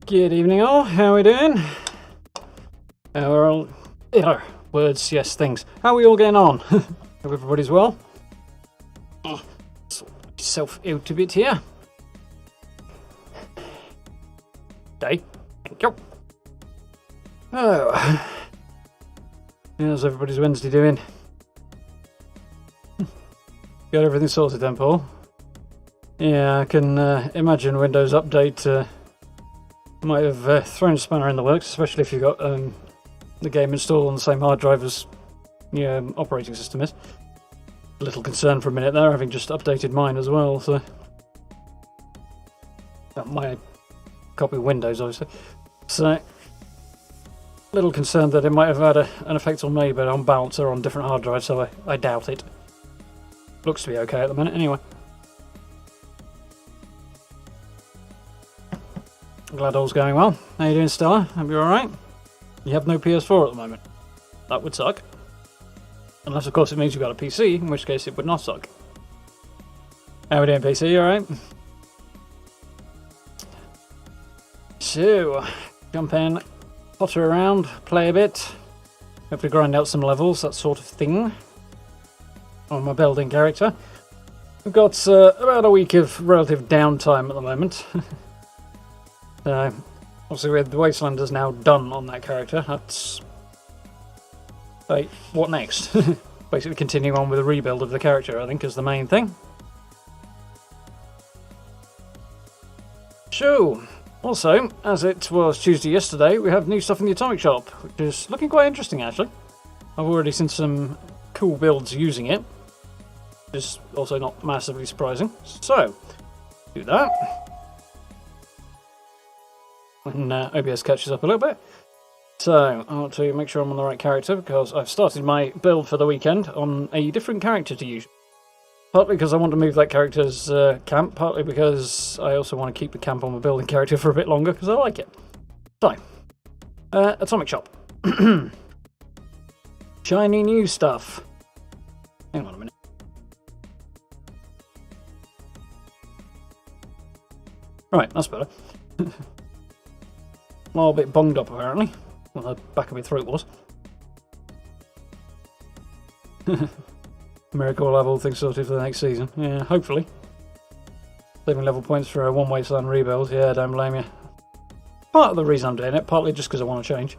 Good evening all, how are we doing? We're all... words, yes, things. How are we all getting on? Hope everybody's well. Self-out a bit here. Okay, thank you. Oh. How's everybody's Wednesday doing? Got everything sorted then, Paul? Yeah, I can imagine Windows Update might have thrown a spanner in the works, especially if you've got the game installed on the same hard drive as your operating system is. A little concerned for a minute there, having just updated mine as well, so... my copy of Windows, obviously. So, a little concerned that it might have had an effect on me, but on balance they're on different hard drives, so I doubt it. Looks to be okay at the minute, anyway. Glad all's going well. How you doing, Stella? Hope you're alright? You have no PS4 at the moment. That would suck. Unless, of course, it means you've got a PC, in which case it would not suck. How we doing, PC? You alright? So, jump in, potter around, play a bit, hopefully grind out some levels, that sort of thing, on my building character. We've got about a week of relative downtime at the moment. Obviously with the Wastelanders now done on that character, that's... like, what next? Basically continuing on with the rebuild of the character, I think, is the main thing. So, also, as it was Tuesday yesterday, we have new stuff in the Atomic Shop, which is looking quite interesting, actually. I've already seen some cool builds using it, which is also not massively surprising. So, do that. When OBS catches up a little bit. So, I want to make sure I'm on the right character, because I've started my build for the weekend on a different character to use. Partly because I want to move that character's camp, partly because I also want to keep the camp on my building character for a bit longer, because I like it. So, Atomic Shop. Shiny new stuff. Hang on a minute. Right, that's better. A little bit bunged up, apparently. Well, the back of my throat was. Miracle level, things sorted for the next season. Yeah, hopefully. Saving level points for a one Wasteland rebuild. Yeah, don't blame you. Part of the reason I'm doing it, partly just because I want to change.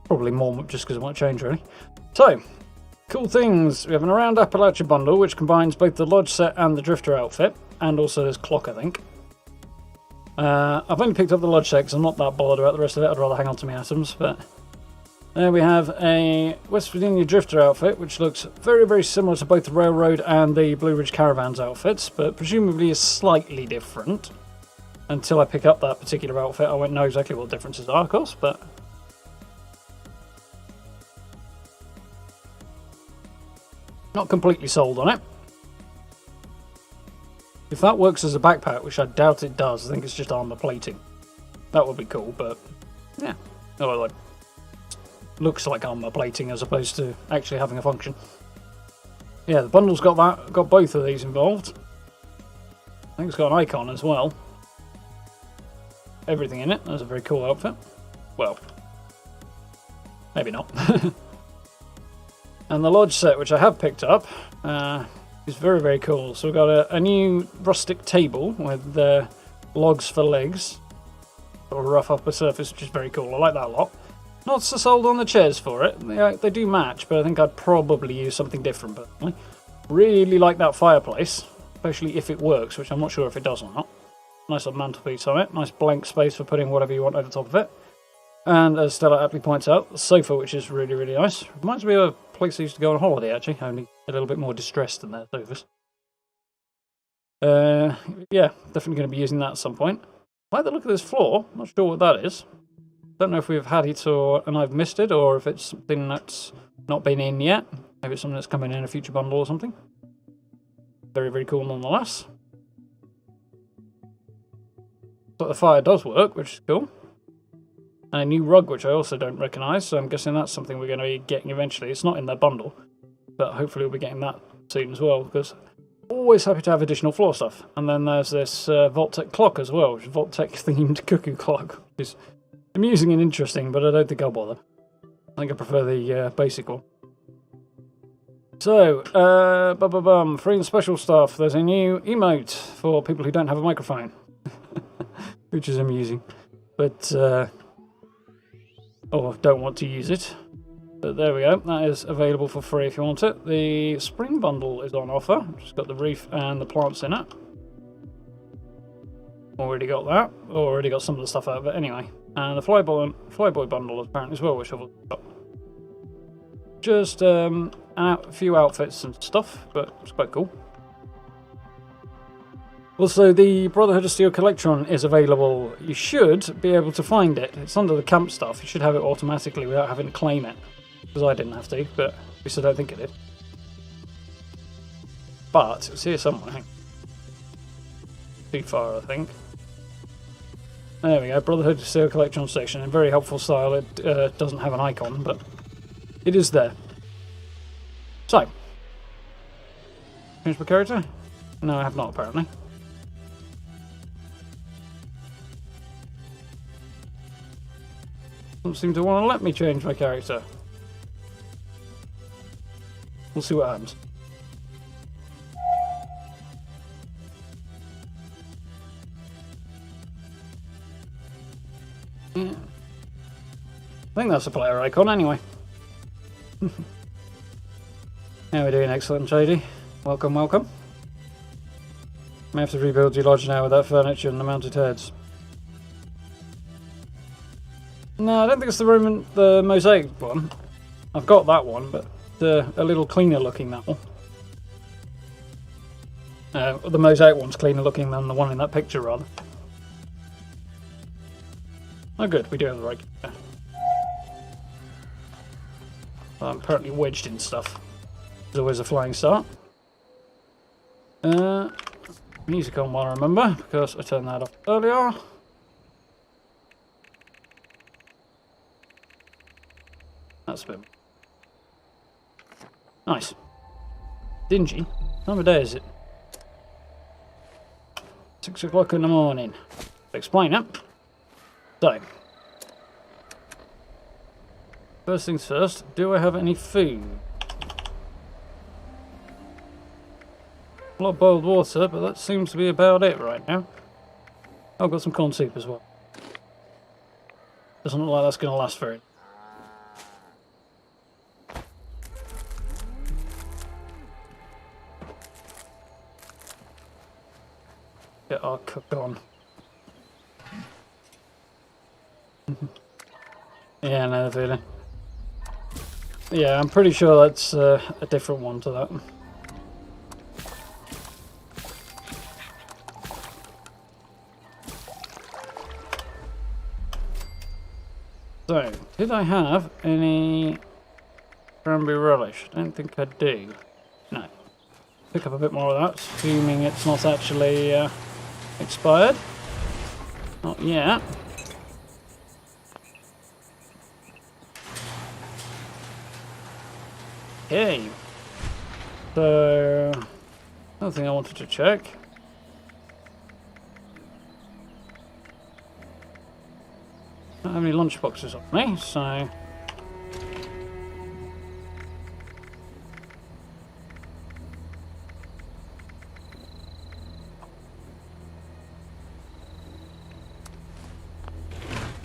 Probably more just because I want to change, really. So, cool things. We have an Around Appalachia bundle, which combines both the Lodge set and the Drifter outfit. And also this clock, I think. I've only picked up the Lodge set because I'm not that bothered about the rest of it. I'd rather hang on to my atoms, but... There we have a West Virginia Drifter outfit, which looks very, very similar to both the Railroad and the Blue Ridge Caravans outfits, but presumably is slightly different. Until I pick up that particular outfit, I won't know exactly what the differences are, of course, but... Not completely sold on it. If that works as a backpack, which I doubt it does, I think it's just armor plating. That would be cool, but... Yeah. Oh, like... Looks like armor plating as opposed to actually having a function. Yeah, the bundle's got that, got both of these involved. I think it's got an icon as well. Everything in it. That's a very cool outfit. Well, maybe not. And the Lodge set, which I have picked up, is very, very cool. So we've got a new rustic table with logs for legs. Sort of rough upper surface, which is very cool. I like that a lot. Not so sold on the chairs for it. They do match, but I think I'd probably use something different personally. Really like that fireplace, especially if it works, which I'm not sure if it does or not. Nice little mantelpiece on it. Nice blank space for putting whatever you want over the top of it. And as Stella aptly points out, the sofa, which is really, really nice. Reminds me of a place I used to go on holiday, actually, only a little bit more distressed than their sofas. Yeah, definitely going to be using that at some point. I like the look of this floor. Not sure what that is. Don't know if we've had it and I've missed it, or if it's something that's not been in yet. Maybe it's something that's coming in a future bundle or something. Very, very cool nonetheless. But the fire does work, which is cool. And a new rug, which I also don't recognise, so I'm guessing that's something we're going to be getting eventually. It's not in their bundle, but hopefully we'll be getting that soon as well, because Always happy to have additional floor stuff. And then there's this Vault-Tec clock as well, which is Vault-Tec themed cuckoo clock. Which is amusing and interesting, but I don't think I'll bother. I think I prefer the basic one. So, free and special stuff. There's a new emote for people who don't have a microphone. Which is amusing. But, or don't want to use it. But there we go, that is available for free if you want it. The spring bundle is on offer. Just got the reef and the plants in it. Already got that. Already got some of the stuff out of it anyway. And the Flyboy bundle apparently as well, which I've got. Just a few outfits and stuff, but it's quite cool. Also, the Brotherhood of Steel Collectron is available. You should be able to find it. It's under the camp stuff. You should have it automatically without having to claim it. Because I didn't have to, but at least I don't think it did. But it's here somewhere. Too far, I think. There we go. Brotherhood of Steel Collection section. In very helpful style. It doesn't have an icon, but it is there. So, change my character? No, I have not apparently. Doesn't seem to want to let me change my character. We'll see what happens. Yeah. I think that's a player icon anyway. How are we doing? Excellent, JD. Welcome, welcome. May have to rebuild your lodge now with that furniture and the mounted heads. No, I don't think it's the mosaic one. I've got that one, but a little cleaner looking, that one. The mosaic one's cleaner looking than the one in that picture, rather. Oh good, we do have the right. I'm apparently wedged in stuff. There's always a flying start. Music on while I remember, because I turned that off earlier. That's a bit nice. Dingy. What time of day is it? 6 o'clock in the morning. Explain it. So, first things first, do I have any food? A lot of boiled water, but that seems to be about it right now. I've got some corn soup as well. Doesn't look like that's going to last very long. Get our cook on. Yeah, I know the feeling. Yeah, I'm pretty sure that's a different one to that. So, did I have any cranberry relish? I don't think I do. No. Pick up a bit more of that, assuming it's not actually expired. Not yet. Okay. So, another thing I wanted to check. I don't have any lunch boxes on me, so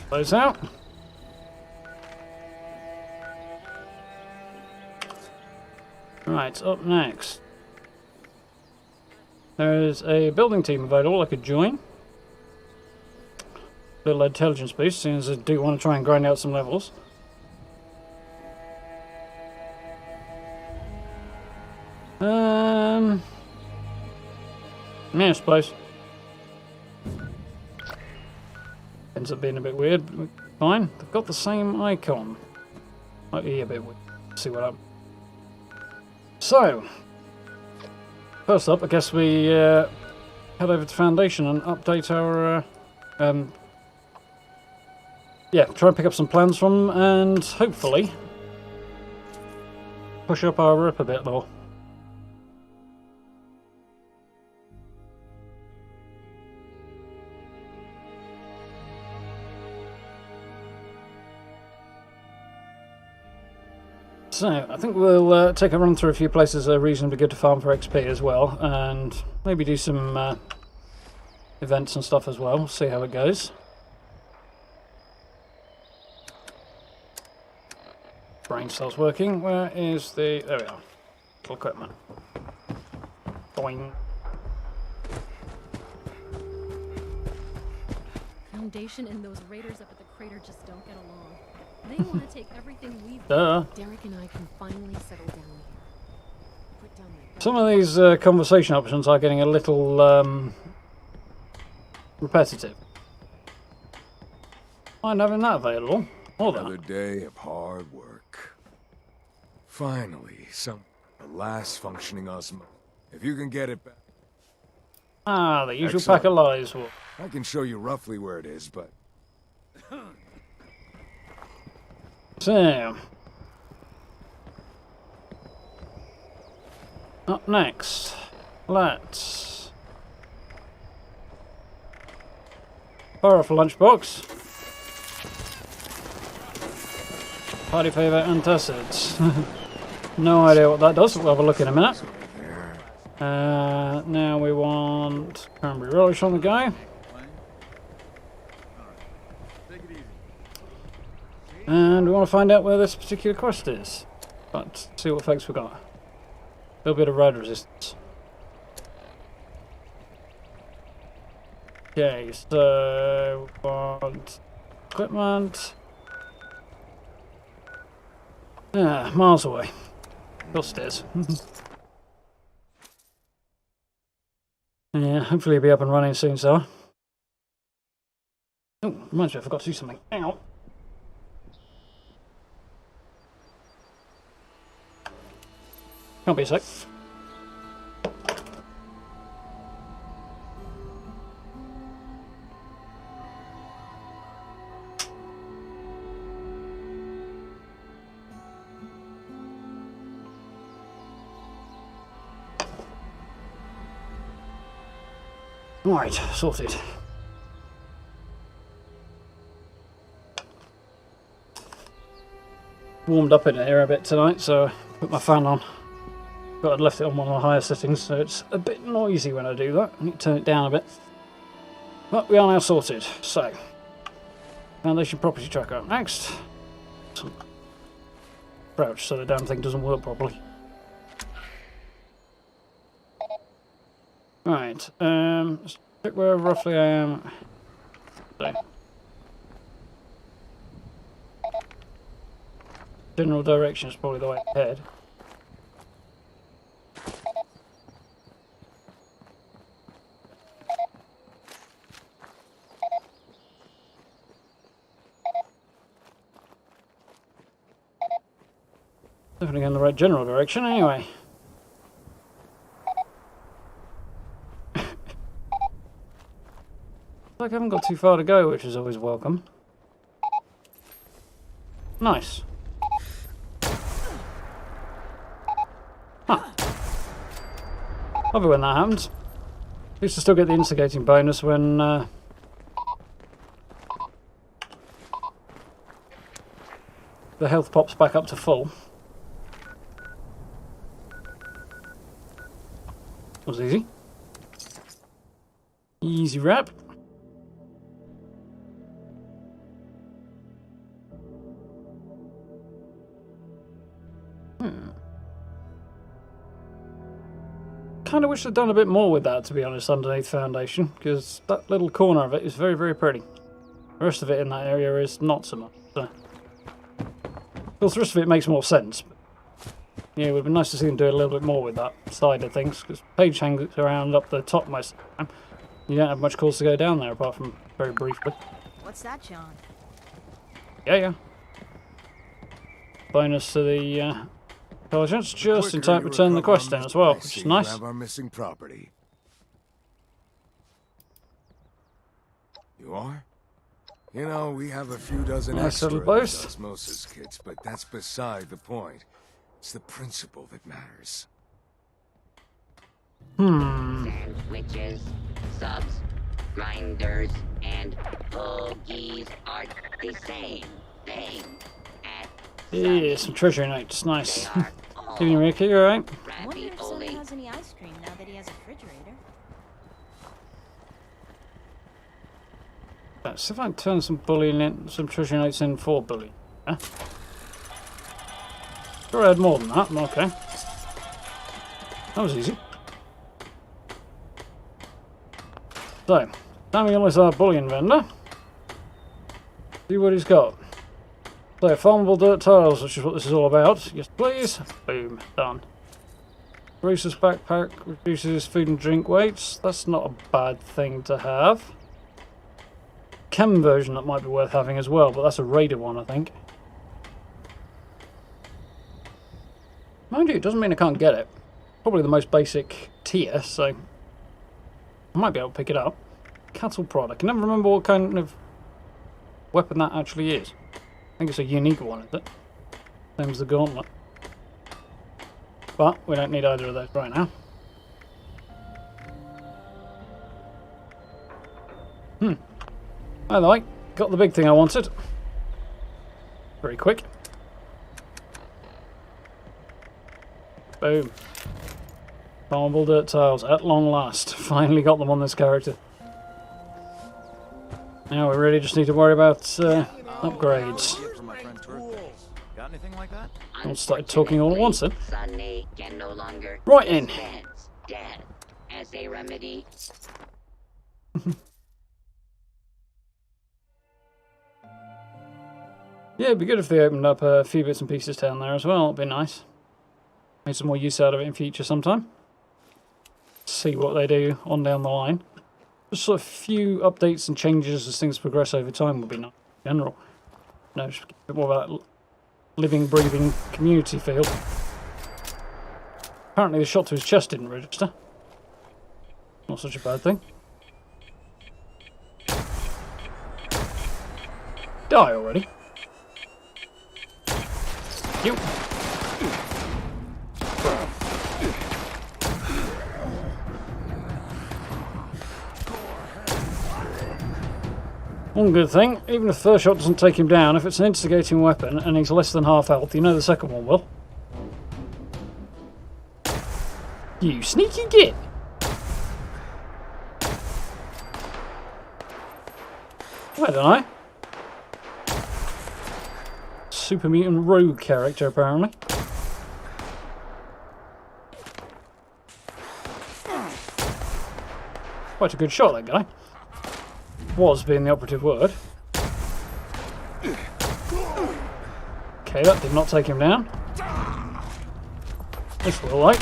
those out. Right, up next. There is a building team available I could join. Little intelligence boost, seeing as I do want to try and grind out some levels. Yeah, I suppose. Ends up being a bit weird. Fine. They've got the same icon. Might be a bit weird. Let's see what happens. So, first up, I guess we head over to Foundation and update our yeah, try and pick up some plans from them and hopefully push up our rep a bit more. So, I think we'll take a run through a few places that are reasonably good to farm for XP as well, and maybe do some events and stuff as well, see how it goes. Brain starts working. Where is the... there we are. Little equipment. Boing. Foundation and those raiders up at the crater just don't get along. They want to take everything we've Duh. Derek and I can finally settle down here. Put down my Some of these conversation options are getting a little repetitive. Mind having that available. Hold on. Another day of hard work. Finally, the last functioning osmo. If you can get it back. Ah, the usual Excellent. pack of lies. Well, I can show you roughly where it is, but so, up next, let's fire off a lunchbox. Party favour antacids. No idea what that does. We'll have a look in a minute. Now we want cranberry relish on the go. And we want to find out where this particular quest is. Let's see what effects we got. A little bit of ride resistance. Okay, so we want equipment. Ah, miles away. Upstairs. Yeah, hopefully it'll be up and running soon, so. Oh, reminds me, I forgot to do something. Hang on. Can't be a sec. Right, sorted. Warmed up in here a bit tonight, so put my fan on. But I'd left it on one of the higher settings, so it's a bit noisy when I do that. I need to turn it down a bit. But we are now sorted. So, Foundation Property Tracker up next. Crouch so the damn thing doesn't work properly. Right, let's check where roughly I am. So. General direction is probably the way ahead. Definitely in the right general direction anyway. Like I haven't got too far to go, which is always welcome. Nice. Huh. Love it when that happens. At least I still get the instigating bonus when the health pops back up to full. Was easy. Easy wrap. Kind of wish I'd done a bit more with that, to be honest, underneath Foundation, because that little corner of it is very, very pretty. The rest of it in that area is not so much. So. Of course, the rest of it makes more sense. But yeah, it would be nice to see them do a little bit more with that side of things, because page hangs around up the top most of the time. You don't have much cause to go down there, apart from very briefly. What's that, Xion? Yeah. Bonus to the intelligence, just in time to turn the quest in as well, which is nice. Have our missing property. You are? You know, we have a few dozen Nice extra little of boast. these osmosis kits, but that's beside the point. It's the principle that matters. Sandwiches, subs, grinders, and hoagies are the same thing at Yeah, some treasure notes. They Nice. are all Evening, Ricky. You alright? I wonder if Sonny ravioli. has any ice cream now that he has a refrigerator. Let's see if I can turn some bullion in, some treasure notes in for bullion. Huh? Sure, I had more than that. Okay. That was easy. So, Samuel is our bullion vendor. See what he's got. So, farmable dirt tiles, which is what this is all about. Yes, please. Boom. Done. Bruce's backpack reduces food and drink weights. That's not a bad thing to have. Chem version that might be worth having as well, but that's a raider one, I think. Mind you, it doesn't mean I can't get it. Probably the most basic tier, so I might be able to pick it up. Cattle prod. I can never remember what kind of weapon that actually is. I think it's a unique one, is it? Same as the gauntlet. But we don't need either of those right now. By the way, got the big thing I wanted. Very quick. Boom. Farmable dirt tiles at long last. Finally got them on this character. Now we really just need to worry about upgrades. For my friend's birthday. Got anything like that? All started talking all at once then. Sunny can no longer Right in. dispense death as a remedy. Yeah, it'd be good if they opened up a few bits and pieces down there as well. It'd be nice. Make some more use out of it in future sometime. See what they do on down the line. Just sort of few updates and changes as things progress over time would be nice in general. No, just a bit more of that living, breathing community feel. Apparently the shot to his chest didn't register. Not such a bad thing. Die already. You. One good thing, even if the first shot doesn't take him down, if it's an instigating weapon and he's less than half health, you know the second one will. You sneaky git! I don't know. Super mutant rogue character, apparently. Quite a good shot, that guy. Was being the operative word. Okay, that did not take him down. This will, like.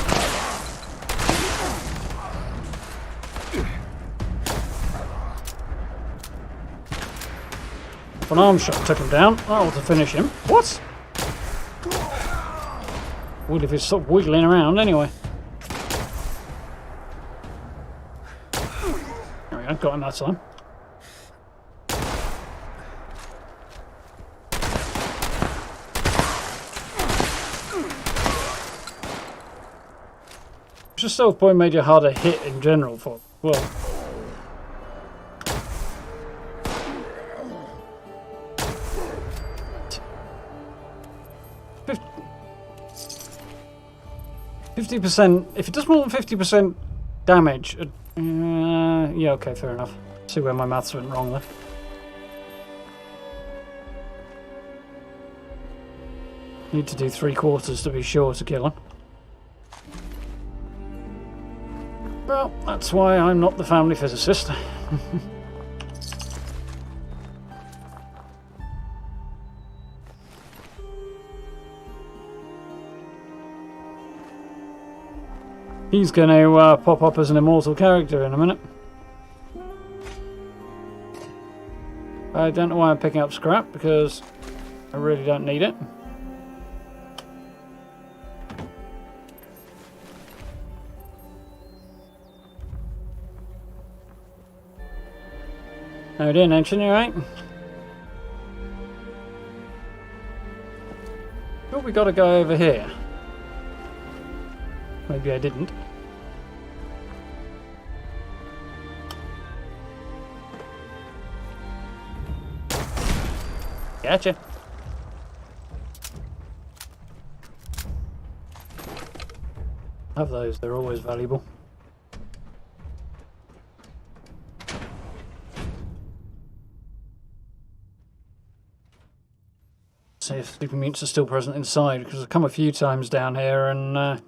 An arm shot took him down. Oh, to finish him. What? Would if he'd stopped wiggling around anyway. There we go, got him that time. Just stealth point made you harder hit in general for well. 50%, if it does more than 50% damage, yeah, okay, fair enough. See where my maths went wrong there. Need to do 3/4 to be sure to kill him. Well, that's why I'm not the family physicist. He's going to pop up as an immortal character in a minute. I don't know why I'm picking up scrap, because I really don't need it. Oh dear, Ancient, you right? Oh, we got a guy over here. Maybe I didn't. Gotcha. Have those, they're always valuable. See if sleeping mutes are still present inside, because I've come a few times down here and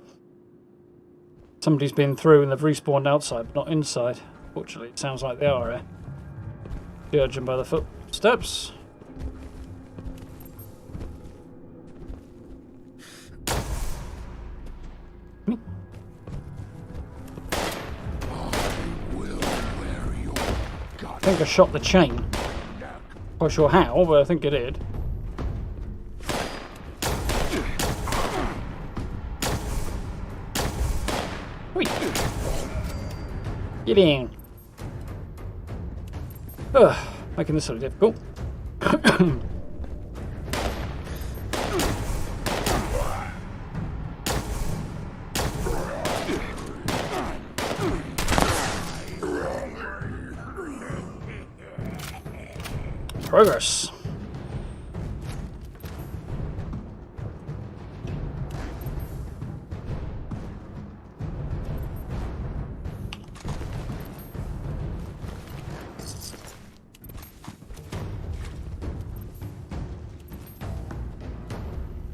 somebody's been through and they've respawned outside, but not inside. Fortunately, it sounds like they are here. Judging by the footsteps. I think I shot the chain. Not sure how, but I think I did. Get in. Ugh, making this sort of difficult. Progress.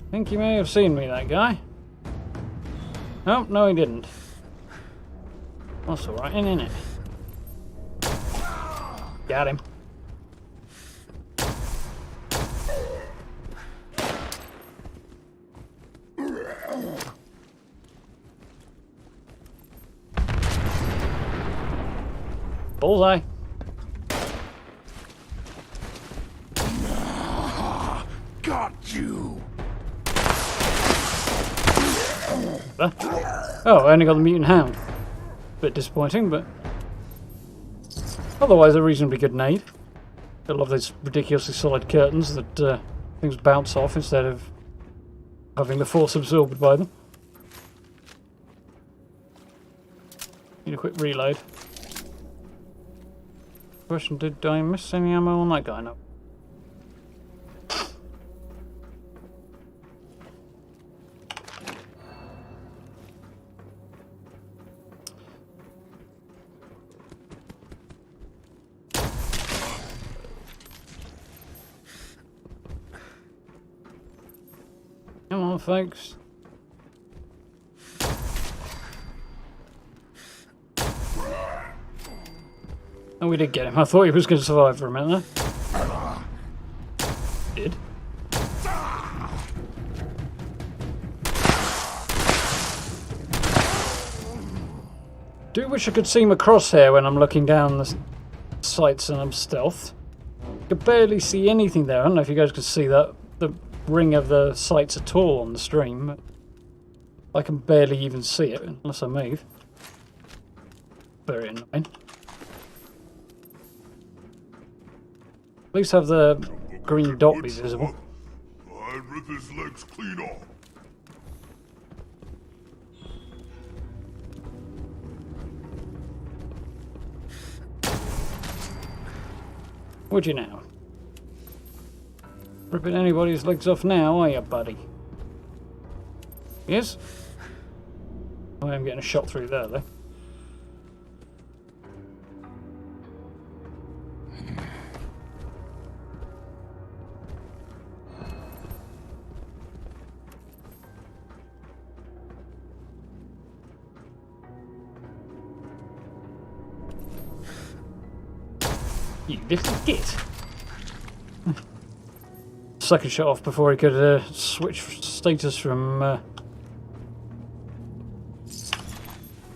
I think he may have seen me, that guy. Oh, no he didn't. That's alright, isn't it? Got him. Bullseye. Got you. Oh, I only got the mutant hound. Bit disappointing, but otherwise a reasonably good nade. I love these ridiculously solid curtains that things bounce off instead of having the force absorbed by them. Need a quick reload. Question, did I miss any ammo on that guy? No. Come on, folks. Oh, we did get him. I thought he was going to survive for a minute there. Did. Do wish I could see my crosshair when I'm looking down the sights and I'm stealthed. I could barely see anything there. I don't know if you guys could see that, the ring of the sights at all on the stream. But I can barely even see it unless I move. Very annoying. At least have the green dot be visible. I'd rip his legs clean off. Would you now? Ripping anybody's legs off now, are you, buddy? Yes? I am getting a shot through there, though. You little git. Second shot off before he could switch status from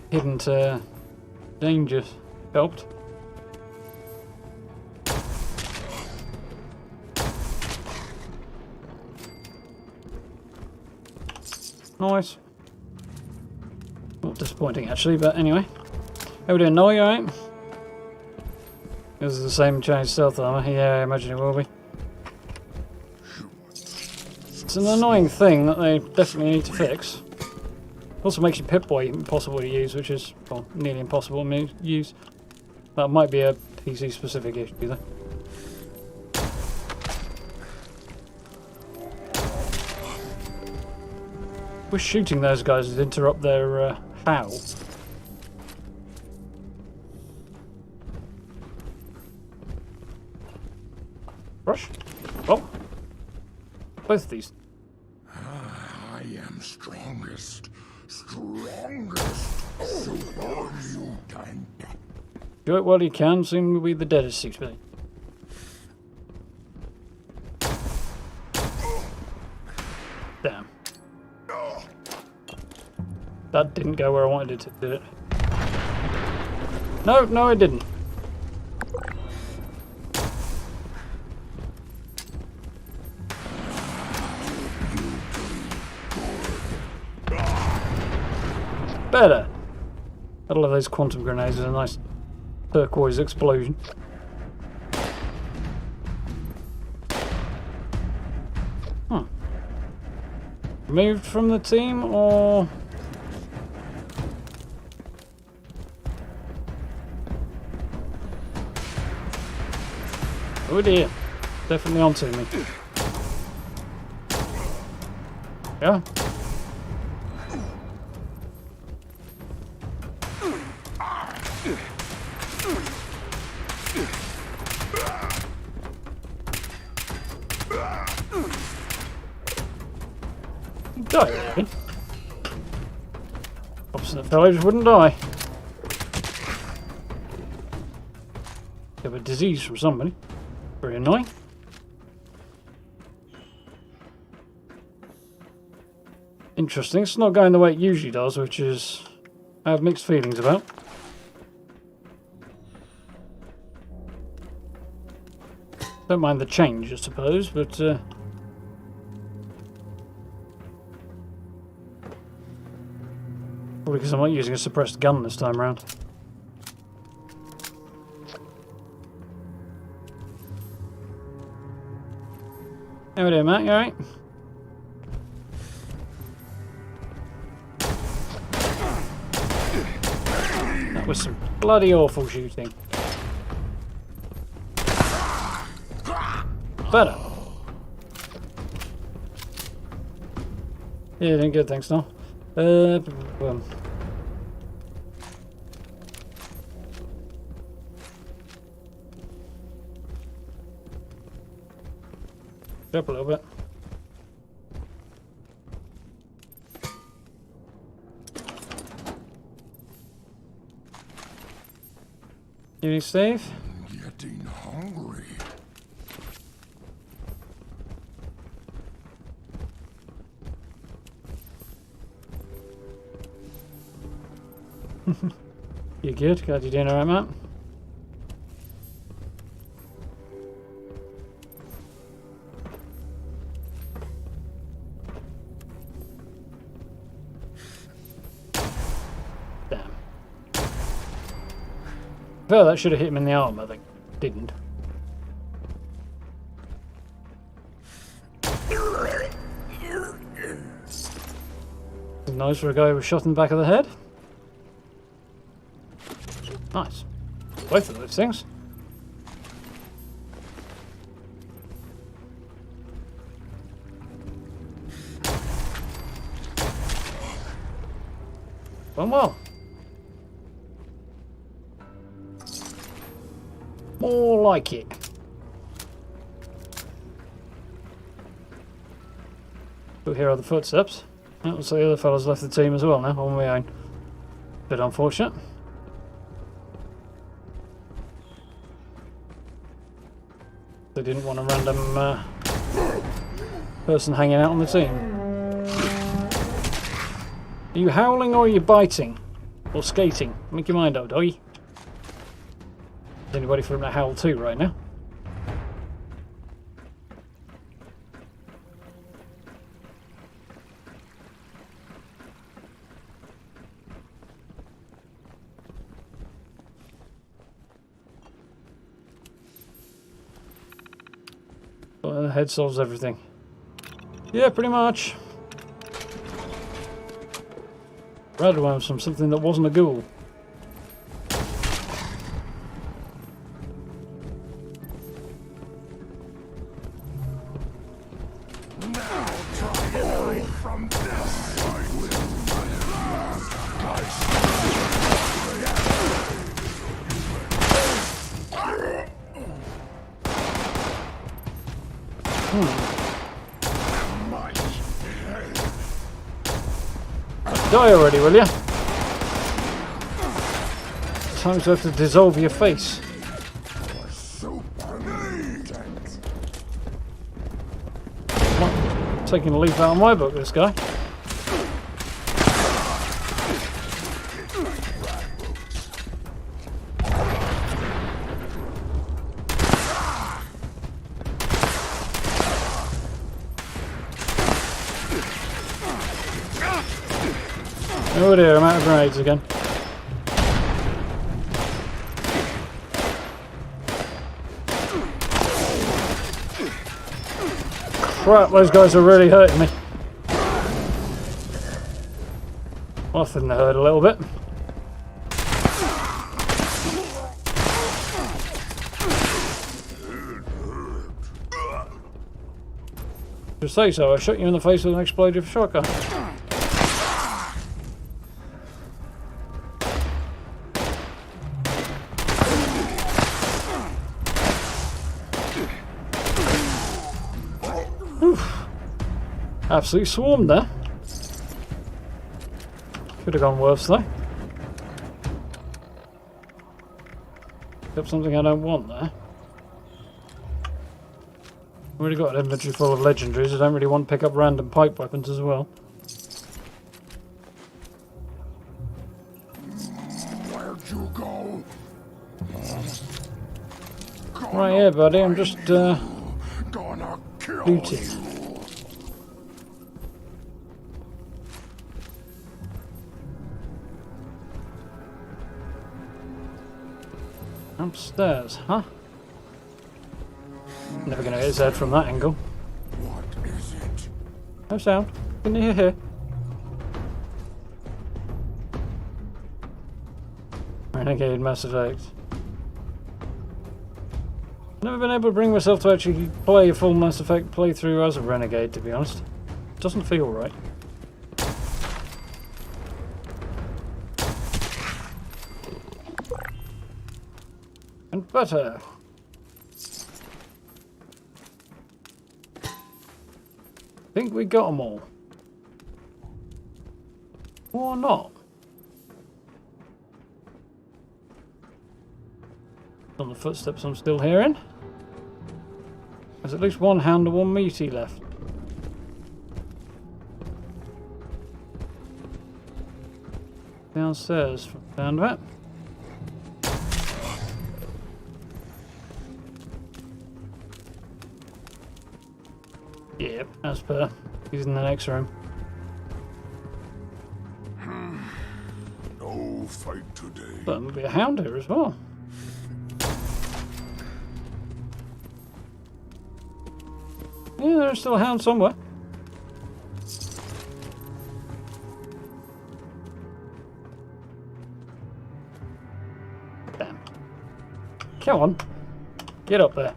hidden to danger. Helped. Nice. Not disappointing actually, but anyway. How we doing, Noy, alright? This is the same Chinese stealth armor. Yeah, I imagine it will be. It's an annoying thing that they definitely need to fix. Also makes your Pip-Boy impossible to use, which is, well, nearly impossible to use. That might be a PC specific issue though. Wish shooting those guys would interrupt their How? Rush? Oh. Both of these. I am strongest. So far you can. Do it while you can, soon will be the deadest 6 billion. Damn. That didn't go where I wanted it to, did it? No, no it didn't. Better! I love those quantum grenades with a nice turquoise explosion. Huh. Removed from the team, or... Oh dear. Definitely onto me. Yeah? Die already. Opposite fellow just wouldn't die. Get a disease from somebody. Very annoying. Interesting. It's not going the way it usually does, which is I have mixed feelings about. Don't mind the change, I suppose, but probably because I'm not using a suppressed gun this time around. How are we doing, Matt? You alright? That was some bloody awful shooting. Better. Yeah, doing good, thanks, no. Up a little bit. You need Steve? Getting hungry. You good? Glad you're doing alright, Matt. Damn. Well, that should have hit him in the arm, I think. Didn't. Nice for a guy who was shot in the back of the head. Nice. Both of those things. Went well. More like it. But here are the footsteps. Oh, looks like the other fellas left the team as well now, on my own. Bit unfortunate. They didn't want a random person hanging out on the team. Are you howling or are you biting? Or skating? Make your mind up, doggy. Is anybody for him to howl too right now? Well, the head solves everything. Yeah, pretty much. Rather one from something that wasn't a ghoul. Die already, will ya? Times you have to dissolve your face. Not taking a leaf out of my book, this guy. Oh dear, I'm out of grenades again. Crap, those guys are really hurting me. I think they hurt a little bit. Just say so, I shot you in the face with an explosive shotgun. Absolutely swarmed there. Could have gone worse though. Picked up something I don't want there. I've already got an inventory full of legendaries. I don't really want to pick up random pipe weapons as well. Where'd you go? Right here, buddy. I'm just Gonna kill looting. you. Upstairs, huh? Never gonna hit his head from that angle. What is it? No sound. Can you hear? Renegade Mass Effect. Never been able to bring myself to actually play a full Mass Effect playthrough as a Renegade, to be honest. Doesn't feel right. And butter. Think we got them all. Or not. On the footsteps I'm still hearing. There's at least one hound and one meaty left. Downstairs from the sound of it. Yep, as per. He's in the next room. No fight today. But there'll be a hound here as well. Yeah, there's still a hound somewhere. Damn. Come on. Get up there.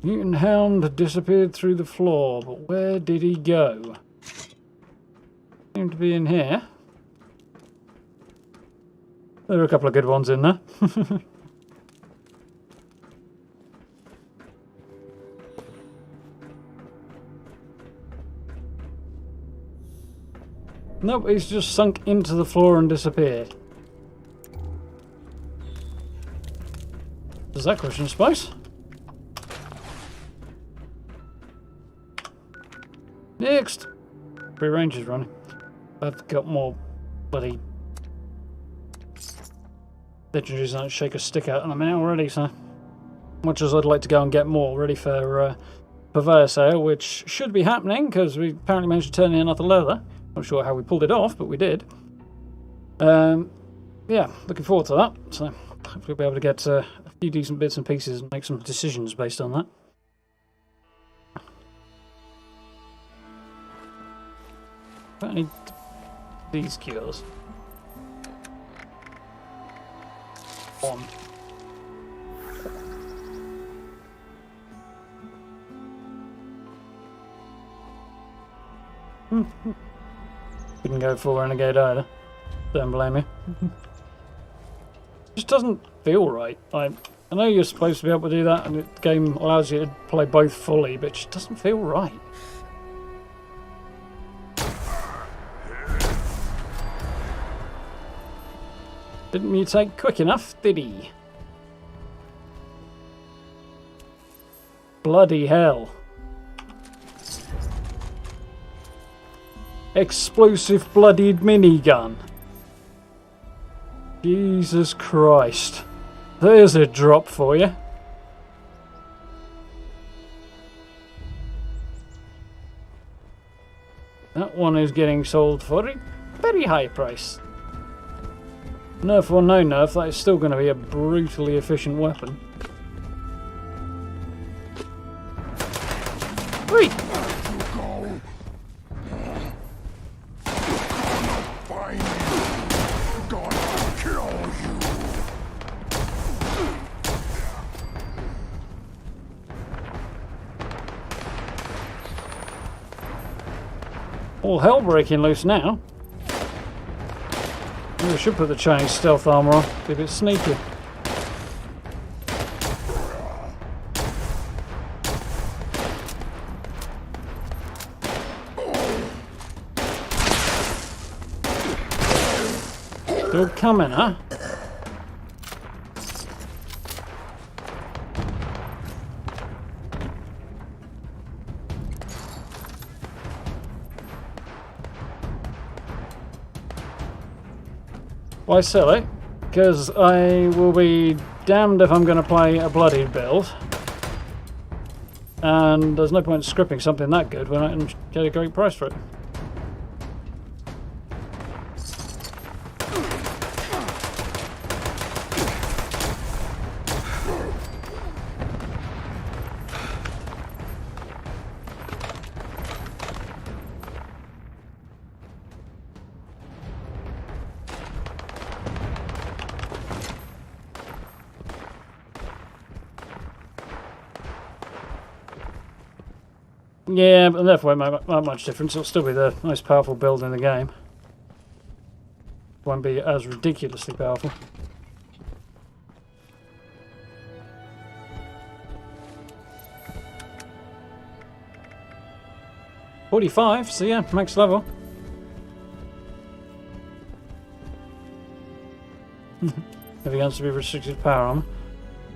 Mutant hound had disappeared through the floor, but where did he go? Seemed to be in here. There are a couple of good ones in there. Nope, he's just sunk into the floor and disappeared. Does that question space? Next! Free range is running. I've got more bloody legendaries that shake a stick out in a minute already, so much as I'd like to go and get more ready for purveyor sale, which should be happening because we apparently managed to turn in another leather. Not sure how we pulled it off, but we did. Yeah, looking forward to that. So hopefully we'll be able to get a few decent bits and pieces and make some decisions based on that. Got any these cures? One. Couldn't go full renegade either. Don't blame me. Just doesn't feel right. I know you're supposed to be able to do that, and the game allows you to play both fully, but it just doesn't feel right. Didn't mutate quick enough, did he? Bloody hell. Explosive bloodied minigun. Jesus Christ. There's a drop for you. That one is getting sold for a very high price. Nerf or no nerf, that is still going to be a brutally efficient weapon. Whee! Find me. Gonna kill you. All hell breaking loose now. We should put the Chinese stealth armor on, be a bit sneaky. Still coming, huh? Why sell it? Because I will be damned if I'm going to play a bloodied build. And there's no point in scripting something that good when I can get a great price for it. Yeah, but therefore it won't make that much difference. It'll still be the most powerful build in the game. Won't be as ridiculously powerful. $45, so yeah, max level. Heavy guns to be restricted power armor.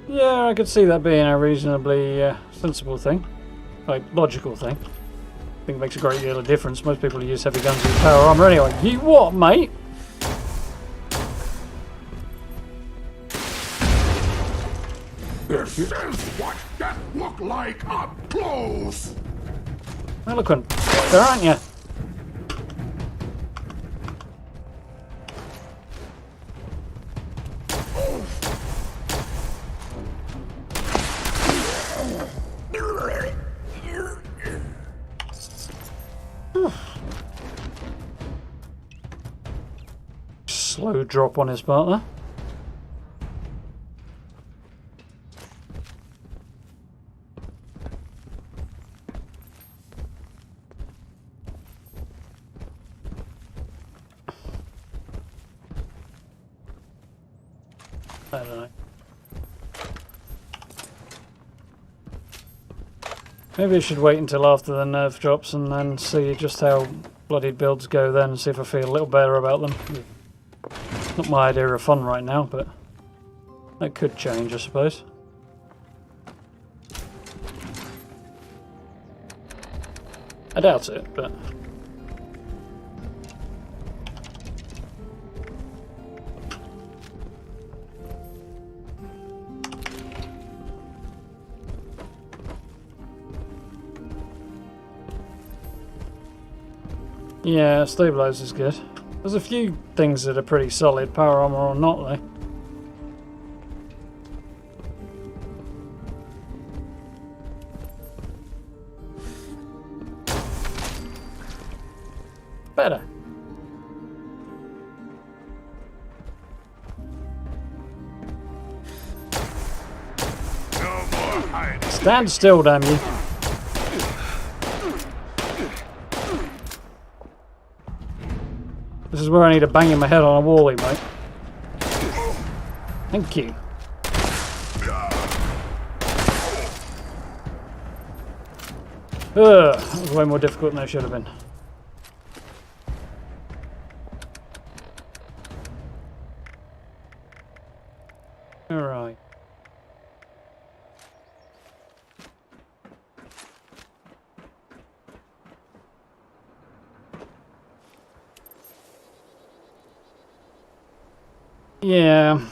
Yeah, I could see that being a reasonably sensible thing. Like, logical thing. I think it makes a great deal of difference. Most people use heavy guns with power armor anyway. You what, mate? This is what that look like up close. Eloquent. There, aren't you? Slow drop on his part there. I don't know. Maybe I should wait until after the nerf drops and then see just how bloodied builds go then and see if I feel a little better about them. Not my idea of fun right now, but that could change, I suppose. I doubt it, but... yeah, stabilizer's good. There's a few things that are pretty solid, power armor or not, though. better. Stand still, damn you. This is where I need to bang my head on a wall, mate. Thank you. Ugh, that was way more difficult than it should have been. Alright. Yeah,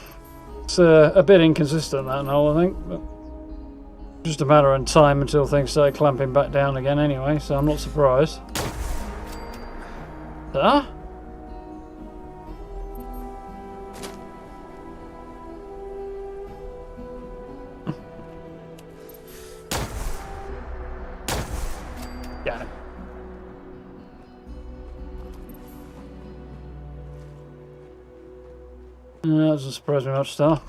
it's a bit inconsistent, that and all, I think, but just a matter of time until things start clamping back down again anyway, so I'm not surprised. Huh? Got it. That doesn't surprise me much, still.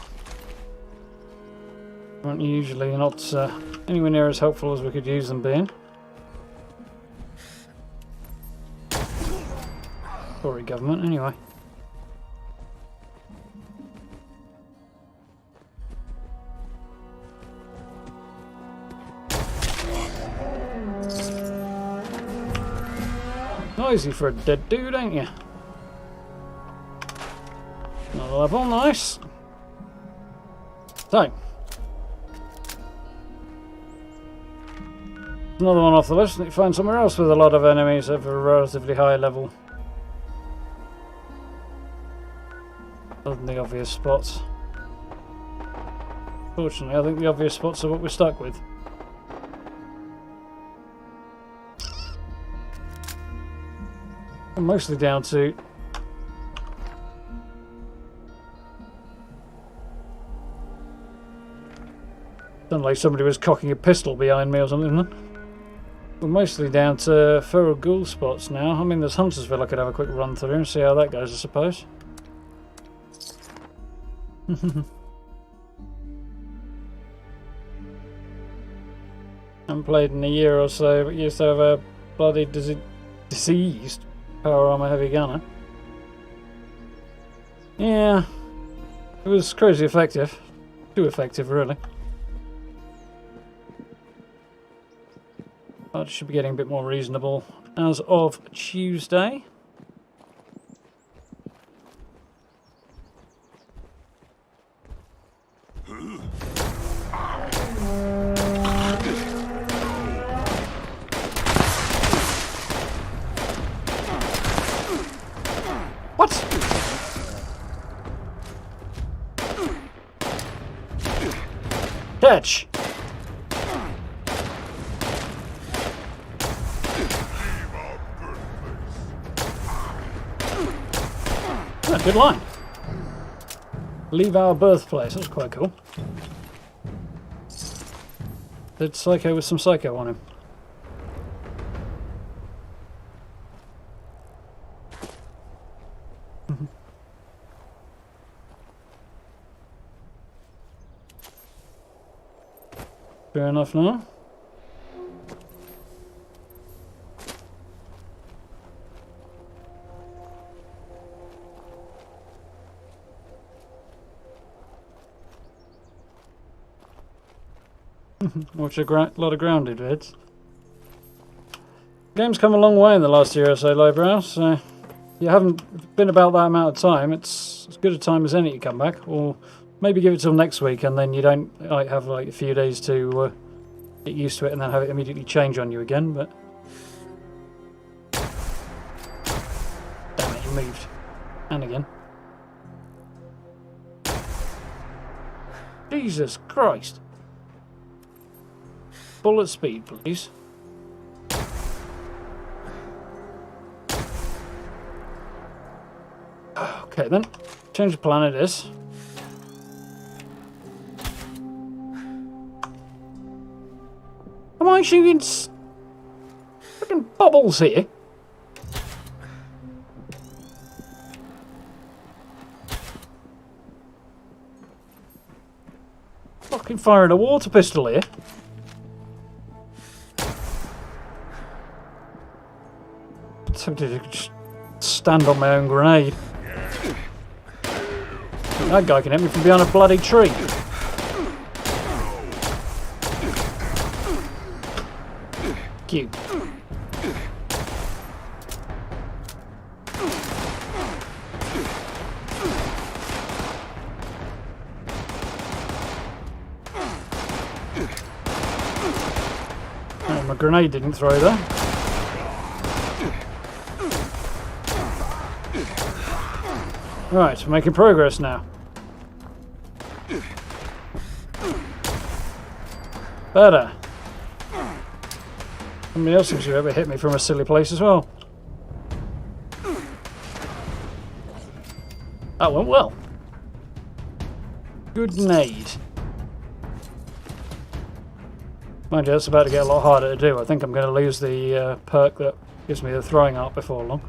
Aren't usually not anywhere near as helpful as we could use them being. Tory government, anyway. Noisy for a dead dude, ain't you? Another level, nice. So. Another one off the list. Need to find somewhere else with a lot of enemies at a relatively high level. Other than the obvious spots. Fortunately, I think the obvious spots are what we're stuck with. And mostly down to sounded like somebody was cocking a pistol behind me or something. We're mostly down to feral ghoul spots now. I mean, there's Huntersville I could have a quick run through and see how that goes, I suppose. Haven't played in a year or so, but used to have a bloody diseased power armor heavy gunner. Yeah, it was crazy effective. Too effective, really. But it should be getting a bit more reasonable as of Tuesday. What? Catch! Good line. Leave our birthplace. That's quite cool. Did Psycho with some Psycho on him. Fair enough now. Watch a lot of grounded vids. Game's come a long way in the last year or so, Lowbrow, so you haven't been about that amount of time. It's as good a time as any to come back, or maybe give it till next week and then you don't have like a few days to get used to it and then have it immediately change on you again, but damn it, you moved. And again. Jesus Christ. Bullet speed, please. Okay then, change the plan it is. Am I shooting freaking bubbles here? Fucking firing a water pistol here. Tempted to just stand on my own grenade. That guy can hit me from behind a bloody tree. Cute. Oh, my grenade didn't throw there. Right, we're making progress now. Better. Somebody else seems to have ever hit me from a silly place as well. That went well. Good nade. Mind you, that's about to get a lot harder to do. I think I'm going to lose the perk that gives me the throwing art before long.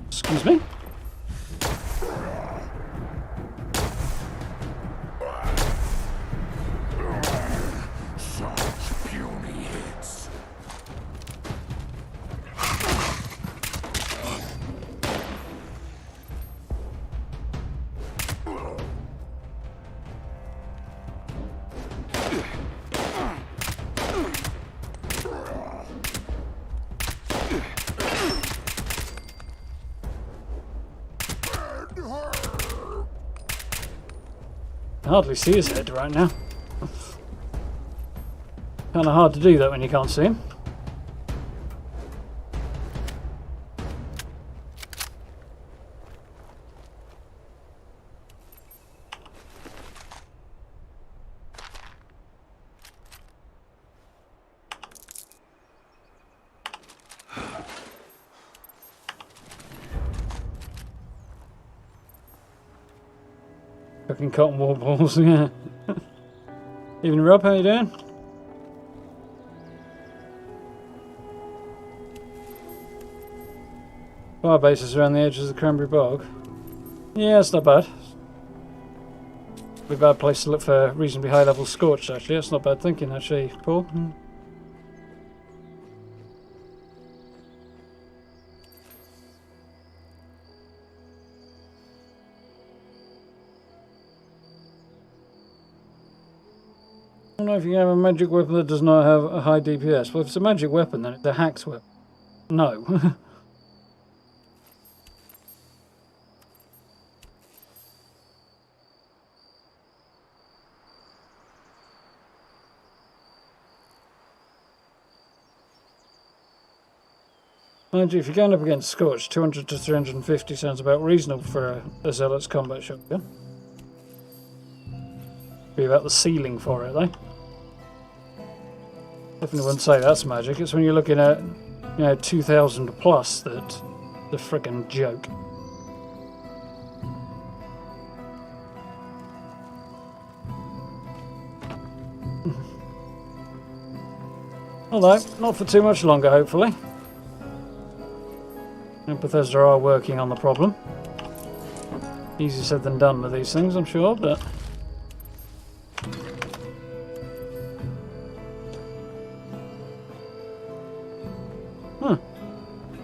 Excuse me? Such puny hits. I hardly see his head right now. Kind of hard to do that when you can't see him. Fucking cotton wool balls, yeah. Even Rob, how you doing? Fire bases around the edges of the Cranberry Bog. Yeah, it's not bad. Be a bad place to look for reasonably high level scorched, actually. That's not bad thinking, actually, Paul. I don't know if you have a magic weapon that does not have a high DPS. Well, if it's a magic weapon, then it's a hacked weapon. No. Mind you, if you're going up against Scorch, 200 to 350 sounds about reasonable for a Zealot's combat shotgun. Be about the ceiling for it, though. Definitely wouldn't say that's magic. It's when you're looking at, 2,000 plus that's the frickin' joke. Although, not for too much longer, hopefully. And Bethesda are working on the problem. Easier said than done with these things, I'm sure, but... Huh.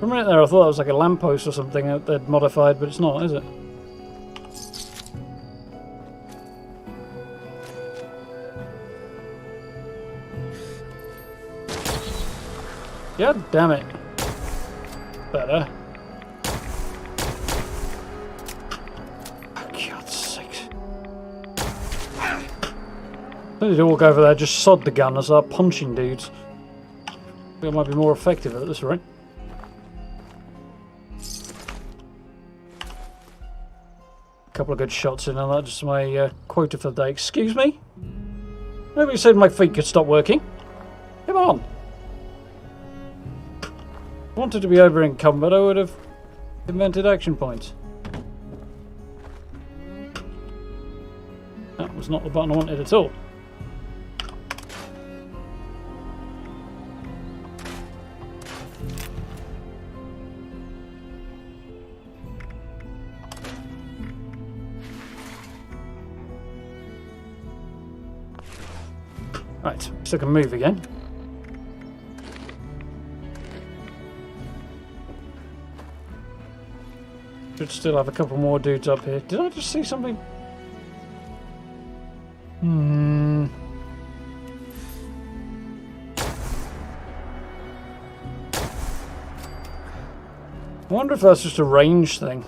For a minute there I thought that was like a lamppost or something that they'd modified, but it's not, is it? God damn it. Better. God's sakes. I need to walk over there, just sod the gun and start punching dudes. I think it might be more effective at this rate. A couple of good shots in, and that's just my quota for the day. Excuse me? Nobody said my feet could stop working. Come on. If I wanted to be over encumbered, I would have invented action points. That was not the button I wanted at all. Right, so I can move again. Should still have a couple more dudes up here. Did I just see something? I wonder if that's just a range thing.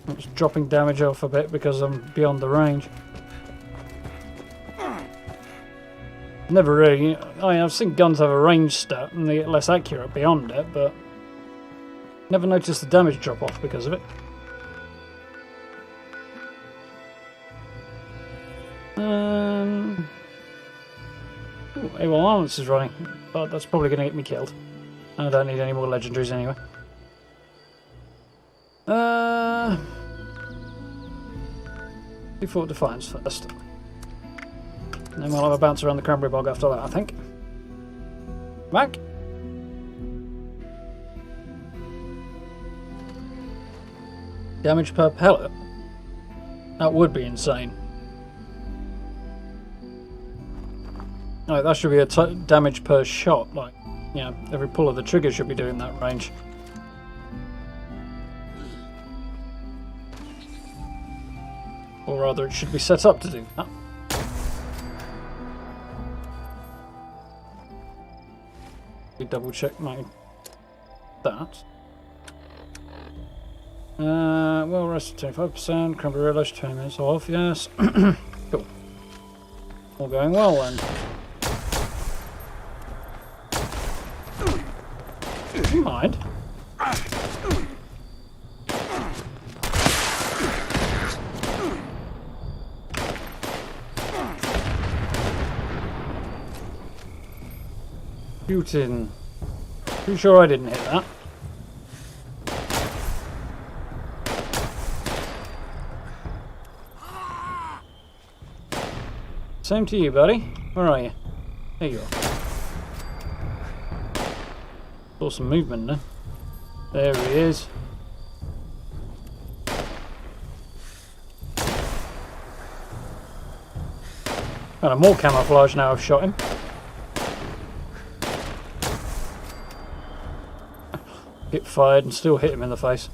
It's dropping damage off a bit because I'm beyond the range. Never really. I've seen guns have a range stat and they get less accurate beyond it, but never noticed the damage drop off because of it. Ooh, AWOL Armaments is running, but that's probably going to get me killed. I don't need any more legendaries anyway. Default Defiance first. And then we'll have a bounce around the Cranberry Bog after that, I think. Back. Damage per pellet. That would be insane. Alright, that should be a damage per shot. Like, yeah, every pull of the trigger should be doing that range. Or rather, it should be set up to do that. Double check my that. Well rested 25%, cranberry relish 20 minutes off, yes. Cool. All going well then. Do you mind? Shooting. Pretty sure I didn't hit that. Same to you, buddy. Where are you? There you are. Saw some movement there. There he is. Kind of more camouflage now I've shot him. Get fired and still hit him in the face.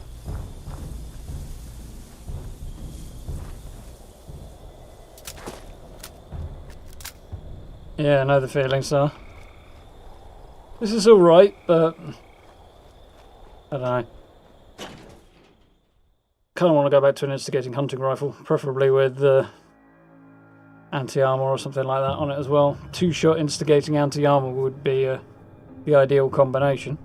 Yeah, I know the feeling, sir. This is alright, but I don't know. Kind of want to go back to an instigating hunting rifle, preferably with anti-armor or something like that on it as well. Two-shot instigating anti-armor would be the ideal combination.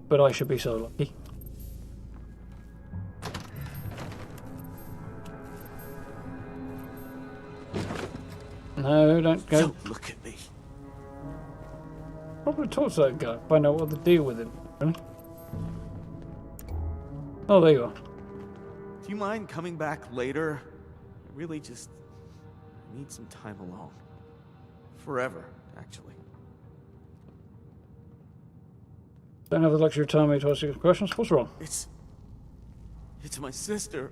But I should be so lucky. No, don't go. Don't look at me. Probably talk to that guy. Find out what the deal with him. Really? Oh, there you are. Do you mind coming back later? I really just need some time alone. Forever, actually. Don't have the luxury of time to ask you questions. What's wrong? It's my sister.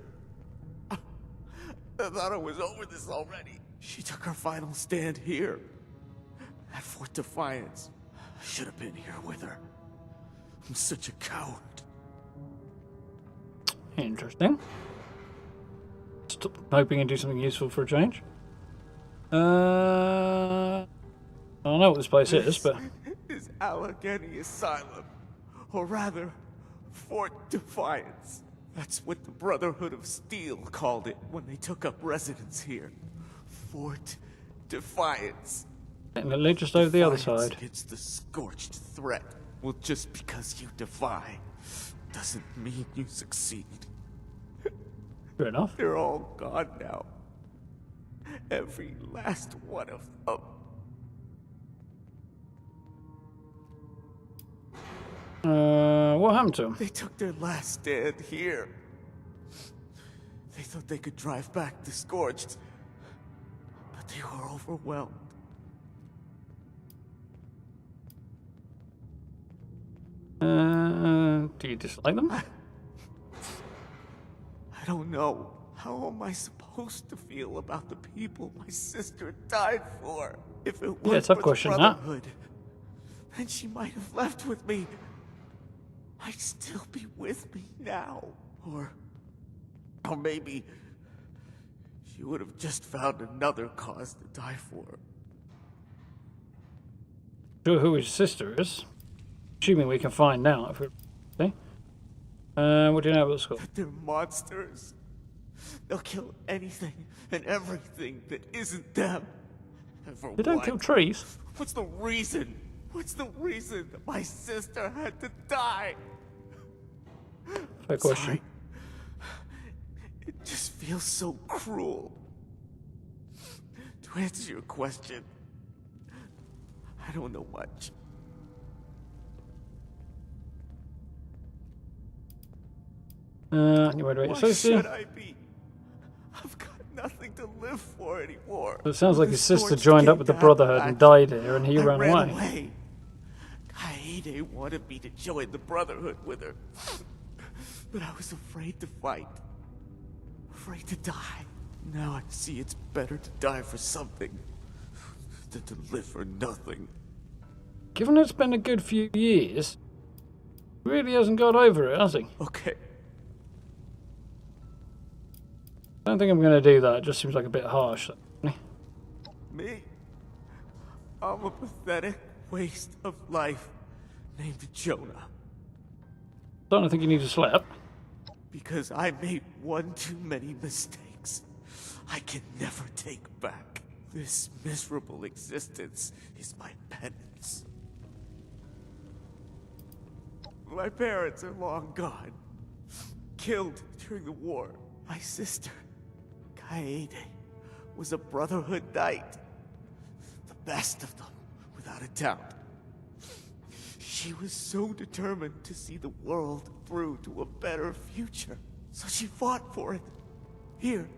I thought I was over this already. She took her final stand here. At Fort Defiance. I should have been here with her. I'm such a coward. Interesting. Stop hoping and do something useful for a change. I don't know what this place is, but Is Allegheny Asylum. Or rather, Fort Defiance. That's what the Brotherhood of Steel called it when they took up residence here. Fort Defiance. technically just over the other Defiance side. against the scorched threat. Well, just because you defy doesn't mean you succeed. Fair enough. They're all gone now. Every last one of them. What happened to him? They took their last stand here. They thought they could drive back the Scorched, but they were overwhelmed. Do you dislike them? I don't know. How am I supposed to feel about the people my sister died for? If it Yeah, weren't tough for question, the that. Brotherhood, then she might have left with me. Might still be with me now. Or maybe she would have just found another cause to die for. Sure who his sister is. Assuming we can find out if we see. What do you know about the school? They're monsters. They'll kill anything and everything that isn't them. And for They don't what? kill trees. What's the reason? What's the reason that my sister had to die? Fair question. Sorry. It just feels so cruel. To answer your question, I don't know much. You worried about your Why sister? should I be? I've got nothing to live for anymore. So it sounds like The his sister Scorched joined up King with the got Brotherhood back. and died here, and he I ran ran away. Kaede wanted me to join the Brotherhood with her. But I was afraid to fight. Afraid to die. Now I see it's better to die for something than to live for nothing. Given it's been a good few years, he really hasn't got over it, has he? Okay, I don't think I'm going to do that. It just seems like a bit harsh. me? I'm a pathetic waste of life named Jonah. Don't think you need to slap. Because I made one too many mistakes. I can never take back. This miserable existence is my penance. My parents are long gone. Killed during the war. My sister, Kaede, was a Brotherhood knight. The best of them, without a doubt. She was so determined to see the world through to a better future. So she fought for it. Here,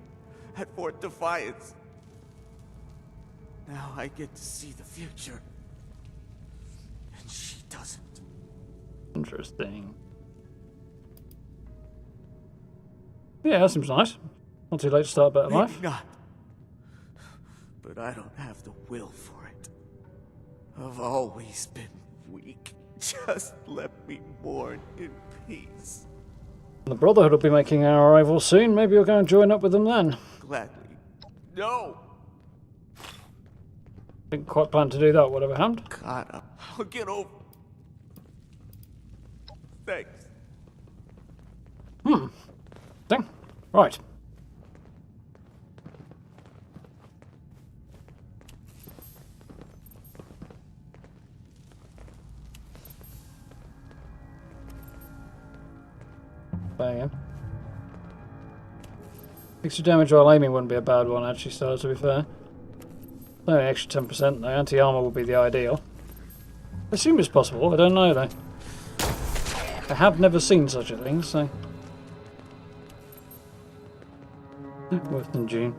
at Fort Defiance. Now I get to see the future. And she doesn't. Interesting. Yeah, that seems nice. Not too late to start a better Maybe life. not. But I don't have the will for it. I've always been weak. Just let me mourn in peace. The Brotherhood will be making our arrival soon. Maybe you'll go and join up with them then. Gladly. No! Didn't quite plan to do that, whatever happened. God, I'll get over. Thanks. Thing. Right. Bang. Extra damage while aiming wouldn't be a bad one, actually, so to be fair. Only an extra 10% though. Anti-armor would be the ideal. I assume it's possible, I don't know though. I have never seen such a thing, so... Worse than June.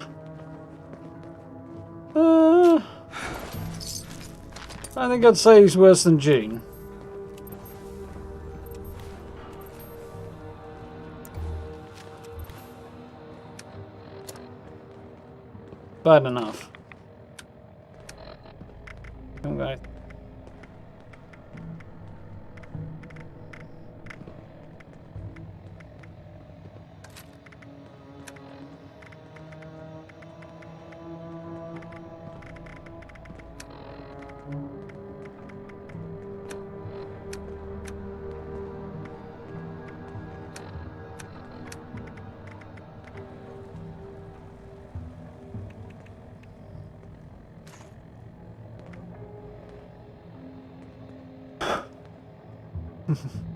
I think I'd say he's worse than June. Bad enough. Okay.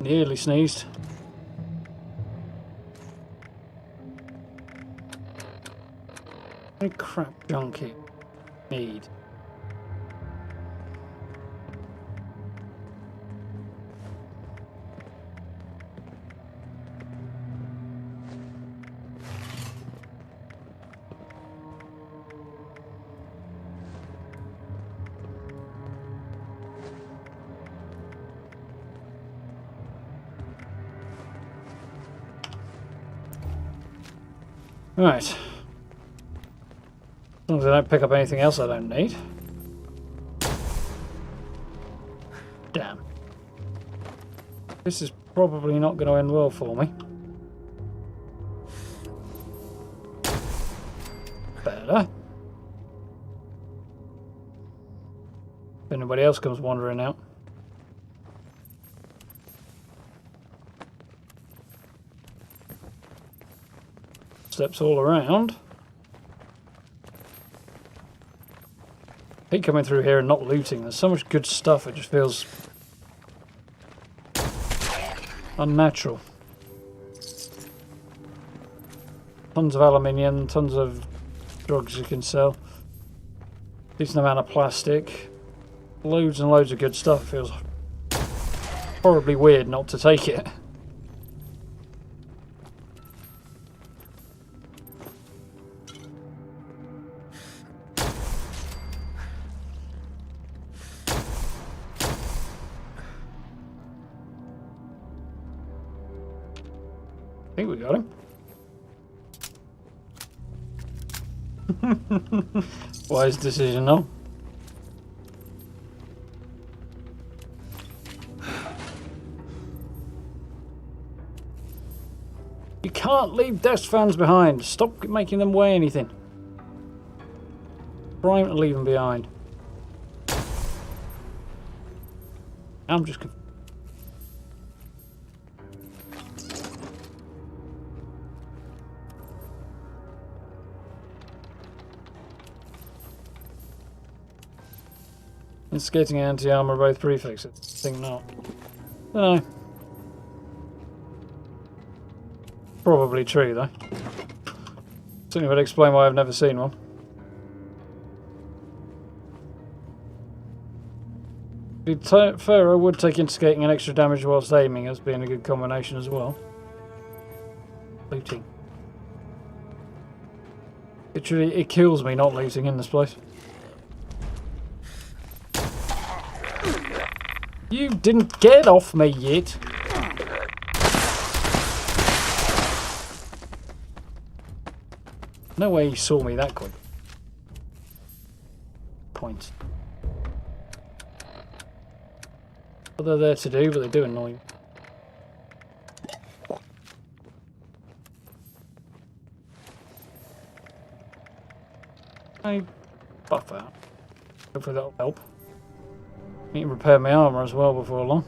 Nearly sneezed. Any crap junk here need. Right. As long as I don't pick up anything else I don't need. Damn. This is probably not going to end well for me. Better. If anybody else comes wandering out. Steps all around. I hate coming through here and not looting. There's so much good stuff, it just feels unnatural. Tons of aluminium, tons of drugs you can sell. Decent amount of plastic. Loads and loads of good stuff. It feels horribly weird not to take it. I think we got him. Wise decision, though. You can't leave death fans behind. Stop making them weigh anything. Try to leave them behind. I'm just confused. And skating and anti-armor are both prefixes. I think not. Don't know. Probably true though. Certainly would explain why I've never seen one. Pharaoh would take into skating and extra damage whilst aiming as being a good combination as well. Looting. Literally, it kills me not looting in this place. You didn't get off me yet. No way he saw me that quick. Point. What they're there to do, but they do annoy me. I buff out. Hopefully that'll help. Need to repair my armor as well before long.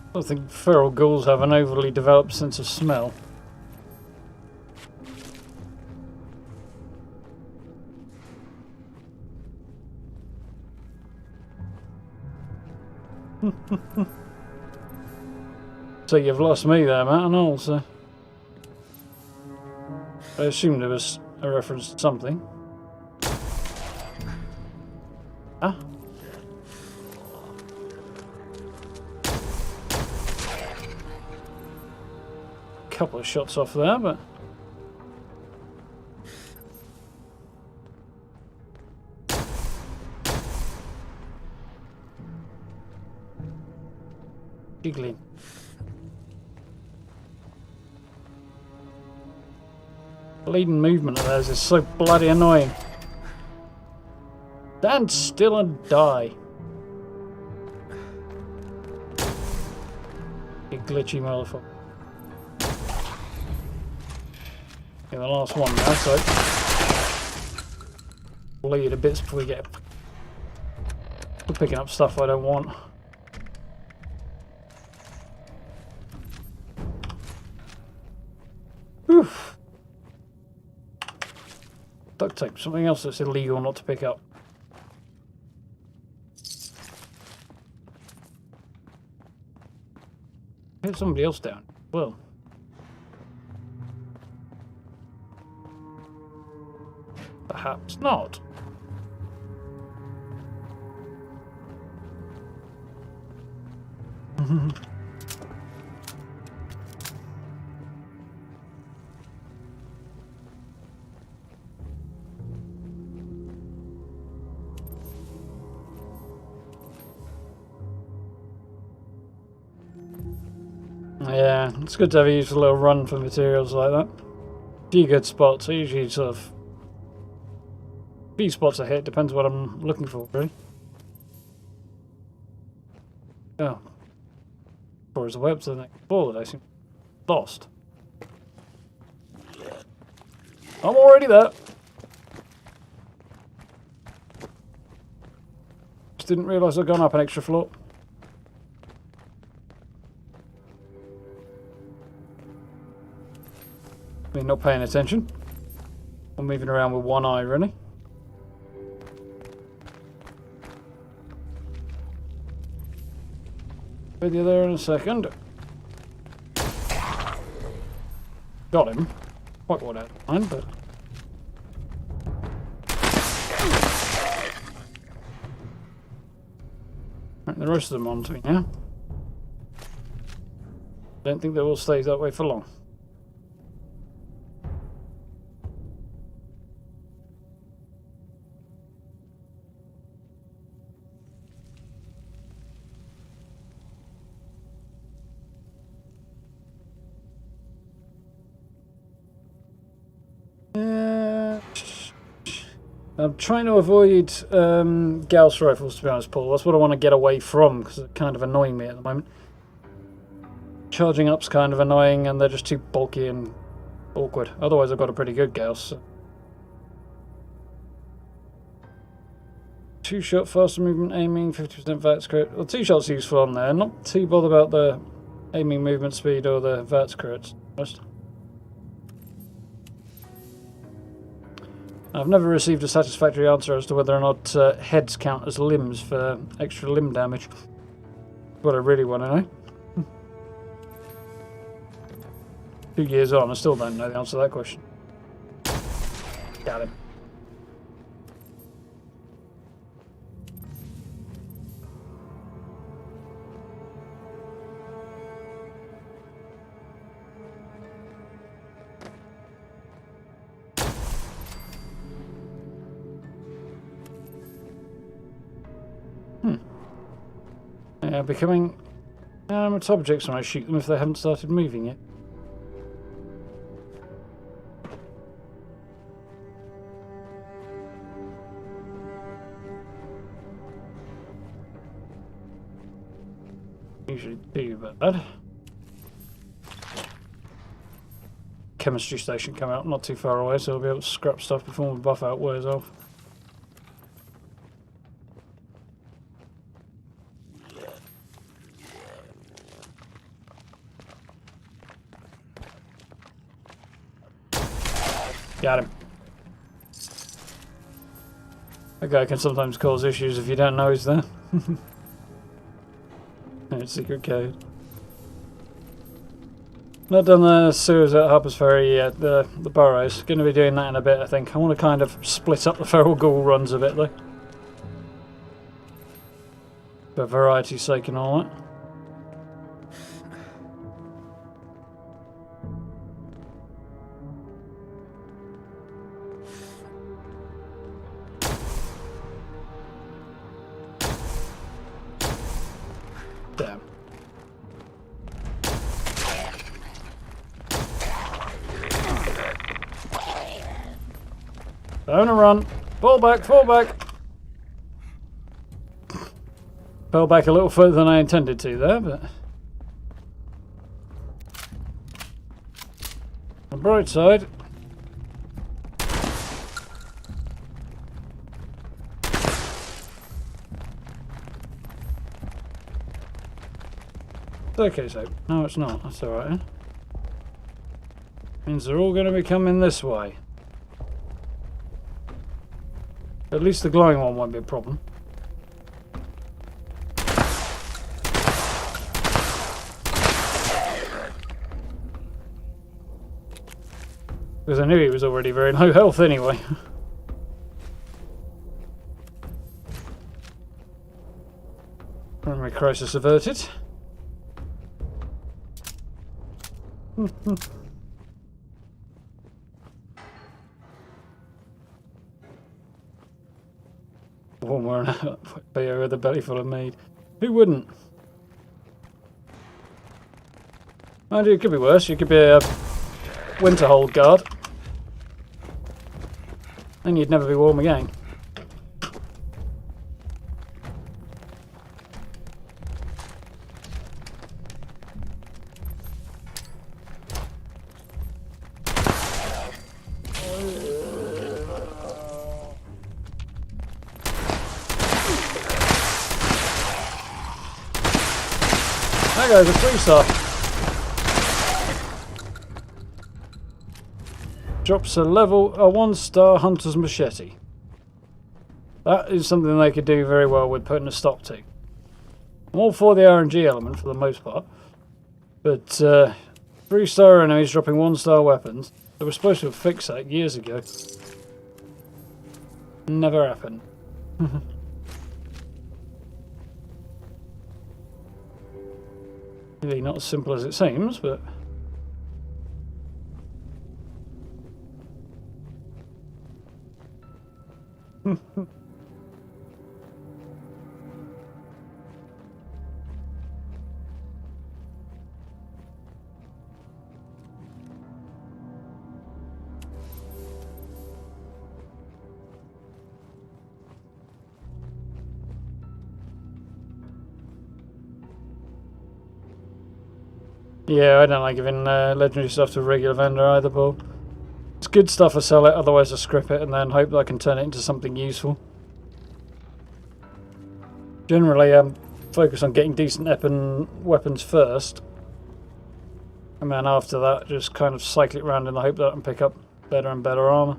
I don't think feral ghouls have an overly developed sense of smell. So you've lost me there, Matt, and also I assumed it was a reference to something. Ah. Couple of shots off there, but giggling. Bleeding movement of theirs is so bloody annoying. Stand still and die. You glitchy motherfucker. Yeah, the last one now, so bleed a bit before we get picking up stuff I don't want. Oof. Duct tape, something else that's illegal not to pick up. Hit somebody else down. Well. Perhaps not. Yeah, it's good to have a useful little run for materials like that. A few good spots. I usually sort of... A few spots I hit, depends what I'm looking for, really. Oh. Or is the web to the next board, I seem lost. I'm already there. Just didn't realise I'd gone up an extra floor. Me not paying attention. I'm moving around with one eye, really. With you there in a second. Got him. Quite what out of mind, but... Right, the rest of them on to me now. Don't think they will stay that way for long. I'm trying to avoid Gauss rifles, to be honest, Paul. That's what I want to get away from, because they're kind of annoying me at the moment. Charging up's kind of annoying, and they're just too bulky and awkward. Otherwise, I've got a pretty good Gauss. So. Two-shot, faster movement, aiming, 50% VATS crit. Well, two-shot's useful on there. Not too bothered about the aiming movement speed or the VATS crits. I've never received a satisfactory answer as to whether or not heads count as limbs for extra limb damage. What I really want to know. 2 years on, I still don't know the answer to that question. Got him. Becoming animate objects when I shoot them if they haven't started moving yet. Usually do bad. Chemistry station come out not too far away, so I'll be able to scrap stuff before my buff out wears off. Got him. That guy can sometimes cause issues if you don't know he's there. Secret code. Not done the sewers at Harper's Ferry yet, the burrows. Going to be doing that in a bit, I think. I want to kind of split up the feral ghoul runs a bit, though. For variety's sake and all that. Damn. Don't run. Fall back, fall back. Fell back a little further than I intended to there, but... On the bright side... Okay, so no, it's not. That's alright. Means they're all going to be coming this way. At least the glowing one won't be a problem. Because I knew he was already very low health anyway. Primary crisis averted. One wearing a beer with a belly full of mead. Who wouldn't? Mind you, it could be worse. You could be a winter hold guard. Then you'd never be warm again. There goes a 3-star. Drops a 1-star hunter's machete. That is something they could do very well with putting a stop to. I'm all for the RNG element for the most part, but 3-star enemies dropping 1-star weapons. They were supposed to have fixed that years ago. Never happened. Really not as simple as it seems, but... Yeah, I don't like giving legendary stuff to a regular vendor either, Paul. It's good stuff I sell it, otherwise I scrip it and then hope that I can turn it into something useful. Generally, I'm focused on getting decent weapons first, and then after that just kind of cycle it around in the hope that I can pick up better and better armour.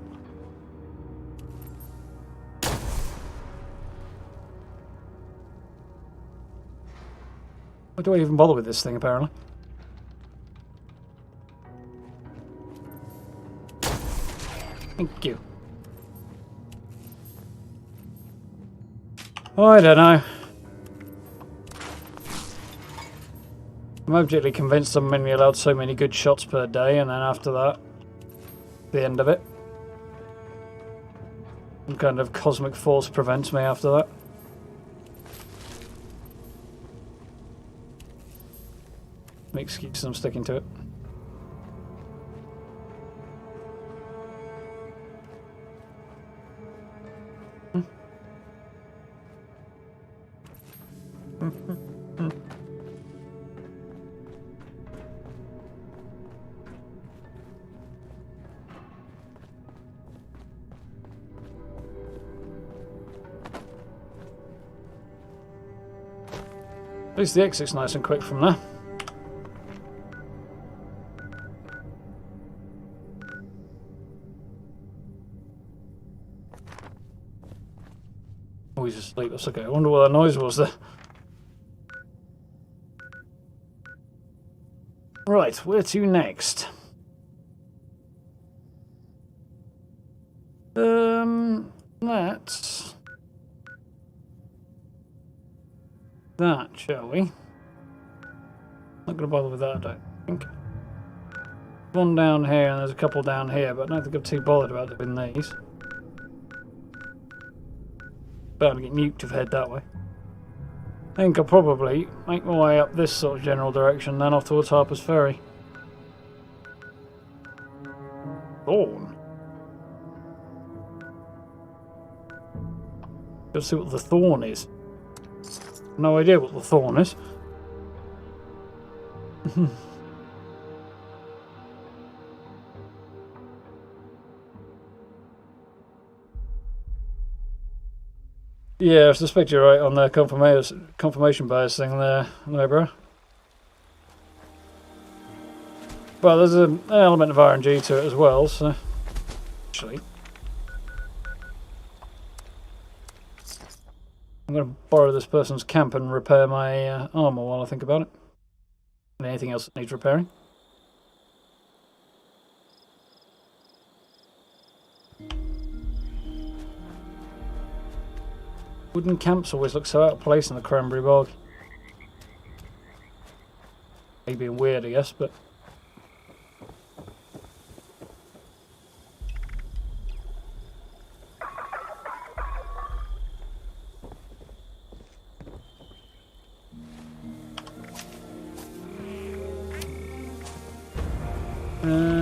Why do I even bother with this thing, apparently? Thank you. Oh, I don't know. I'm objectively convinced I'm only allowed so many good shots per day, and then after that, the end of it. Some kind of cosmic force prevents me after that. Makes excuses, I'm sticking to it. At least the exit's nice and quick from there. Oh, he's asleep. That's okay. I wonder what that noise was there. Right, where to next? Let's... that, shall we? Not going to bother with that, I don't think. One down here, and there's a couple down here, but I don't think I'm too bothered about doing these. Better get nuked if I head that way. I think I'll probably make my way up this sort of general direction, then off towards Harper's Ferry. Thorn? Let's see what the thorn is. No idea what the thorn is. Yeah, I suspect you're right on the confirmation bias thing there, no bro. Well, there's an element of RNG to it as well, so... actually... I'm going to borrow this person's camp and repair my armour while I think about it. And anything else that needs repairing. Wooden camps always look so out of place in the Cranberry Bog. Maybe being weird, I guess, but... Uh,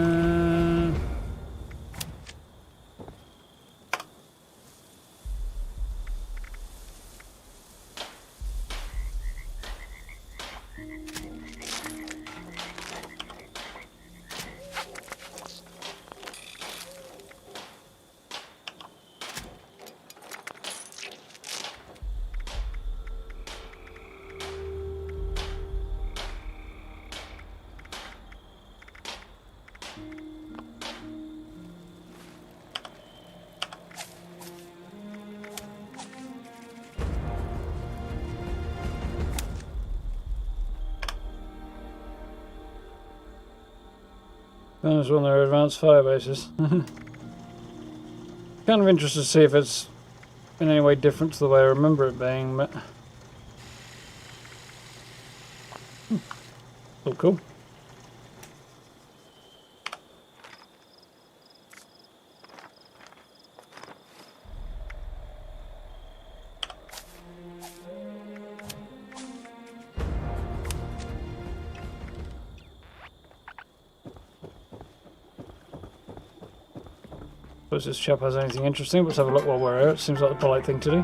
That is one of their advanced fire bases. Kind of interested to see if it's in any way different to the way I remember it being, but... Oh, cool. Suppose this chap has anything interesting. Let's have a look while we're here. It seems like the polite thing to do.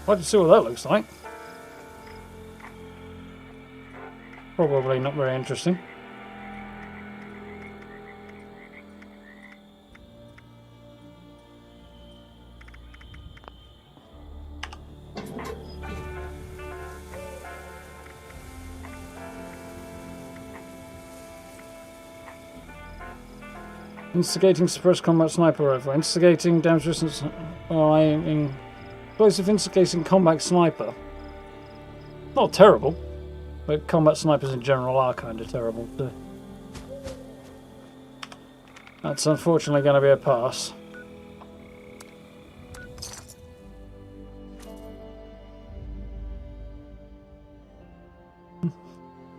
I'd like to see what that looks like. Probably not very interesting. Instigating suppressed combat sniper rifle. Instigating damage resistance while aiming. Explosive instigating combat sniper. Not terrible, but combat snipers in general are kind of terrible too. That's unfortunately going to be a pass.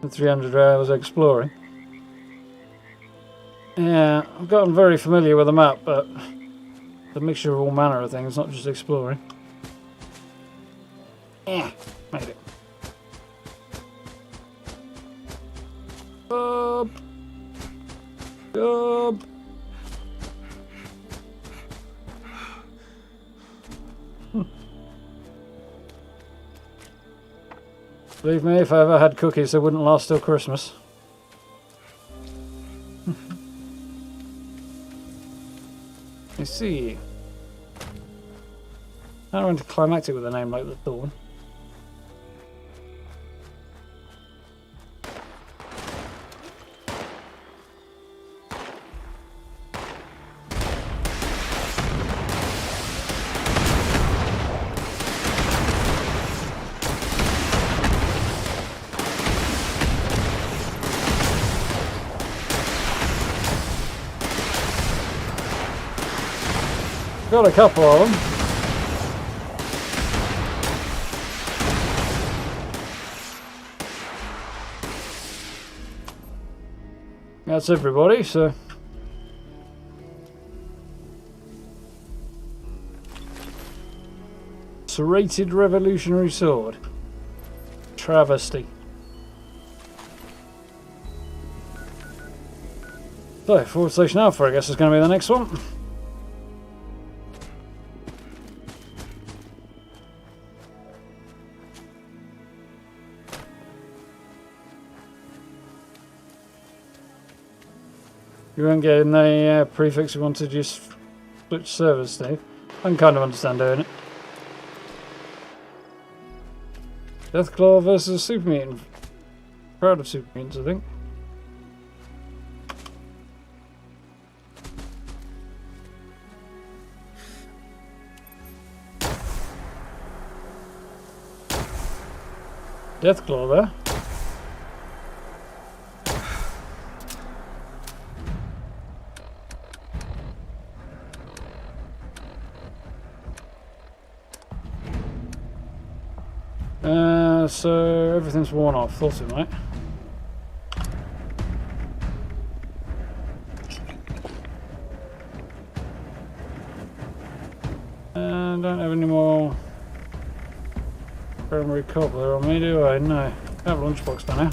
The 300 hours exploring. Yeah, I've gotten very familiar with the map, but the mixture of all manner of things, not just exploring. Yeah, made it. Up. Believe me, if I ever had cookies, they wouldn't last till Christmas. Let's see. How anticlimactic with a name like the Thorn. Got a couple of them. That's everybody, so... Serrated Revolutionary Sword. Travesty. So, forward station Alpha, I guess, is going to be the next one. You weren't getting the prefix you wanted, just switch servers, Steve. I can kind of understand doing it. Deathclaw versus Super Mutant. Proud of Super Mutants, I think. Deathclaw there. So everything's worn off, thought it might. And don't have any more Primary cobbler on me, do I? No. I have a lunchbox by now.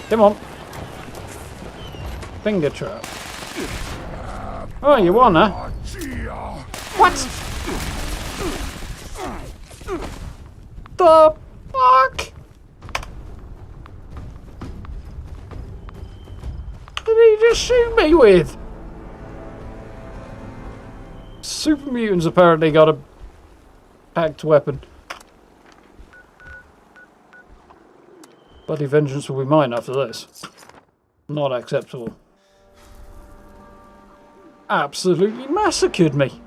Come on. Finger trap. Oh, you won, huh? What? The fuck? Did he just shoot me with? Super mutants apparently got a packed weapon. Bloody vengeance will be mine after this. Not acceptable. Absolutely massacred me.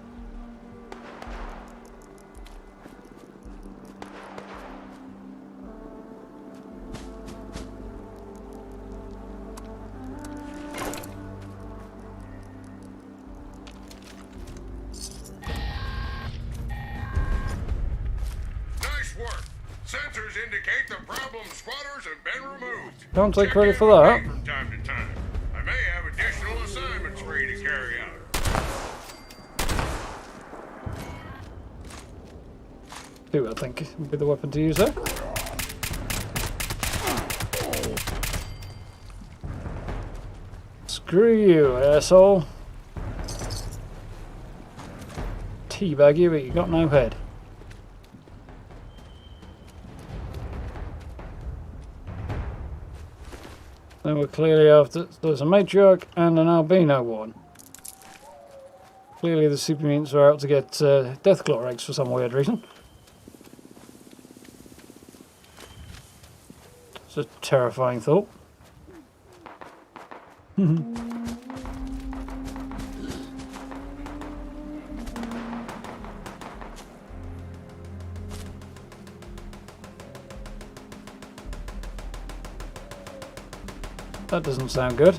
Nice work. Sensors indicate the problem squatters have been removed. Don't take Check credit in for with that. me from time to time. I may have additional assignments for you to carry out. Two, I think, would be the weapon to use there. Screw you, asshole. Teabag you, but you got no head. Then we're clearly after. There's a matriarch and an albino one. Clearly the super mutants are out to get Deathclaw eggs for some weird reason. It's a terrifying thought. That doesn't sound good.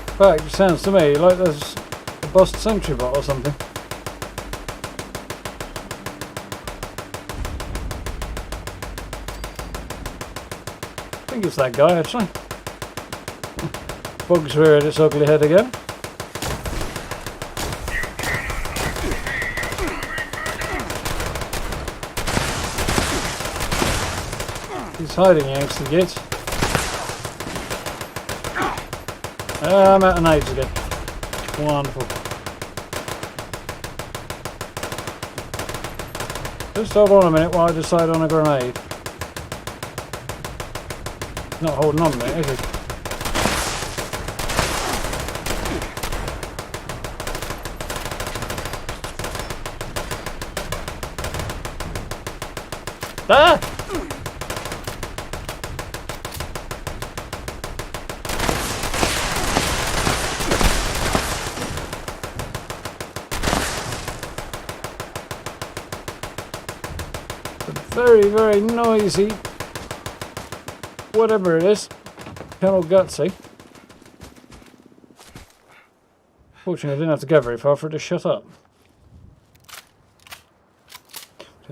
In fact, it sounds to me like there's a bust sentry bot or something. I think it's that guy actually. Bugs reared its ugly head again. He's hiding, yanks the git. I'm out of knives again. Wonderful. Just hold on a minute while I decide on a grenade. Not holding on a minute, is he? Ah! Very, very noisy. Whatever it is. Kind of gutsy. Fortunately, I didn't have to go very far for it to shut up.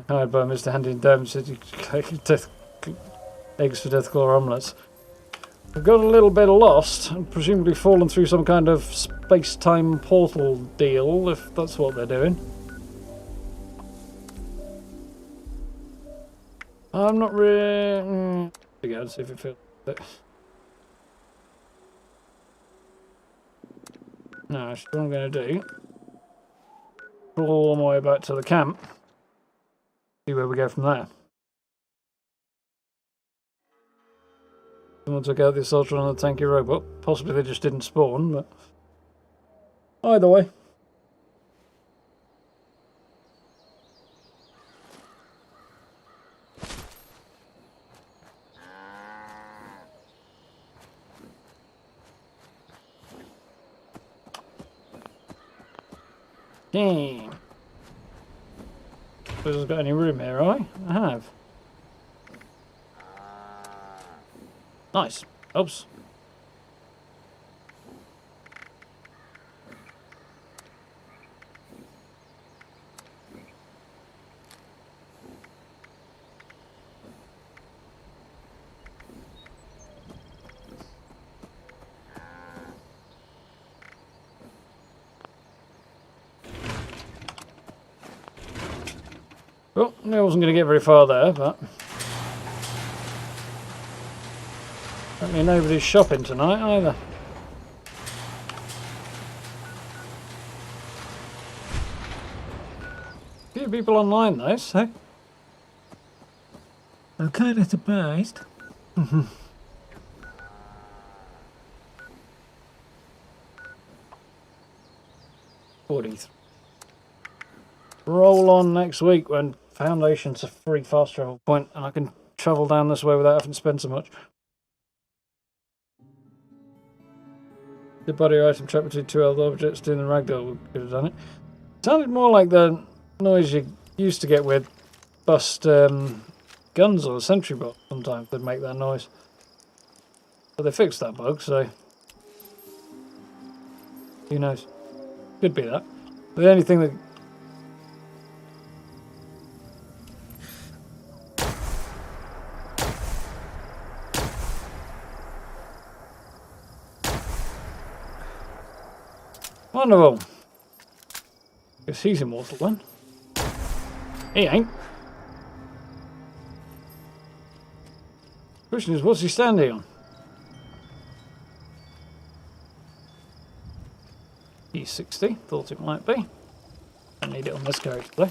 Hired by Mr. Handy and Dam said you death eggs for Deathclaw omelets. I've got a little bit lost and presumably fallen through some kind of space-time portal deal, if that's what they're doing. I'm not really... Again, see if it feels it. No, that's what I'm going to do. Pull all my way back to the camp. See where we go from there. Someone took out the assault on the tanky robot. Possibly they just didn't spawn, but... Either way. Damn. Suppose I've got any room here, have I? I have. Nice. Oops. Well, I wasn't going to get very far there, but apparently nobody's shopping tonight either. Few people online though, so I'm kind of surprised. 43. Roll on next week when Foundation's a free fast travel point and I can travel down this way without having to spend so much. The body item trapped between two other objects doing the ragdoll could have done it. Sounded more like the noise you used to get with bust guns or a sentry bot. Sometimes they'd make that noise. But they fixed that bug, so who knows? Could be that. The only thing that wonderful. Guess he's immortal then. He ain't. Question is, what's he standing on? E60, thought it might be. I need it on this character though.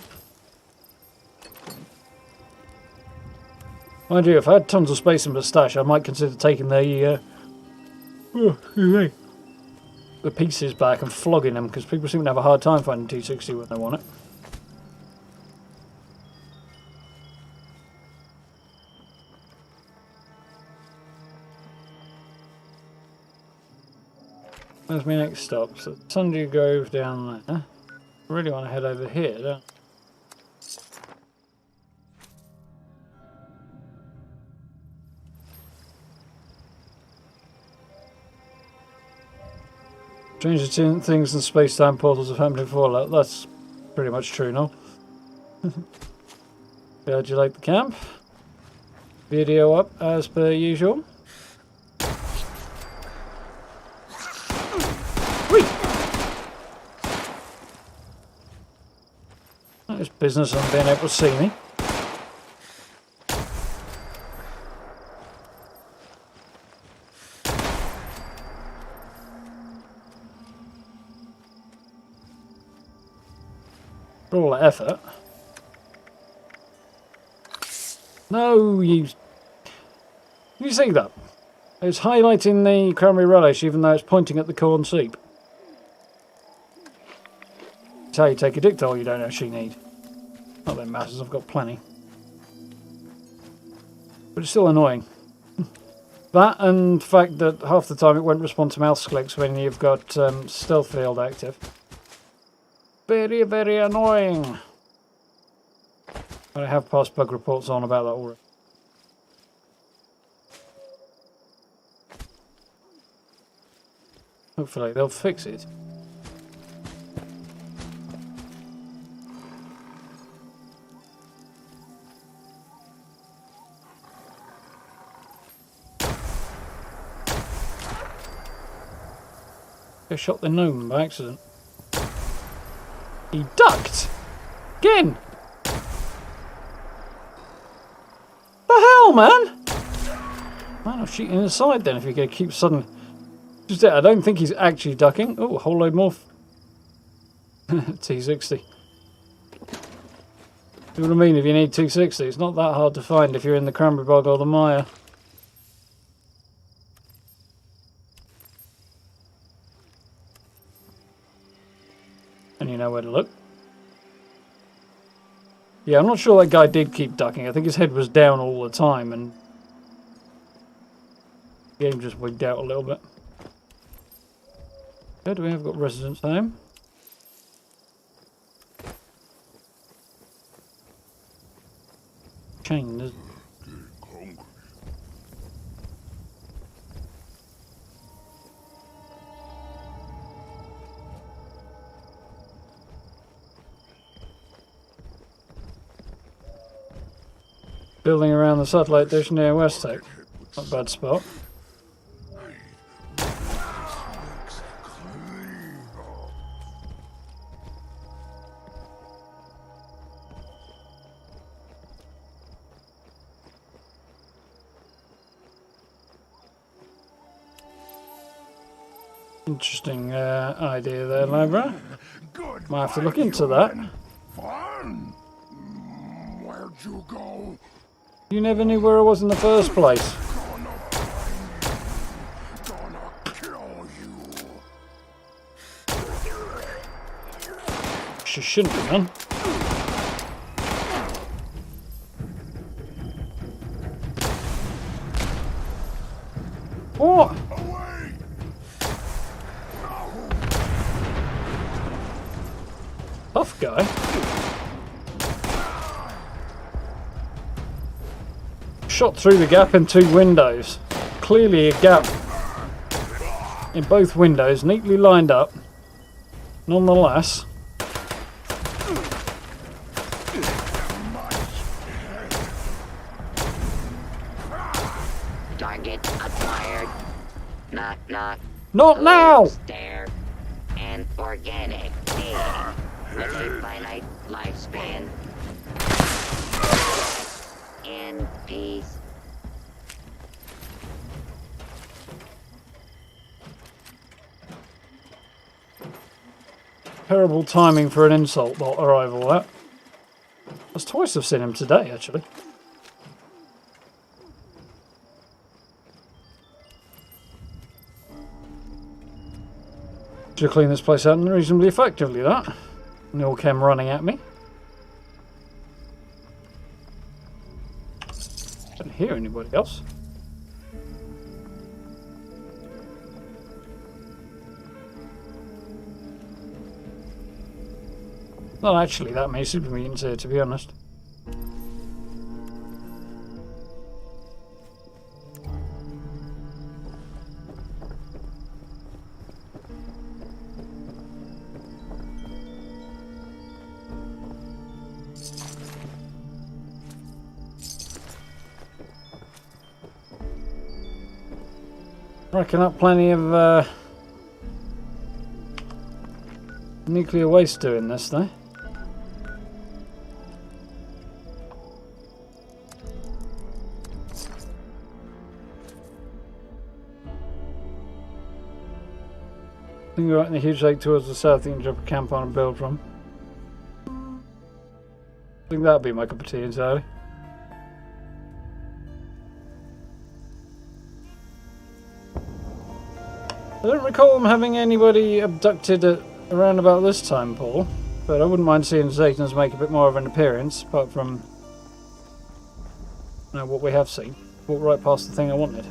Mind you, if I had tons of space in my stash, I might consider taking the pieces back and flogging them, because people seem to have a hard time finding T60 when they want it. There's my next stop. So Sundew Grove down there. I really want to head over here, don't I? Stranger things and space-time portals have happened before. That's pretty much true now. Glad you like the camp. Video up as per usual. Whee! That is business on being able to see me. For all that effort. No, you see that? It's highlighting the cranberry relish even though it's pointing at the corn soup. It's how you take a dictol you don't actually need. Not that it matters, I've got plenty. But it's still annoying. That and the fact that half the time it won't respond to mouse clicks when you've got stealth field active. Very, very annoying. I have passed bug reports on about that already. Hopefully they'll fix it. I shot the gnome by accident. He ducked! Again! The hell, man? Man, I'm shooting in the side then if you're going to keep suddenly... Just it, I don't think he's actually ducking. Oh, a whole load more. T60. See what I mean? If you need 260, it's not that hard to find if you're in the cranberry bog or the mire. And you know where to look. Yeah, I'm not sure that guy did keep ducking. I think his head was down all the time and the game just wigged out a little bit. Good, we have got residence home. Chained, isn't it? Building around the satellite dish near West Tech. Not a bad spot. Interesting idea there, Labra. Good. Might have to look into that. Fun. Where'd you go? You never knew where I was in the first place. Gonna kill you. Shouldn't be done. What? Away. Tough guy. Shot through the gap in 2 windows. Clearly a gap in both windows, neatly lined up. Nonetheless. Target acquired. Knock knock. Not now! Stare. And organic being with a finite lifespan. In peace. Terrible timing for an insult bot arrival, that. That's twice I've seen him today, actually. Should have cleaned this place out reasonably effectively, that. And they all came running at me. Don't hear anybody else. Not actually that many super mutants here, to be honest. Reckon up plenty of nuclear waste doing this, though. I think you're right in the huge lake towards the south. You can drop a camp on and build from. I think that'd be my cup of tea entirely. I don't recall them having anybody abducted at around about this time, Paul, but I wouldn't mind seeing Zatans make a bit more of an appearance, apart from what we have seen. Walked right past the thing I wanted.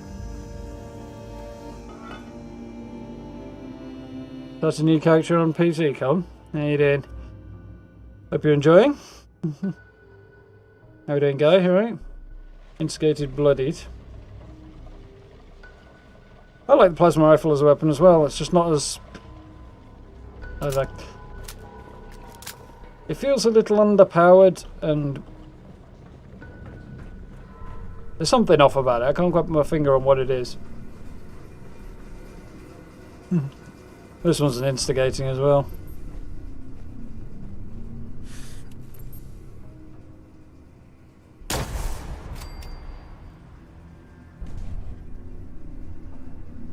That's a new character on PC, Colin. How you doing? Hope you're enjoying. How you doing, guy? Alright? Instigated bloodied. I like the plasma rifle as a weapon as well. It's just not as like. It feels a little underpowered, and there's something off about it. I can't quite put my finger on what it is. This one's an instigating as well.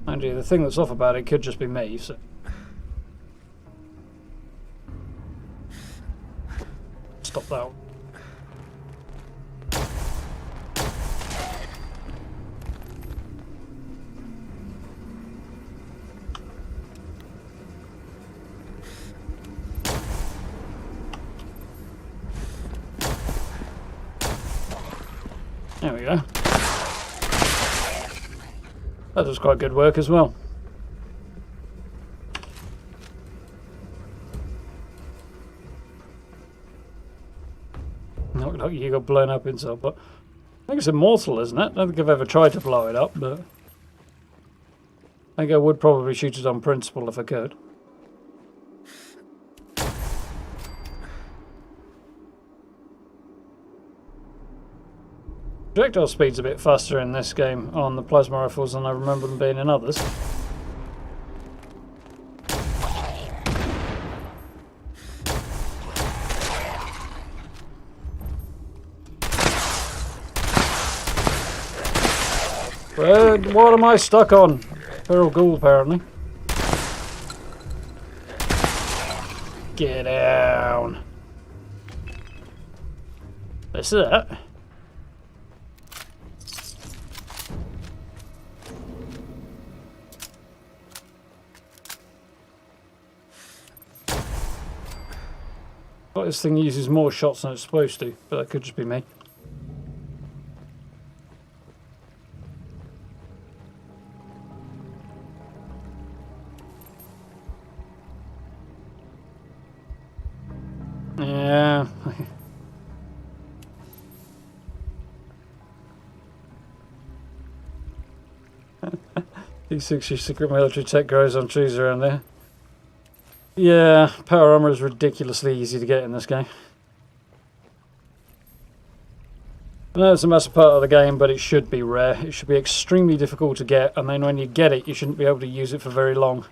Mind you, the thing that's off about it could just be me, so. Stop that. There we go. That does quite good work as well. Not like you got blown up inside, but I think it's immortal, isn't it? I don't think I've ever tried to blow it up, but I think I would probably shoot it on principle if I could. Projectile speed's a bit faster in this game on the plasma rifles than I remember them being in others. What am I stuck on? Feral ghoul, apparently. Get down. That's that. Well, this thing uses more shots than it's supposed to, but that could just be me. Yeah. D60 secret military tech grows on trees around there. Yeah, power armor is ridiculously easy to get in this game. I know it's a massive part of the game, but it should be rare. It should be extremely difficult to get, and then when you get it, you shouldn't be able to use it for very long.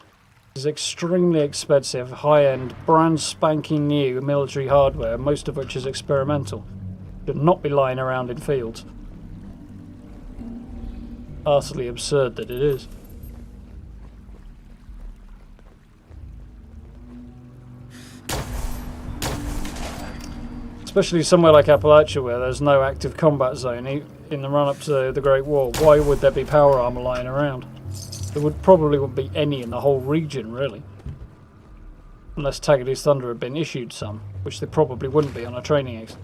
It's extremely expensive, high-end, brand spanking new military hardware, most of which is experimental. Should not be lying around in fields. Utterly absurd that it is. Especially somewhere like Appalachia where there's no active combat zone in the run-up to the Great War. Why would there be power armor lying around? There probably wouldn't be any in the whole region, really. Unless Taggart Thunder had been issued some, which they probably wouldn't be on a training exit.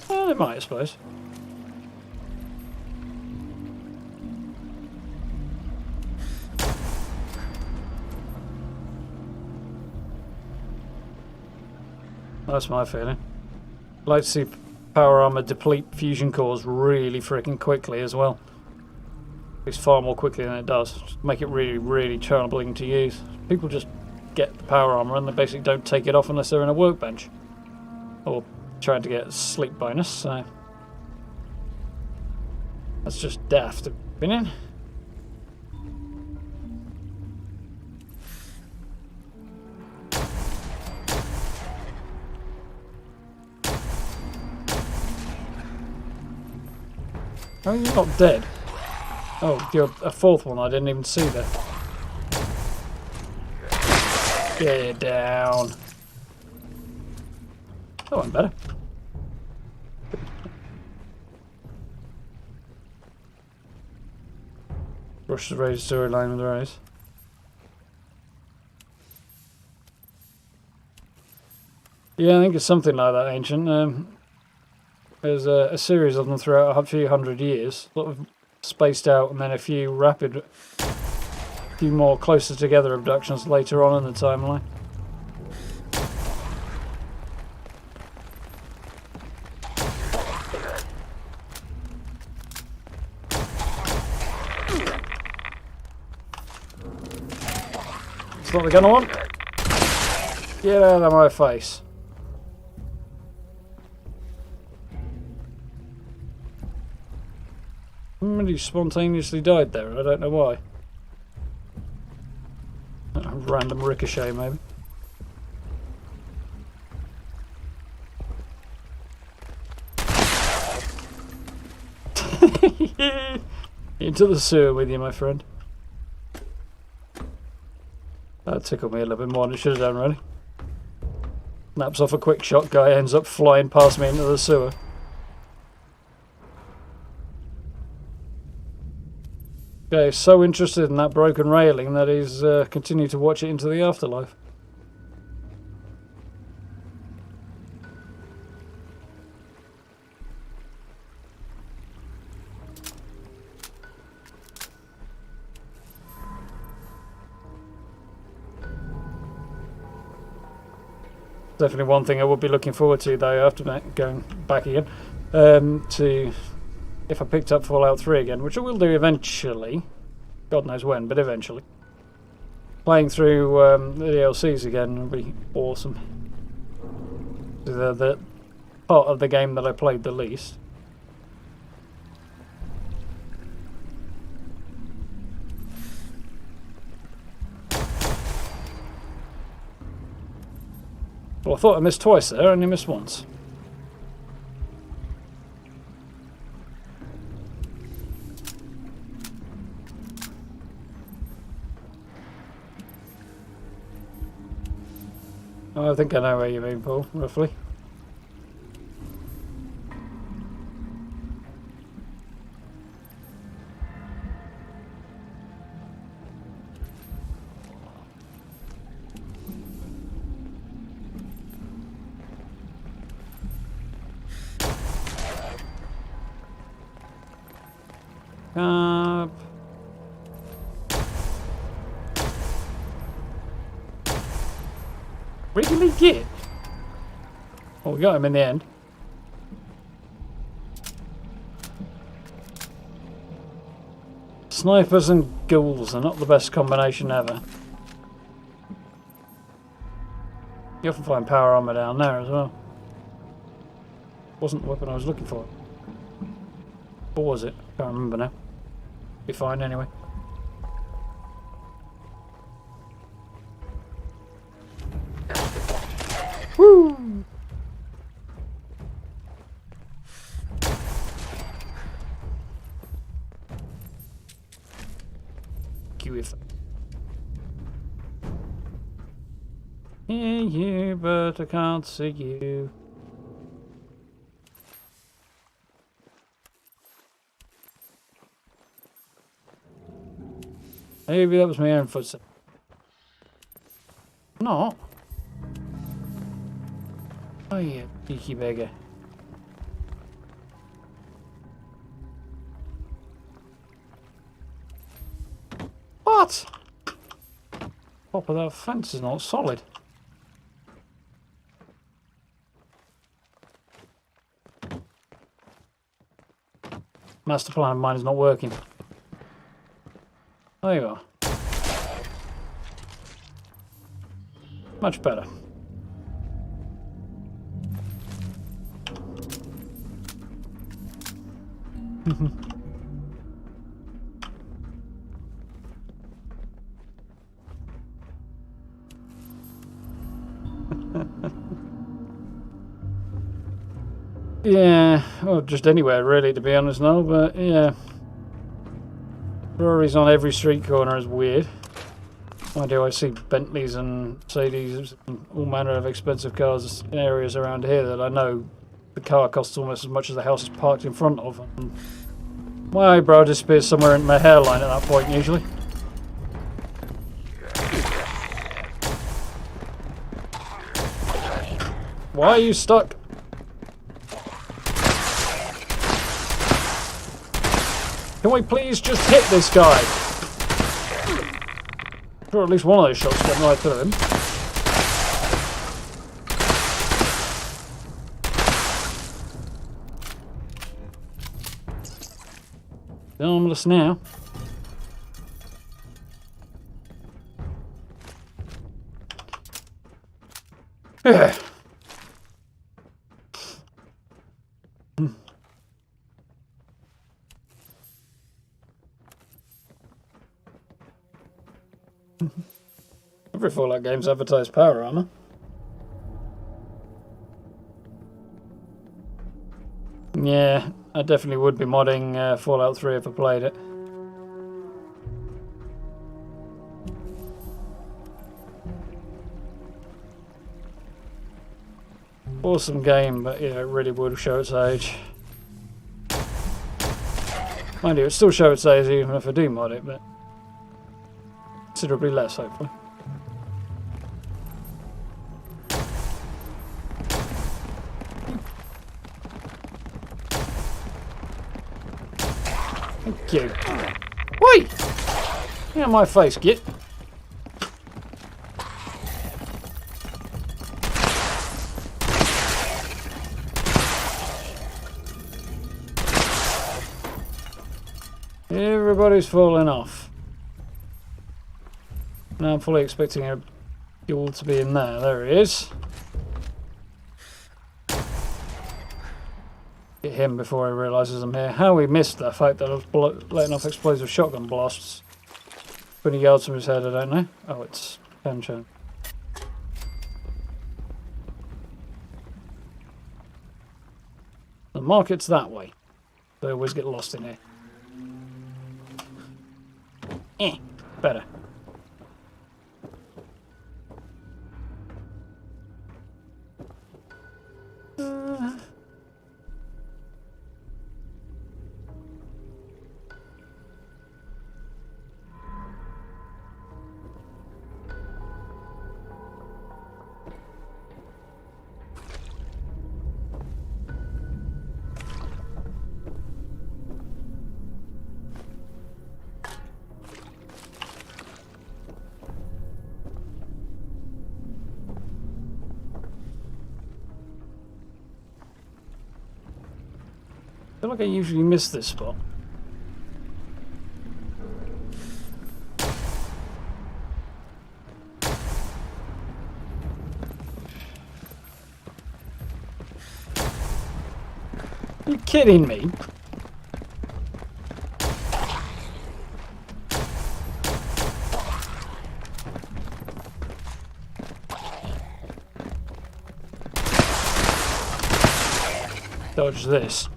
Well, they might, I suppose. That's my feeling. I'd like to see power armor deplete fusion cores really freaking quickly as well. It's far more quickly than it does. Just make it really, really challenging to use. People just get the power armor and they basically don't take it off unless they're in a workbench. Or trying to get a sleep bonus, so... That's just daft, in my opinion. Oh, you're not dead. Oh, you're a fourth one I didn't even see there. Get down. That went better. Rush the Rage storyline with the Rays. Yeah, I think it's something like that, Ancient. There's a series of them throughout a few hundred years, sort of spaced out, and then a few more closer together abductions later on in the timeline. It's not the gun I want. Get out of my face. Somebody spontaneously died there, I don't know why. A random ricochet, maybe. Into the sewer with you, my friend. That tickled me a little bit more than it should have done, really. Snaps off a quick shot, guy ends up flying past me into the sewer. Yeah, he's so interested in that broken railing that he's continued to watch it into the afterlife. Definitely one thing I would be looking forward to, though, after going back again, to... if I picked up Fallout 3 again, which I will do eventually, God knows when, but eventually. Playing through the DLCs again would be awesome. The part of the game that I played the least. Well, I thought I missed twice there, I only missed once. I think I know where you mean, Paul, roughly. Where did he get? Oh, we got him in the end. Snipers and ghouls are not the best combination ever. You often find power armor down there as well. Wasn't the weapon I was looking for. Or was it? Can't remember now. Be fine anyway. Woo! QF. Hear you, but I can't see you. Maybe that was my own footstep. Not. Oh, you cheeky beggar. What? Top of that fence is not solid. Master plan of mine is not working. There you are. Much better. Yeah, well, just anywhere really, to be honest now, but yeah. Ferraris on every street corner is weird. Why do I see Bentleys and Mercedes and all manner of expensive cars in areas around here that I know the car costs almost as much as the house is parked in front of? And my eyebrow disappears somewhere in my hairline at that point, usually. Why are you stuck? Can we please just hit this guy? Sure, at least one of those shots getting right through him. Armless now. Yeah. Every Fallout game's advertised power armor. Yeah, I definitely would be modding Fallout 3 if I played it. Awesome game, but yeah, it really would show its age. Mind you, it still show its age even if I do mod it, but considerably less, hopefully. Thank you. Wait! Get out of my face, git. Everybody's falling off. Now I'm fully expecting a fuel to be in there. There he is. Get him before he realises I'm here. How we missed the fact that I was letting off explosive shotgun blasts 20 yards from his head, I don't know. Oh, it's Pancho. The market's that way. They always get lost in here. Better. I feel like I usually miss this spot. Are you kidding me? Dodge this.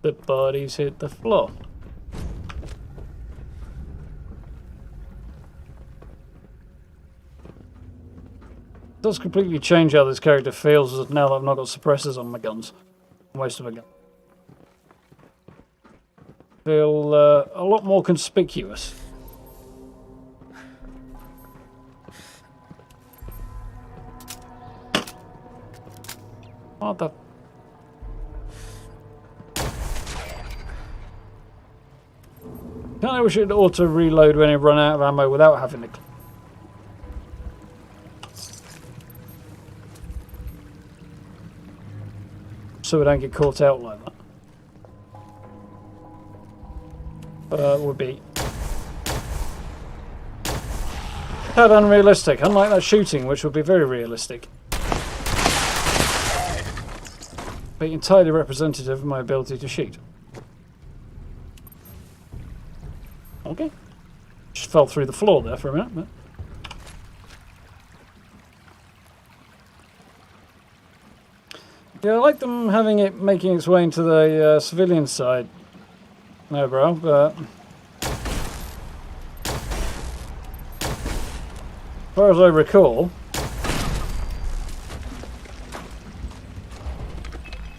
The bodies hit the floor. It does completely change how this character feels now that I've not got suppressors on my guns. Most of my guns. Feel a lot more conspicuous. What the... Kind of wish it auto-reload when it run out of ammo without having to... So we don't get caught out like that. Would be... How unrealistic, unlike that shooting, which would be very realistic. But entirely representative of my ability to shoot. Okay. Just fell through the floor there for a minute. But... Yeah, I like them having it making its way into the civilian side. No, bro, but... As far as I recall...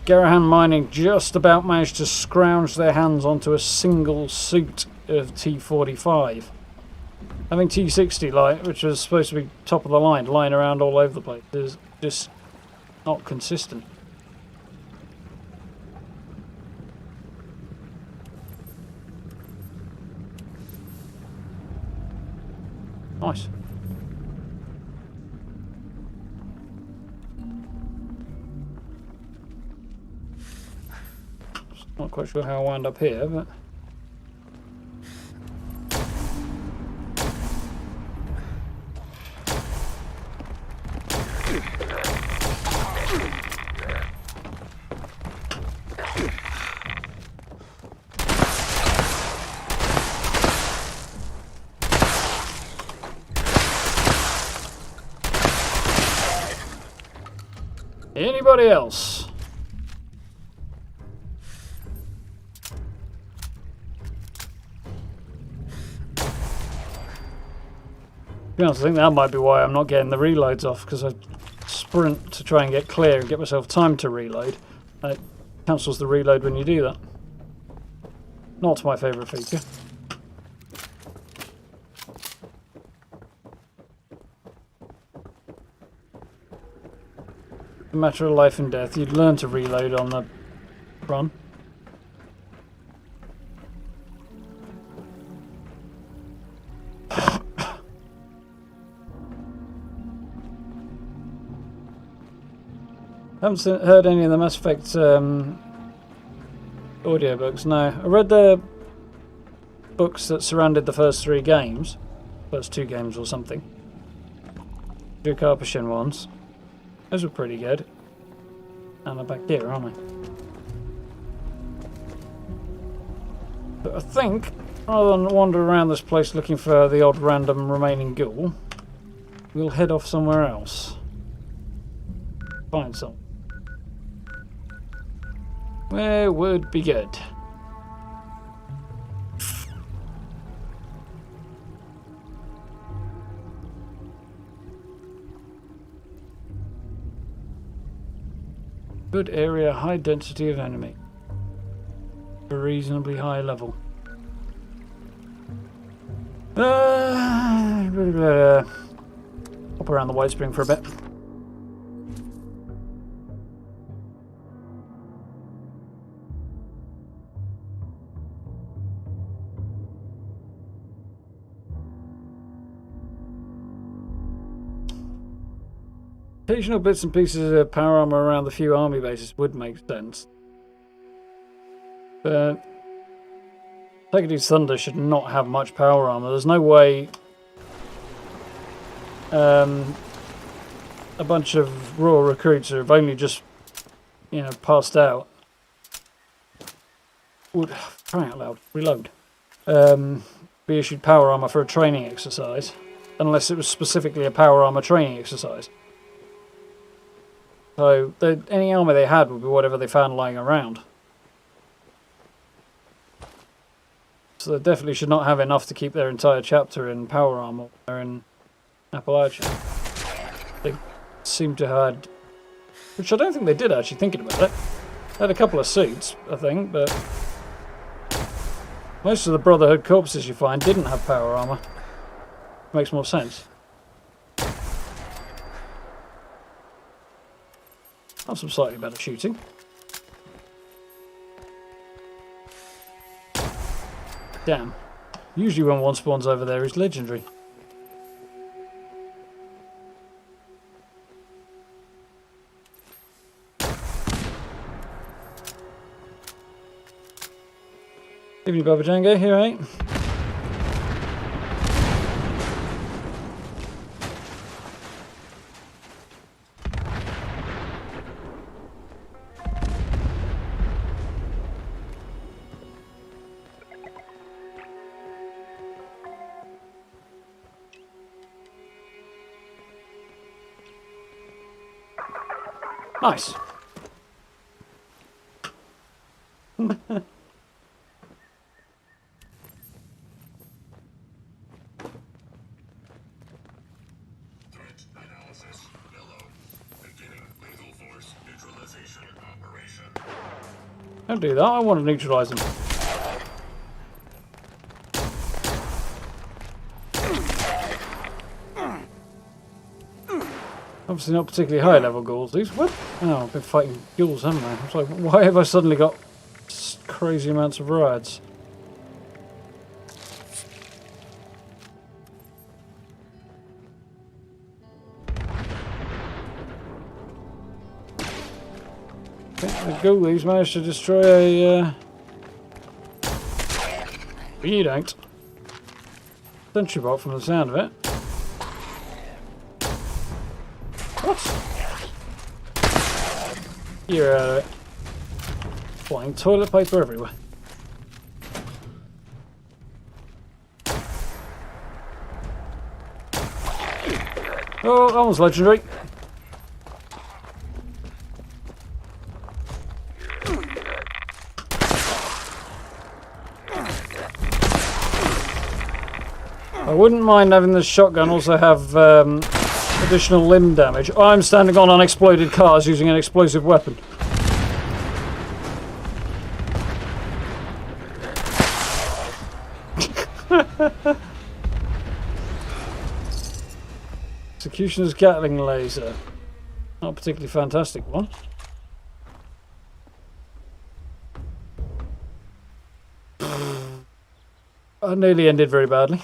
Garahan Mining just about managed to scrounge their hands onto a single suit of T45. I think T60, like, which was supposed to be top of the line, lying around all over the place, is just not consistent. Nice. Not quite sure how I wound up here, but... Anybody else? To be honest, I think that might be why I'm not getting the reloads off, because I sprint to try and get clear and get myself time to reload. And it cancels the reload when you do that. Not my favourite feature. A matter of life and death. You'd learn to reload on the run. Haven't heard any of the Mass Effect audiobooks. No, I read the books that surrounded the first 3 games, first 2 games or something. 2 Carpathian ones. Those were pretty good. And they're back here, aren't they? But I think, rather than wander around this place looking for the odd random remaining ghoul, we'll head off somewhere else. Find some. Where would be good? Good area, high density of enemy. A reasonably high level. Hop around the White Spring for a bit. Occasional bits and pieces of power armor around the few army bases would make sense. But Tegadee's Thunder should not have much power armor. There's no way a bunch of raw recruits who have only just, you know, passed out would, crying out loud, reload, be issued power armor for a training exercise, unless it was specifically a power armor training exercise. So any armor they had would be whatever they found lying around. So they definitely should not have enough to keep their entire chapter in power armor when they're in Appalachia. They seem to have had, which I don't think they did actually, thinking about it. They had a couple of suits, I think, but most of the Brotherhood corpses you find didn't have power armor. Makes more sense. Have some slightly better shooting. Damn. Usually when one spawns over there is legendary. Evening, Baba Django, here, eh? Nice. Analysis. Yellow. Beginning lethal force neutralization operation. Don't do that, I want to neutralise them. Obviously not particularly high level ghouls, these. What? Oh, I've been fighting ghouls, haven't I? It's like, why have I suddenly got crazy amounts of rides? I think the ghoulies managed to destroy a... But you don't. Sentry bot from the sound of it. What? You're out of it. Flying toilet paper everywhere. Oh, that one's legendary. I wouldn't mind having the shotgun also have additional limb damage. I'm standing on unexploded cars using an explosive weapon. Executioner's Gatling laser. Not a particularly fantastic one. I nearly ended very badly.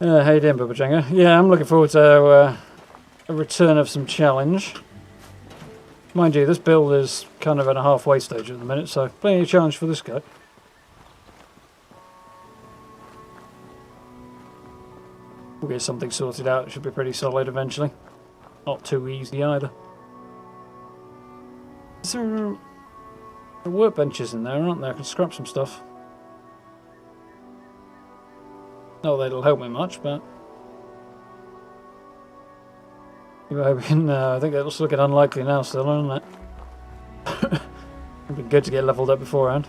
How you doing, Bubba Jenga? Yeah, I'm looking forward to a return of some challenge. Mind you, this build is kind of at a halfway stage at the minute, so plenty of challenge for this guy. We'll get something sorted out. It should be pretty solid eventually. Not too easy either. There are workbenches in there, aren't there? I can scrap some stuff. Not that it'll help me much, but Keep hoping. I think that looks looking unlikely now still, isn't it? It'd be good to get leveled up beforehand.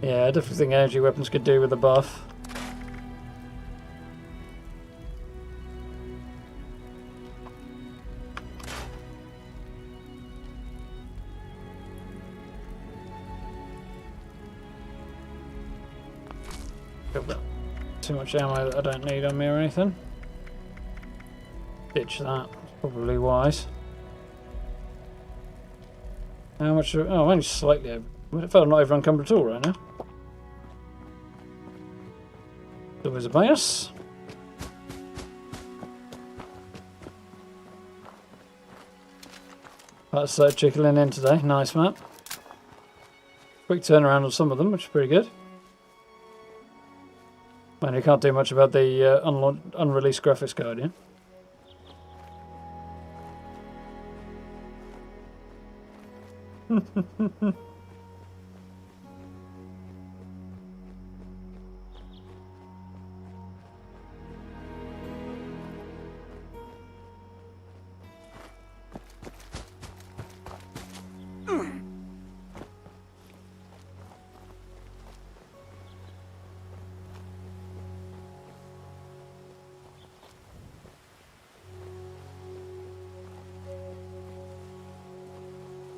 Yeah, I definitely think energy weapons could do with the buff. Got too much ammo that I don't need on me or anything. Ditch that. Probably wise. How much? Oh, I'm only slightly over. I felt I'm not over encumbered at all right now. Always a bonus. That's trickling in today. Nice, man. Quick turnaround on some of them, which is pretty good. Man, you can't do much about the unreleased graphics card, yeah?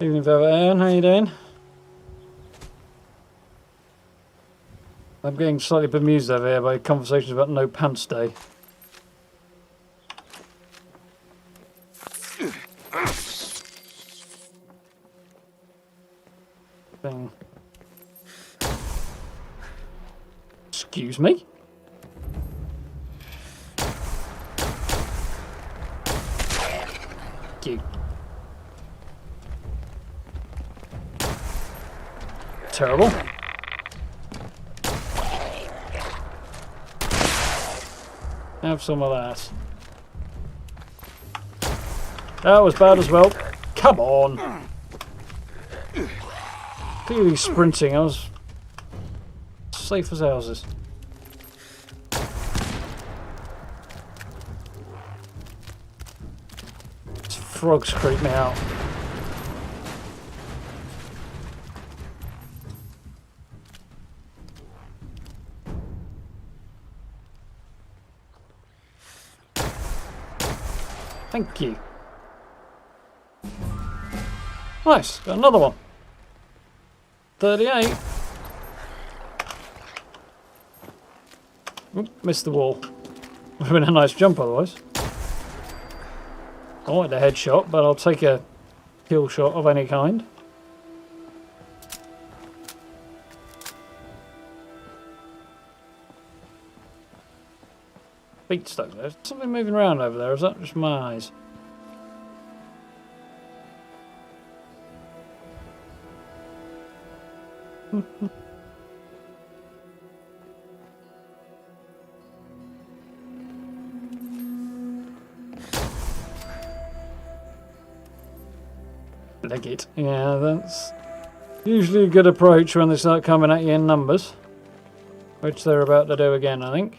Evening, Velvet Ann, how you doing? I'm getting slightly bemused over here by conversations about No Pants Day. Thing. Excuse me? Thank you. Terrible. Have some of that. That was bad as well. Come on. Clearly sprinting. I was safe as houses. These frogs creep me out. Thank you. Nice, got another one. 38. Oop, missed the wall. Would have been a nice jump otherwise. I wanted a headshot, but I'll take a kill shot of any kind. Feet stuck there. Something moving around over there, is that just my eyes? Leg it. Yeah, that's usually a good approach when they start coming at you in numbers. Which they're about to do again, I think.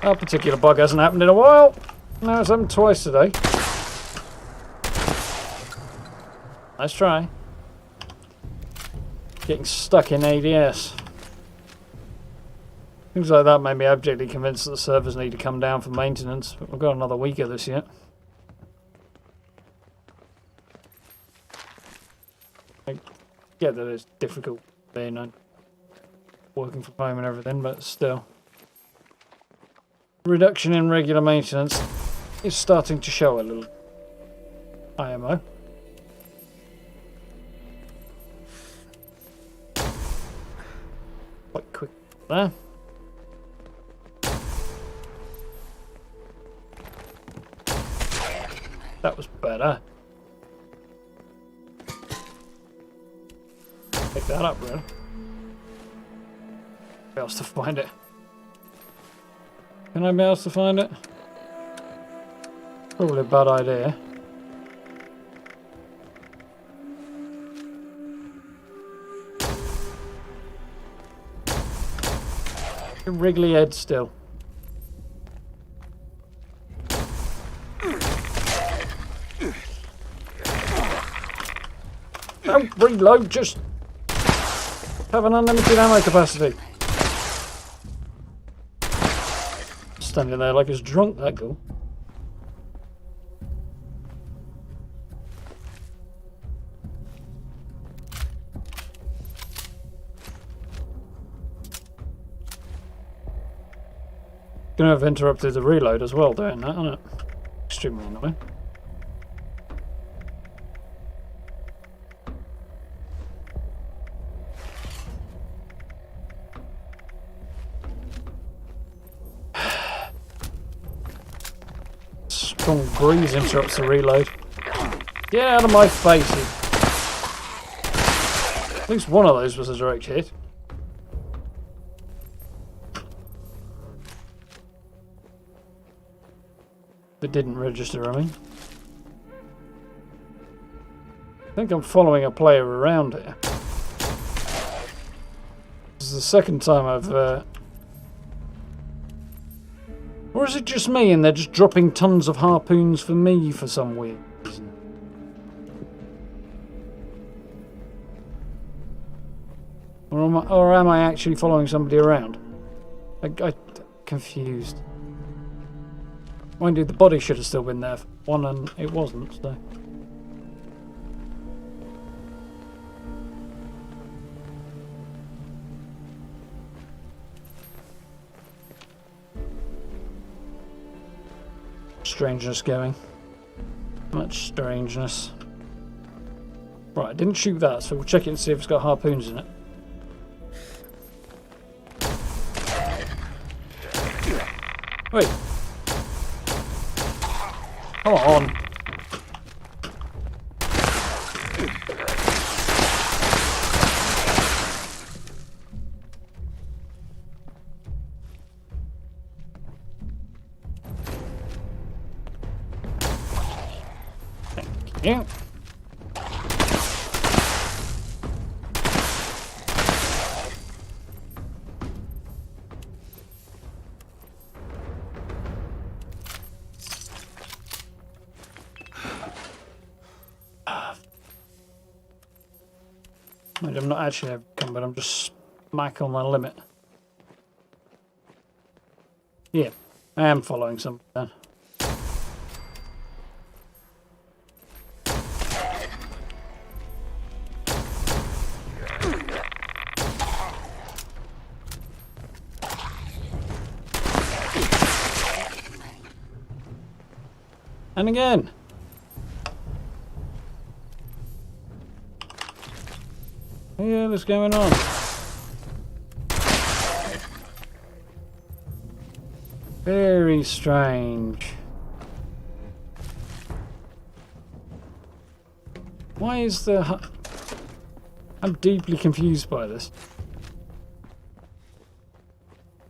That particular bug hasn't happened in a while. No, it's happened twice today. Nice try. Getting stuck in ADS. Things like that made me abjectly convinced that the servers need to come down for maintenance, but we've got another week of this yet. I get that it's difficult being working from home and everything, but still. Reduction in regular maintenance is starting to show a little. IMO. Quite quick there. That was better. Pick that up, really. Be able to find it. Can I be able to find it? Probably a bad idea. Wriggly head still. Don't reload, just have an unlimited ammo capacity. Standing there like it's drunk, that girl. Gonna have interrupted the reload as well doing that, isn't it? Extremely annoying. Strong breeze interrupts the reload. Get out of my face! At least one of those was a direct hit. It didn't register, I mean. I think I'm following a player around here. This is the second time I've... Or is it just me and they're just dropping tons of harpoons for me for some weird reason? Or am I actually following somebody around? I'm confused. Mind you, the body should have still been there for one and it wasn't, so... Strangeness going. Much strangeness. Right, I didn't shoot that, so we'll check it and see if it's got harpoons in it. Wait. Come on. Thank you. I'm not actually overcome, but I'm just smack on the limit. Yeah, I am following something then. And again. Yeah, what's going on? Very strange. Why is the... I'm deeply confused by this.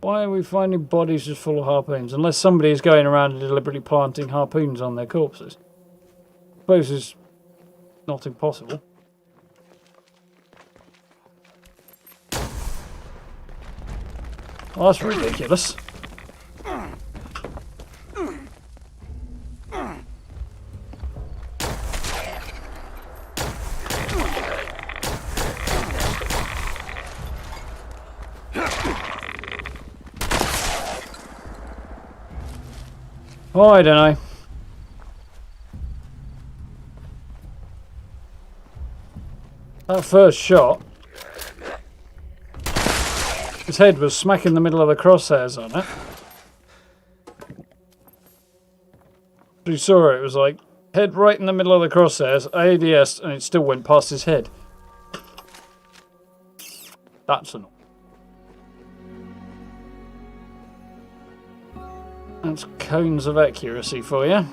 Why are we finding bodies just full of harpoons? Unless somebody is going around and deliberately planting harpoons on their corpses. I suppose it's not impossible. Well, that's ridiculous. Oh, I don't know. That first shot, his head was smack in the middle of the crosshairs on it. You saw it, it was like head right in the middle of the crosshairs, ADS, and it still went past his head. That's annoying. That's cones of accuracy for you.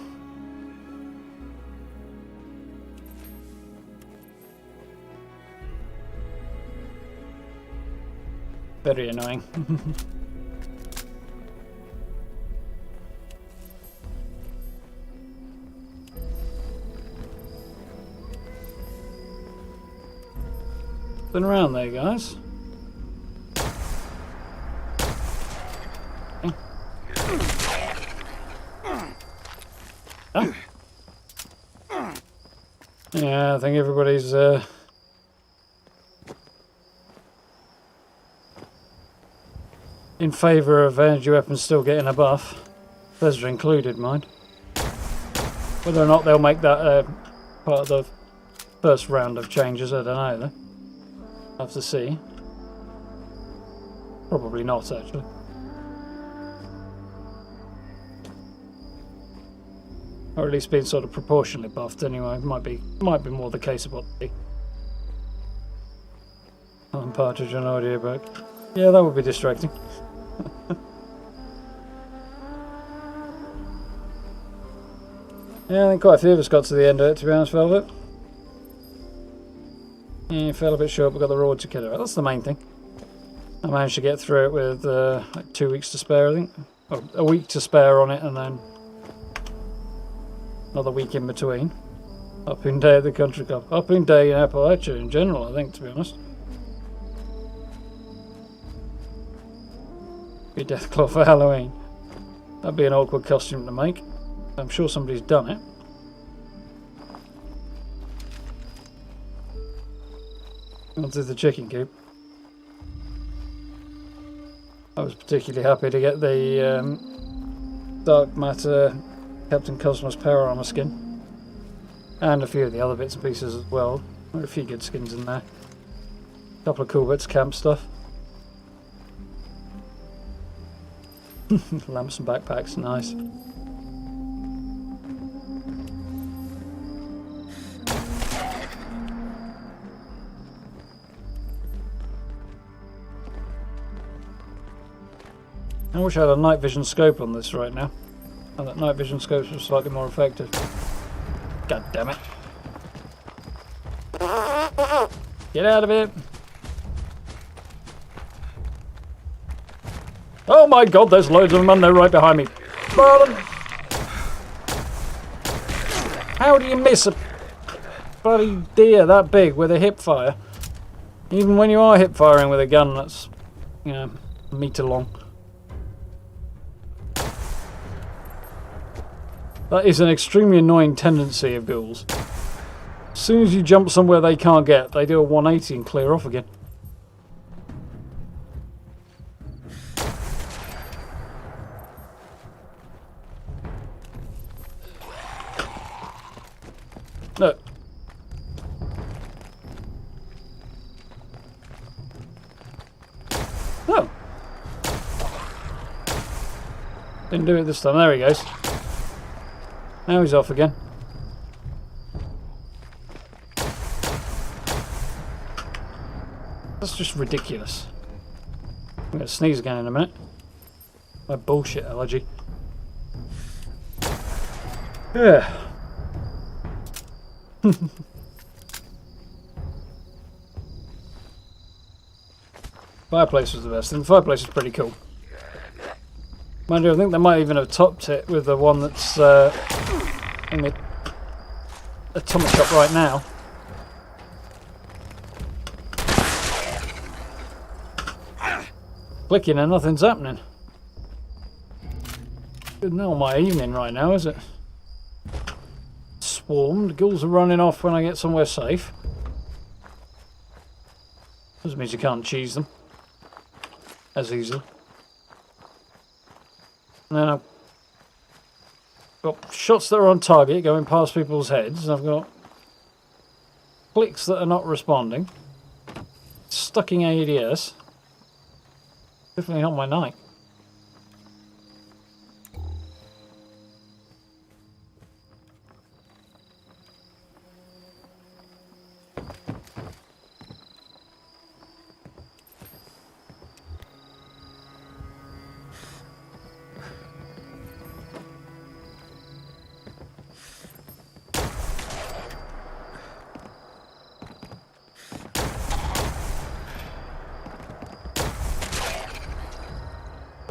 Very annoying. Been around there, guys. Oh. Yeah, I think everybody's in favour of energy weapons still getting a buff. Bethesda included, mind. Whether or not they'll make that part of the first round of changes, I don't know, though. I'll have to see. Probably not, actually. Or at least being sort of proportionally buffed anyway. Might be more the case of what the Partridge on audiobook. Yeah, that would be distracting. Yeah, I think quite a few of us got to the end of it, to be honest, Velvet. Yeah, fell a bit short, but got the reward to kid it. That's the main thing. I managed to get through it with like 2 weeks to spare, I think. Or a week to spare on it, and then another week in between. Up in day at the country club. Up in day in Appalachia in general, I think, to be honest. Be Deathclaw for Halloween. That'd be an awkward costume to make. I'm sure somebody's done it. I'll do the chicken coop. I was particularly happy to get the Dark Matter Captain Cosmos Power Armor skin. And a few of the other bits and pieces as well. There are a few good skins in there. A couple of cool bits of camp stuff. Lamps and backpacks, nice. I wish I had a night vision scope on this right now. And that night vision scopes were slightly more effective. God damn it. Get out of it! Oh my god, there's loads of them and they're right behind me. Burn them! How do you miss a bloody deer that big with a hip fire? Even when you are hip firing with a gun that's, you know, a metre long. That is an extremely annoying tendency of ghouls. As soon as you jump somewhere they can't get, they do a 180 and clear off again. Look. Oh. Didn't do it this time. There he goes. Now he's off again. That's just ridiculous. I'm going to sneeze again in a minute. My bullshit allergy. Yeah. Fireplace was the best, and the fireplace was pretty cool. Mind you, I think they might even have topped it with the one that's in the atomic shop right now. Clicking and nothing's happening. Good, not my evening right now, is it? Swarmed. Ghouls are running off when I get somewhere safe. Doesn't mean you can't cheese them as easily. And then I've got shots that are on target going past people's heads, and I've got clicks that are not responding. Stucking ADS. Definitely not my night.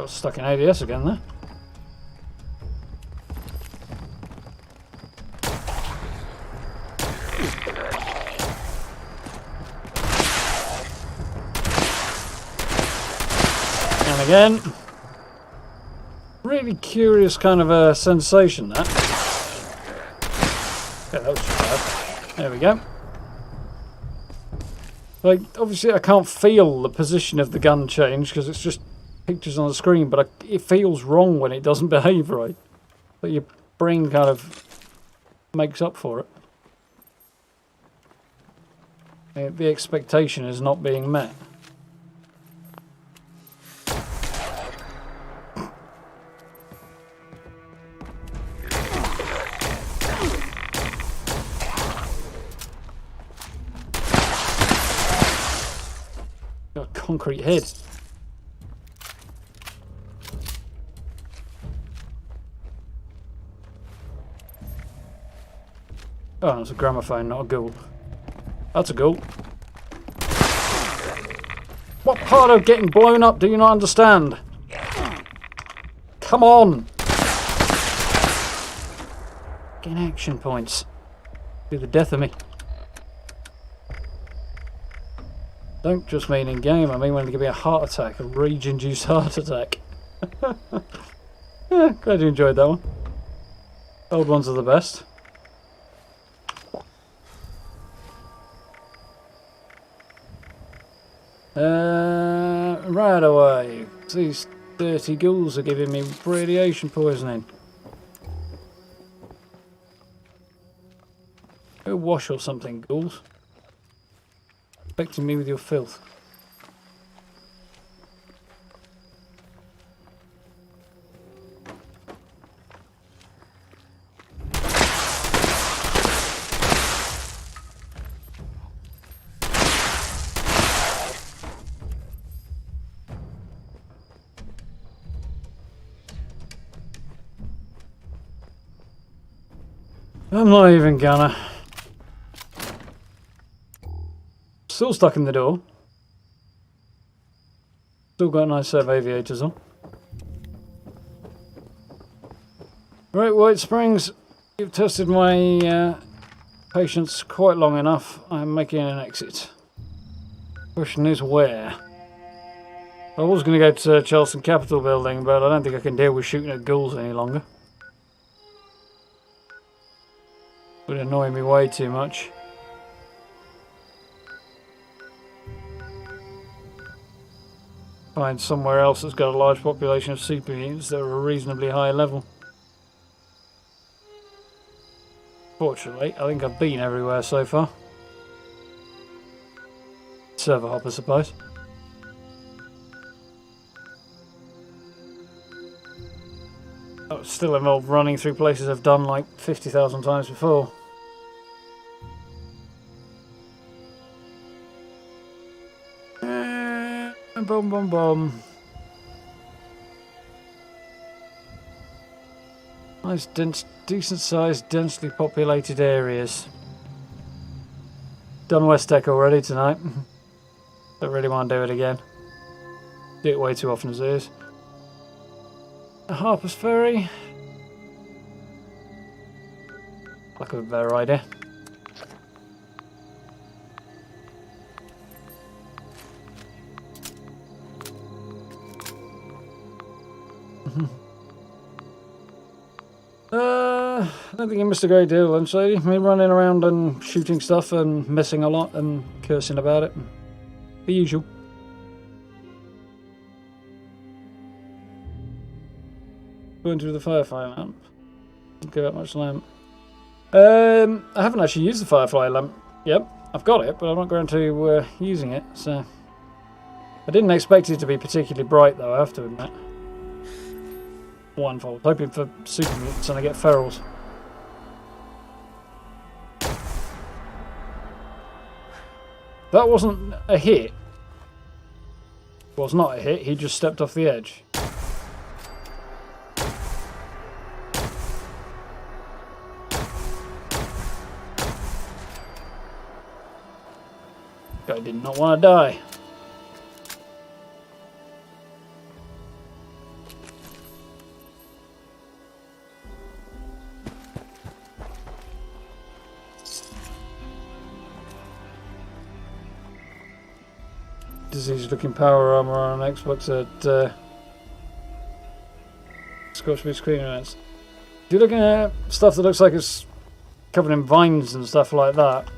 Got stuck in ADS again there. And again. Really curious kind of a sensation, that. Okay, that was just bad. There we go. Like, obviously I can't feel the position of the gun change because it's just pictures on the screen, but it feels wrong when it doesn't behave right. But your brain kind of makes up for it. The expectation is not being met. Got a concrete head. Oh, it's a gramophone, not a ghoul. That's a ghoul. What part of getting blown up do you not understand? Come on! Getting action points. Be the death of me. Don't just mean in game, I mean when it give me a heart attack, a rage-induced heart attack. Yeah, glad you enjoyed that one. Old ones are the best. Right away. These dirty ghouls are giving me radiation poisoning. Go wash or something, ghouls. Infecting me with your filth. I'm not even gonna. Still stuck in the door. Still got a nice set of aviators on. Right, White Springs. You've tested my patience quite long enough. I'm making an exit. Question is where? I was going to go to Charleston Capitol building, but I don't think I can deal with shooting at ghouls any longer. Would annoy me way too much. Find somewhere else that's got a large population of super mutants that are a reasonably high level. Fortunately, I think I've been everywhere so far. Server hop, I suppose. That would still involve running through places I've done like 50,000 times before. Boom, boom, boom. Nice, dense, decent-sized, densely populated areas. Done West Deck already tonight. Don't really want to do it again. Do it way too often as it is. Harper's Ferry. Lack of a better idea. I don't think you missed a great deal, lunch lady. Me running around and shooting stuff and missing a lot and cursing about it. The usual. Going through the Firefly lamp. Don't give out much lamp. I haven't actually used the Firefly lamp. Yep, I've got it, but I'm not going to using it. So I didn't expect it to be particularly bright, though. I have to admit. Onefold, hoping for super mutants and I get ferals. That wasn't a hit. Was not a hit. He just stepped off the edge. Guy did not want to die. disease-looking power armor on an Xbox at Scorchbeard screen events. If you're looking at stuff that looks like it's covered in vines and stuff like that.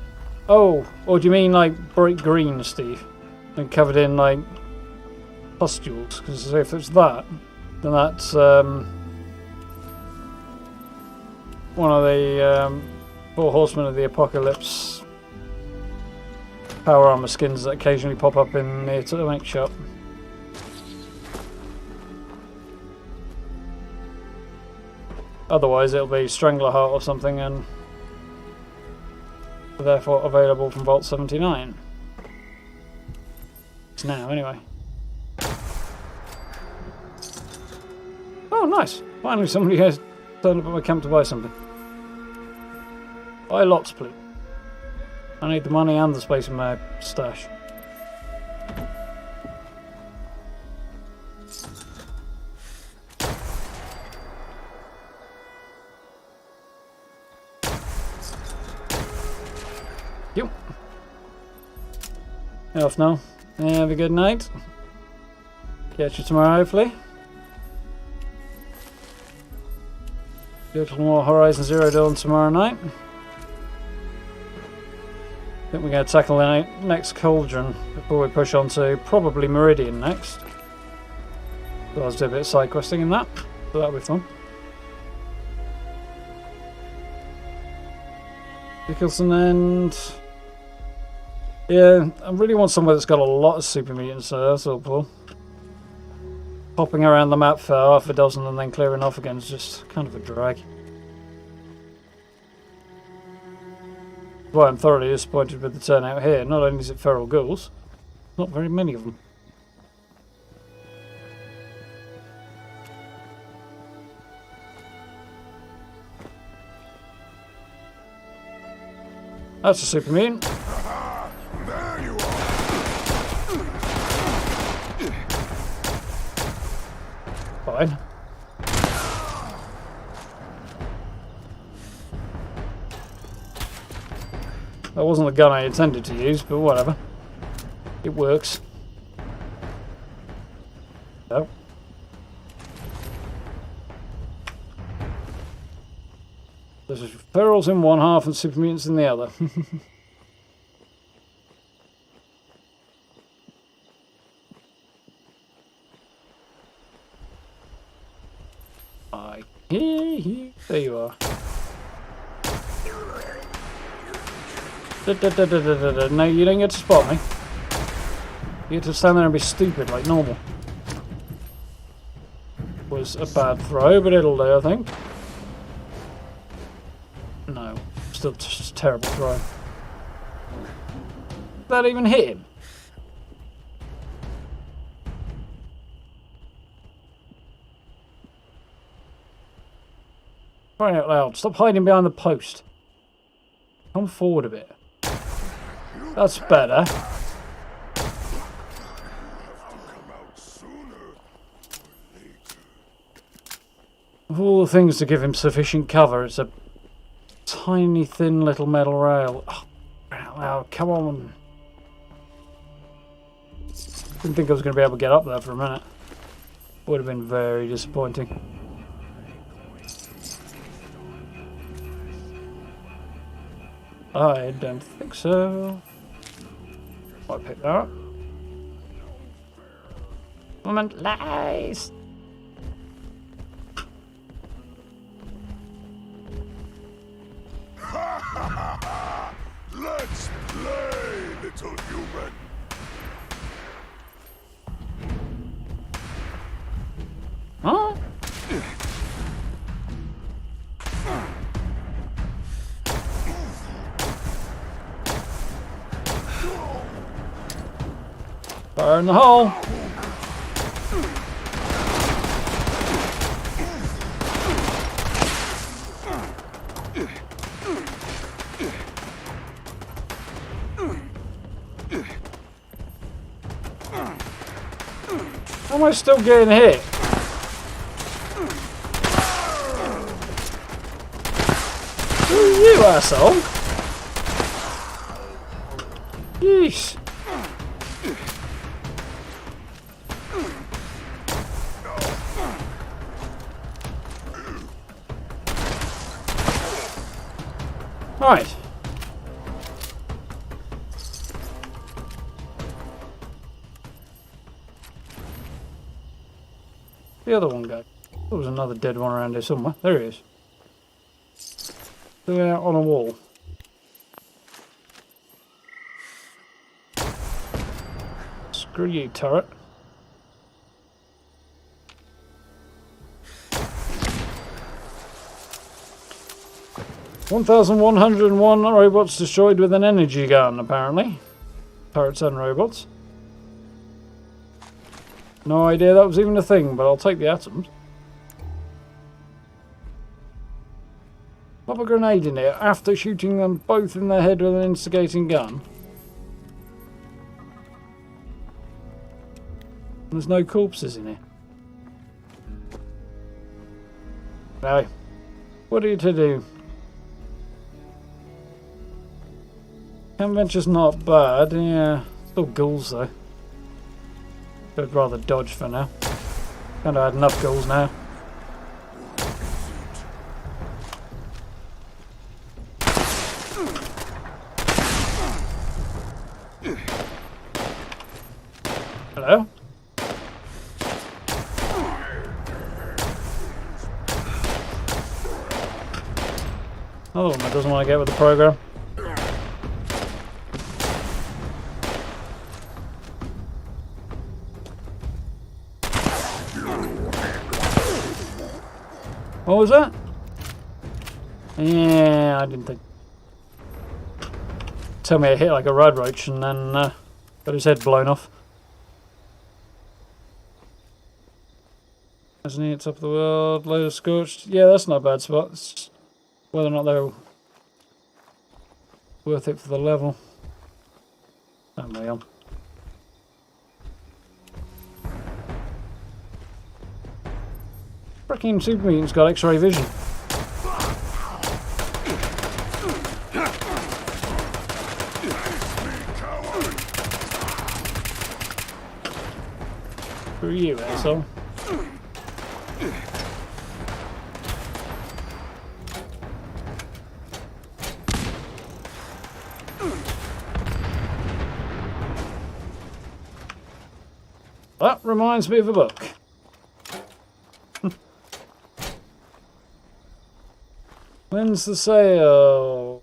Oh, or do you mean like bright green, Steve? And covered in like pustules? Because if it's that, then that's one of the 4 Horsemen of the Apocalypse power armor skins that occasionally pop up in the Atomic shop. Otherwise it'll be Stranglerheart or something, and therefore available from Vault 79. It's now anyway. Oh nice! Finally somebody has turned up at my camp to buy something. Buy lots, please. I need the money and the space in my stash. Yep. Off now. Have a good night. Catch you tomorrow, hopefully. Do a little more Horizon Zero Dawn tomorrow night. I think we're going to tackle the next Cauldron before we push on to probably Meridian next. So I'll do a bit of side questing in that, so that'll be fun. Nicholson and... yeah, I really want somewhere that's got a lot of super mutants, so that's all cool. Popping around the map for half a dozen and then clearing off again is just kind of a drag. Well, I'm thoroughly disappointed with the turnout here. Not only is it feral ghouls, not very many of them. That's a super mutant. There you are. Fine. That wasn't the gun I intended to use, but whatever. It works. So. There's ferals in one half and super mutants in the other. I hear you. There you are. No, you don't get to spot me. You get to stand there and be stupid like normal. Was a bad throw, but it'll do, I think. No, still just a terrible throw. Did that even hit him? Crying out loud, stop hiding behind the post. Come forward a bit. That's better. Of all the things to give him sufficient cover, it's a tiny, thin little metal rail. Oh, loud, come on. Didn't think I was going to be able to get up there for a minute. Would have been very disappointing. I don't think so. Might pick that up. Moment lies. Let's play, little human. Huh? Fire in the hole. How am I still getting hit? Who are you, asshole? Yeesh. Right. The other one go. There was another dead one around here somewhere. There he is. They're out on a wall. Screw you, turret. "1,101 robots destroyed with an energy gun," apparently. Turrets and robots. No idea that was even a thing, but I'll take the atoms. Pop a grenade in here after shooting them both in the head with an instigating gun. There's no corpses in here. No. What are you to do? Adventure's not bad, yeah. Still ghouls though. I'd rather dodge for now. Kinda had enough ghouls now. Hello? Another one that doesn't want to get with the program. What was that? Yeah, I didn't think. Tell me it hit like a rad roach and then got his head blown off. Isn't he? It's up the world, load of scorched. Yeah, that's not a bad spot. It's whether or not they're worth it for the level. Don't they on? Freaking super mutant's got X-ray vision. Who are you, asshole? That reminds me of a book. When's the sale?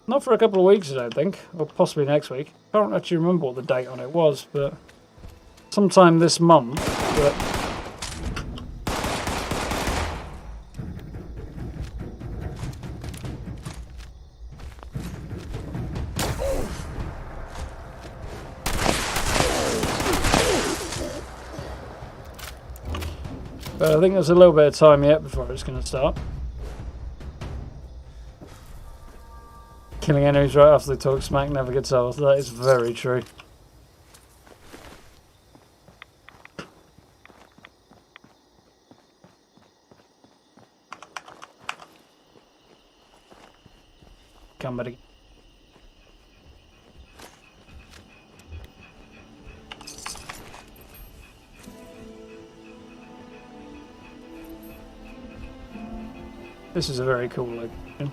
Not for a couple of weeks, I don't think. Or possibly next week. I can't actually remember what the date on it was, but sometime this month. But I think there's a little bit of time yet before it's going to start. Killing enemies right after they talk smack never gets old. That is very true. Come, buddy. This is a very cool location.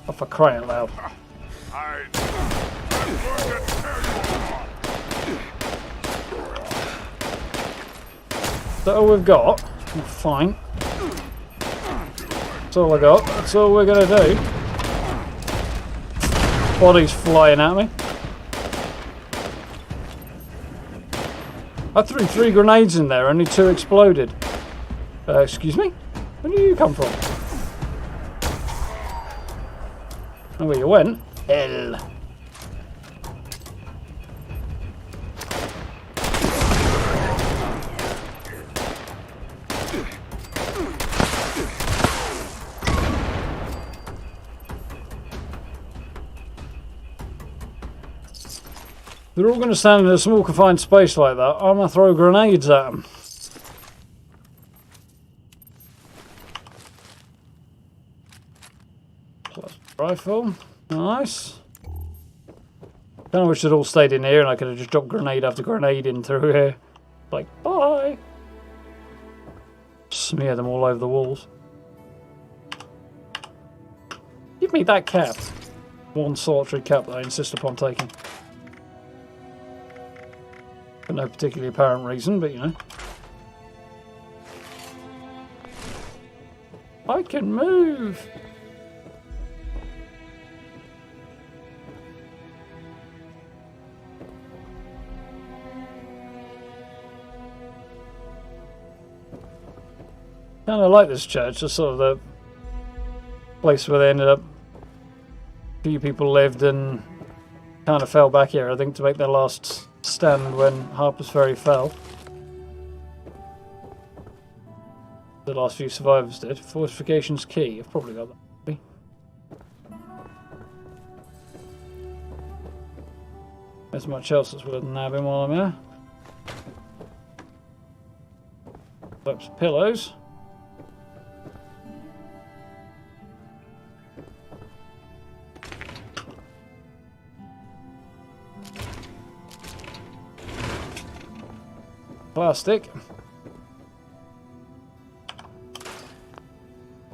Oh, for crying loud. Is that all we've got? Oh, fine. That's all I got. That's all we're gonna do. Bodies flying at me. I threw 3 grenades in there, only 2 exploded. Excuse me? Where did you come from? Oh, where you went? Hell. They're all going to stand in a small confined space like that. I'm going to throw grenades at them. Plus rifle. Nice. Kind of wish they'd all stayed in here and I could have just dropped grenade after grenade in through here. Like, bye. smear them all over the walls. Give me that cap. One solitary cap that I insist upon taking. For no particularly apparent reason, but you know. I can move! Kind of like this church, just sort of the place where they ended up. A few people lived and kind of fell back here, I think, to make their last stand when Harper's Ferry fell. The last few survivors did. Fortifications key. I've probably got that. There's much else that's worth nabbing while I'm here. Lots of pillows. Plastic.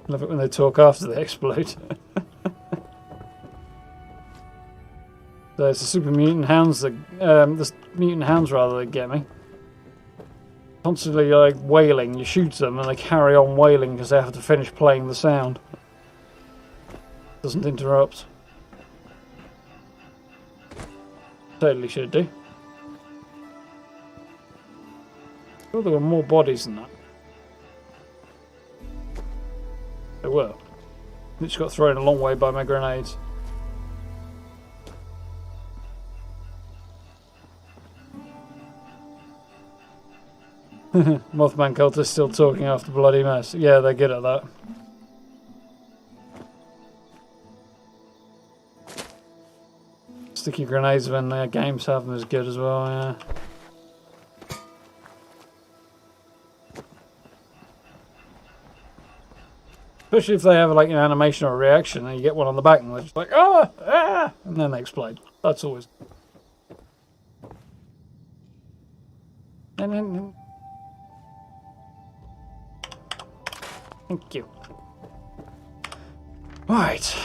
Love it when they talk after they explode. So it's the super mutant hounds that, the mutant hounds rather, that get me. Constantly like wailing, you shoot them and they carry on wailing because they have to finish playing the sound. Doesn't interrupt. Totally should do. Oh, there were more bodies than that. There were. They just got thrown a long way by my grenades. Mothman cult is still talking after bloody mess. Yeah, they're good at that. Sticky grenades when their games have them is good as well, yeah. Especially if they have like an animation or a reaction and you get one on the back and they're just like, ah, ah, and then they explode. That's always. And then. Thank you. Right.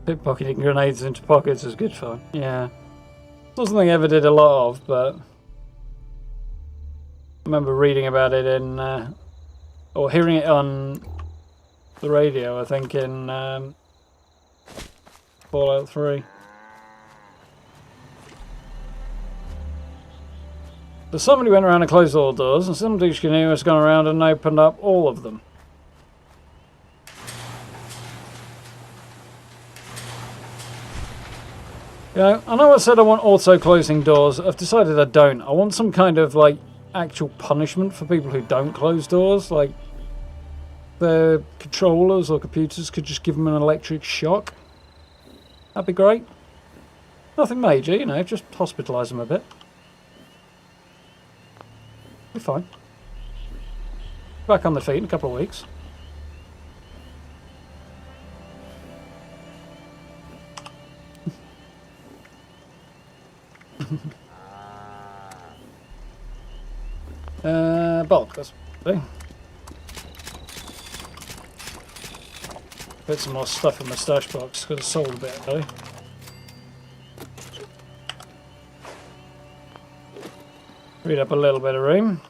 Pickpocketing grenades into pockets is good fun. Yeah. Not something I ever did a lot of, but I remember reading about it in, or hearing it on the radio, I think, in Fallout 3. So somebody went around and closed all the doors, and some douche-canoe has gone around and opened up all of them. You know, I know I said I want auto-closing doors. I've decided I don't. I want some kind of, like, actual punishment for people who don't close doors. Like, their controllers or computers could just give them an electric shock. That'd be great. Nothing major, you know, just hospitalise them a bit. Be fine. Back on the feet in a couple of weeks. Bulk, that's what I do. Put some more stuff in my stash box because I sold a bit early. Read up a little bit of room.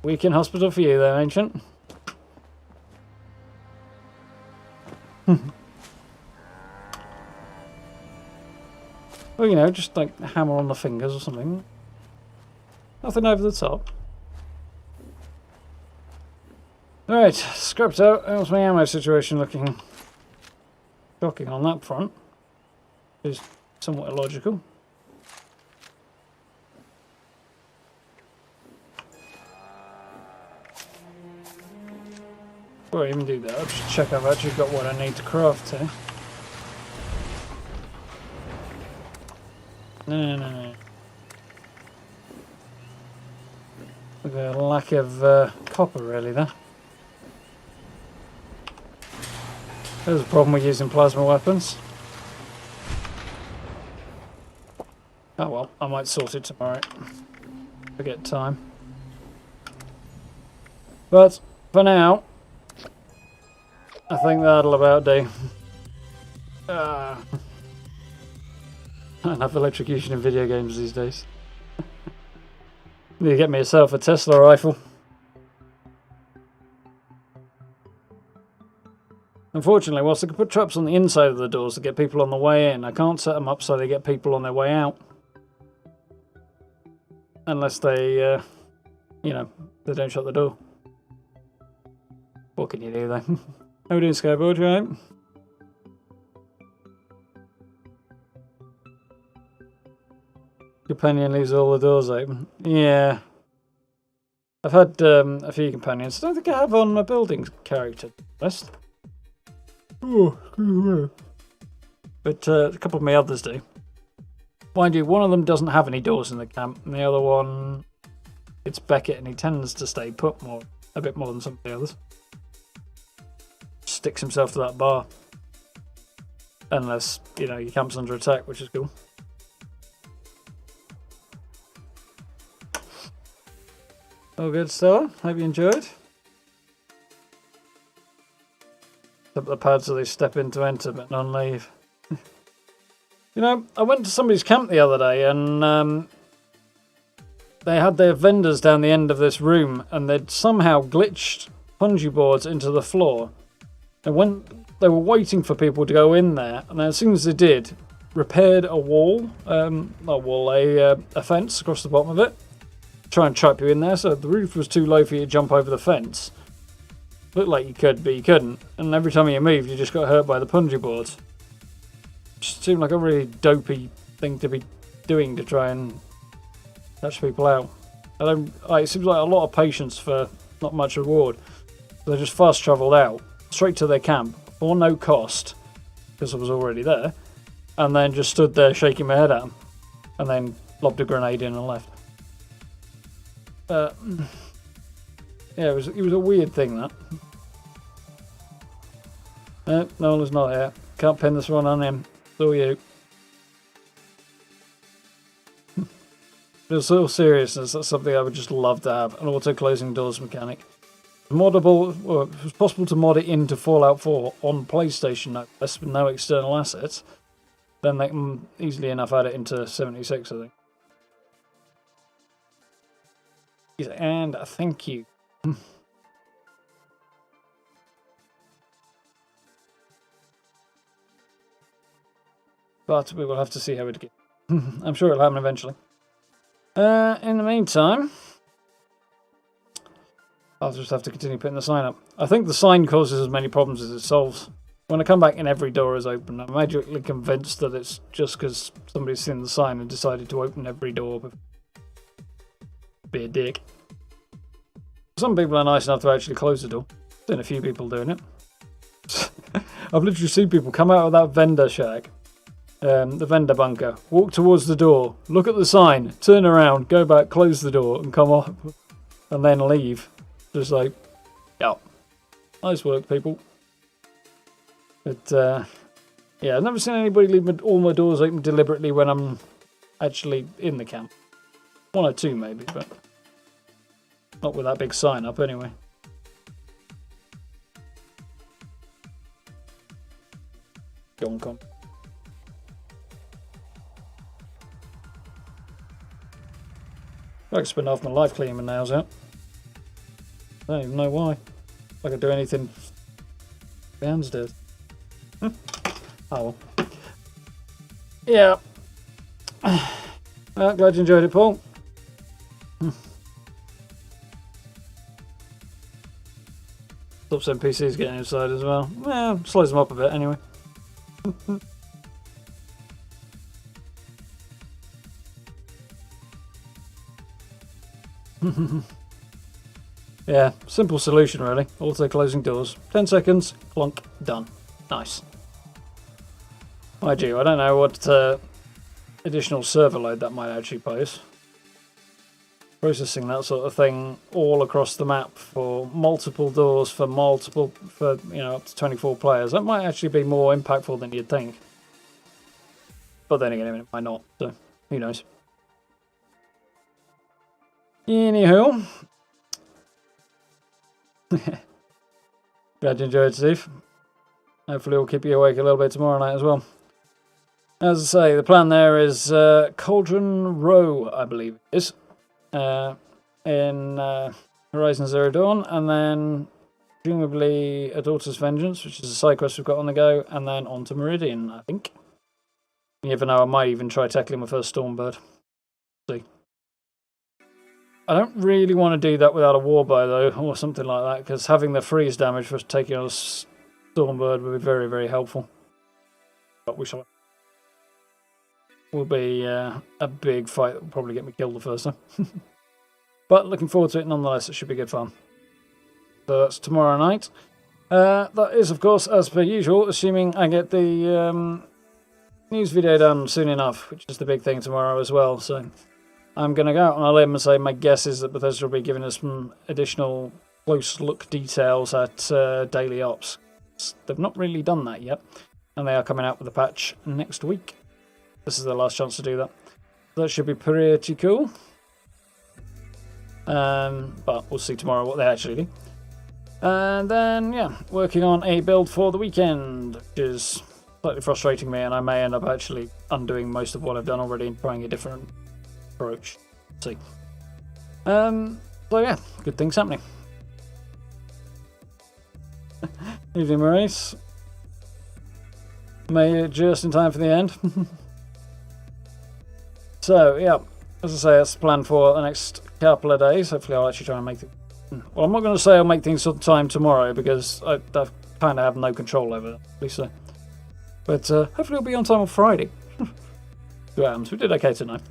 Weekend hospital for you then, Ancient. Well, you know, just like hammer on the fingers or something. Nothing over the top. Alright, scrapped out. How's my ammo situation looking? Shocking on that front. Is somewhat illogical. Before I even do that, I'll just check I've actually got what I need to craft here. No. With a lack of copper really there. There's a problem with using plasma weapons. Oh well, I might sort it tomorrow. Forget time. But for now, I think that'll about do. Enough electrocution in video games these days. Need to get myself a Tesla rifle. Unfortunately, whilst I can put traps on the inside of the doors to get people on the way in, I can't set them up so they get people on their way out. Unless they, you know, they don't shut the door. What can you do then? How we doing, Skyboard, right? Companion leaves all the doors open. Yeah. I've had a few companions. I don't think I have on my building character list. Oh, but a couple of my others do. Mind you, one of them doesn't have any doors in the camp, and the other one, it's Beckett, and he tends to stay put a bit more than some of the others. Sticks himself to that bar. Unless, you know, your camp's under attack, which is cool. All good, Stella. Hope you enjoyed. Up the pad so they step in to enter, but none leave. You know, I went to somebody's camp the other day, and they had their vendors down the end of this room, and they'd somehow glitched punji boards into the floor. And when they were waiting for people to go in there, and then as soon as they did, repaired a wall, a fence across the bottom of it. Try and trap you in there, so the roof was too low for you to jump over the fence. Looked like you could, but you couldn't. And every time you moved, you just got hurt by the punji boards. Just seemed like a really dopey thing to be doing to try and catch people out. It seems like a lot of patience for not much reward. So they just fast travelled out, straight to their camp, for no cost, because I was already there, and then just stood there shaking my head at them, and then lobbed a grenade in and left. Yeah, it was a weird thing, that. Nola's not here. Can't pin this one on him. So you. In all seriousness, that's something I would just love to have. An auto-closing doors mechanic. Moddable, well, if it was possible to mod it into Fallout 4 on PlayStation, no less, with no external assets, then they can easily enough add it into 76, I think. And thank you. But we will have to see how it goes. I'm sure it'll happen eventually. In the meantime, I'll just have to continue putting the sign up. I think the sign causes as many problems as it solves. When I come back and every door is open, I'm magically convinced that it's just because somebody's seen the sign and decided to open every door. Be a dick. Some people are nice enough to actually close the door. Seen a few people doing it. I've literally seen people come out of that vendor shack, the vendor bunker, walk towards the door, look at the sign, turn around, go back, close the door, and come off, and then leave. Just like, yeah, nice work, people. But yeah, I've never seen anybody leave all my doors open deliberately when I'm actually in the camp. One or two maybe, but not with that big sign up anyway. Go on, I could spend half my life cleaning my nails out. I don't even know why. If I could do anything downstairs. Oh well. Yeah. Well, glad you enjoyed it, Paul. Stops NPCs getting inside as well. Well, slows them up a bit anyway. Yeah, simple solution really. Also closing doors. 10 seconds, clunk, done. Nice. I do. I don't know what additional server load that might actually pose. processing that sort of thing all across the map for multiple doors for up to 24 players. That might actually be more impactful than you'd think. But then again, it might not. So who knows? Anywho, glad you enjoyed, Steve. Hopefully, we'll keep you awake a little bit tomorrow night as well. As I say, the plan there is Cauldron Row, I believe it is, in Horizon Zero Dawn, and then presumably A Daughter's Vengeance, which is a side quest we've got on the go, and then on to Meridian, I think. You never know, I might even try tackling my first Stormbird. See. I don't really want to do that without a Warbow, though, or something like that, because having the freeze damage for taking on a Stormbird would be very, very helpful. But we shall. Will be a big fight that will probably get me killed the first time. But looking forward to it nonetheless, it should be good fun. So that's tomorrow night. That is, of course, as per usual, assuming I get the news video done soon enough, which is the big thing tomorrow as well. So I'm going to go out on a limb and say my guess is that Bethesda will be giving us some additional close look details at Daily Ops. They've not really done that yet, and they are coming out with a patch next week. This is their last chance to do that. That should be pretty cool. But we'll see tomorrow what they actually do. And then, yeah, working on a build for the weekend, which is slightly frustrating me, and I may end up actually undoing most of what I've done already and trying a different approach. Let's see. So yeah, good things happening. Evening, Maurice. Made it just in time for the end. So, yeah, as I say, that's the plan for the next couple of days. Hopefully I'll actually try and make it. Well, I'm not going to say I'll make things on time tomorrow, because I kind of have no control over it, at least so. But hopefully it'll be on time on Friday. See what happens. We did okay tonight.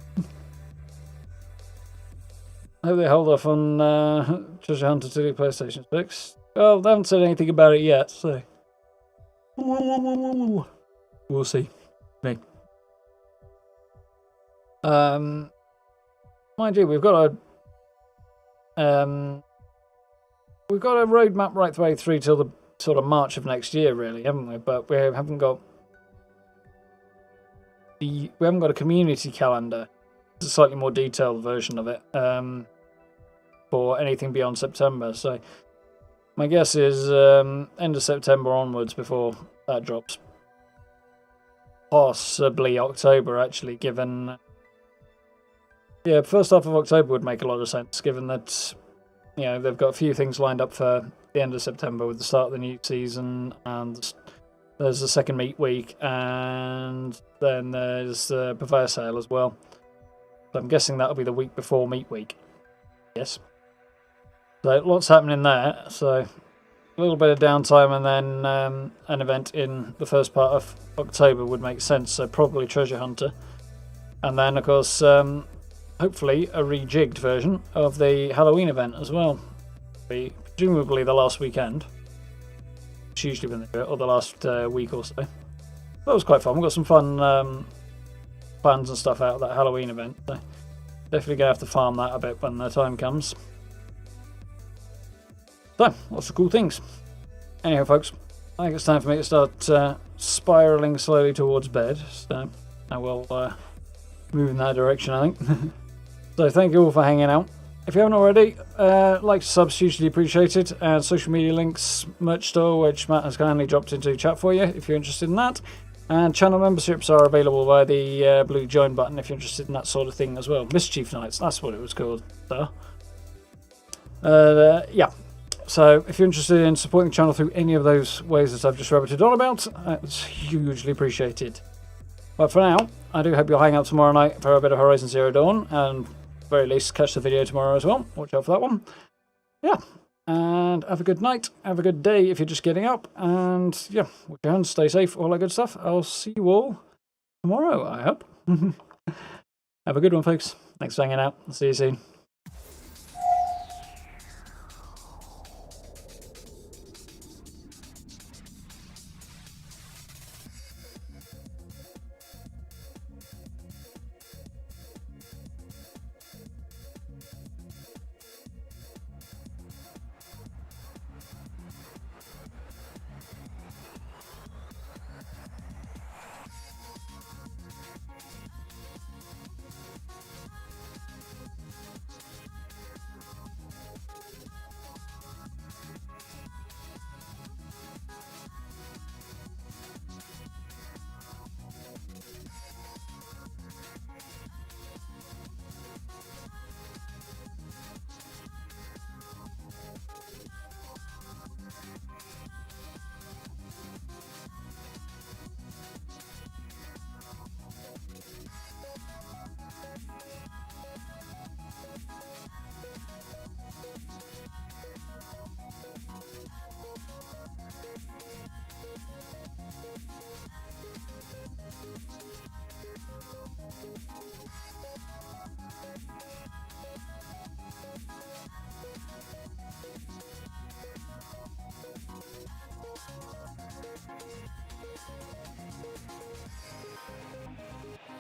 I hope they hold off on Treasure Hunter 2 PlayStation 6. Well, they haven't said anything about it yet, so we'll see. Me. Mind you, we've got a roadmap right the way through till the sort of March of next year, really, haven't we? But we haven't got a community calendar. It's a slightly more detailed version of it for anything beyond September. So my guess is end of September onwards before that drops. Possibly October, actually, given. Yeah, first half of October would make a lot of sense, given that they've got a few things lined up for the end of September with the start of the new season, and there's the second meat week, and then there's the Purveyor sale as well. So I'm guessing that'll be the week before meat week. Yes. So lots happening there. So a little bit of downtime, and then an event in the first part of October would make sense. So probably Treasure Hunter, and then of course. Hopefully a rejigged version of the Halloween event as well. Presumably the last weekend. It's usually when they do it, or the last week or so. That was quite fun. We've got some fun plans and stuff out of that Halloween event. So definitely going to have to farm that a bit when the time comes. So, lots of cool things. Anyhow, folks, I think it's time for me to start spiralling slowly towards bed. So I will move in that direction, I think. So thank you all for hanging out. If you haven't already, likes, subs, hugely appreciated. And social media links, merch store, which Matt has kindly dropped into chat for you if you're interested in that. And channel memberships are available via the blue join button if you're interested in that sort of thing as well. Mischief Nights, that's what it was called. So, yeah. So if you're interested in supporting the channel through any of those ways that I've just rabbited on about, it's hugely appreciated. But for now, I do hope you'll hang out tomorrow night for a bit of Horizon Zero Dawn, and at the very least catch the video tomorrow as well. Watch out for that one. Yeah, and have a good night, have a good day if you're just getting up, and yeah, wash your hands, stay safe, all that good stuff. I'll see you all tomorrow, I hope. Have a good one, folks. Thanks for hanging out. See you soon.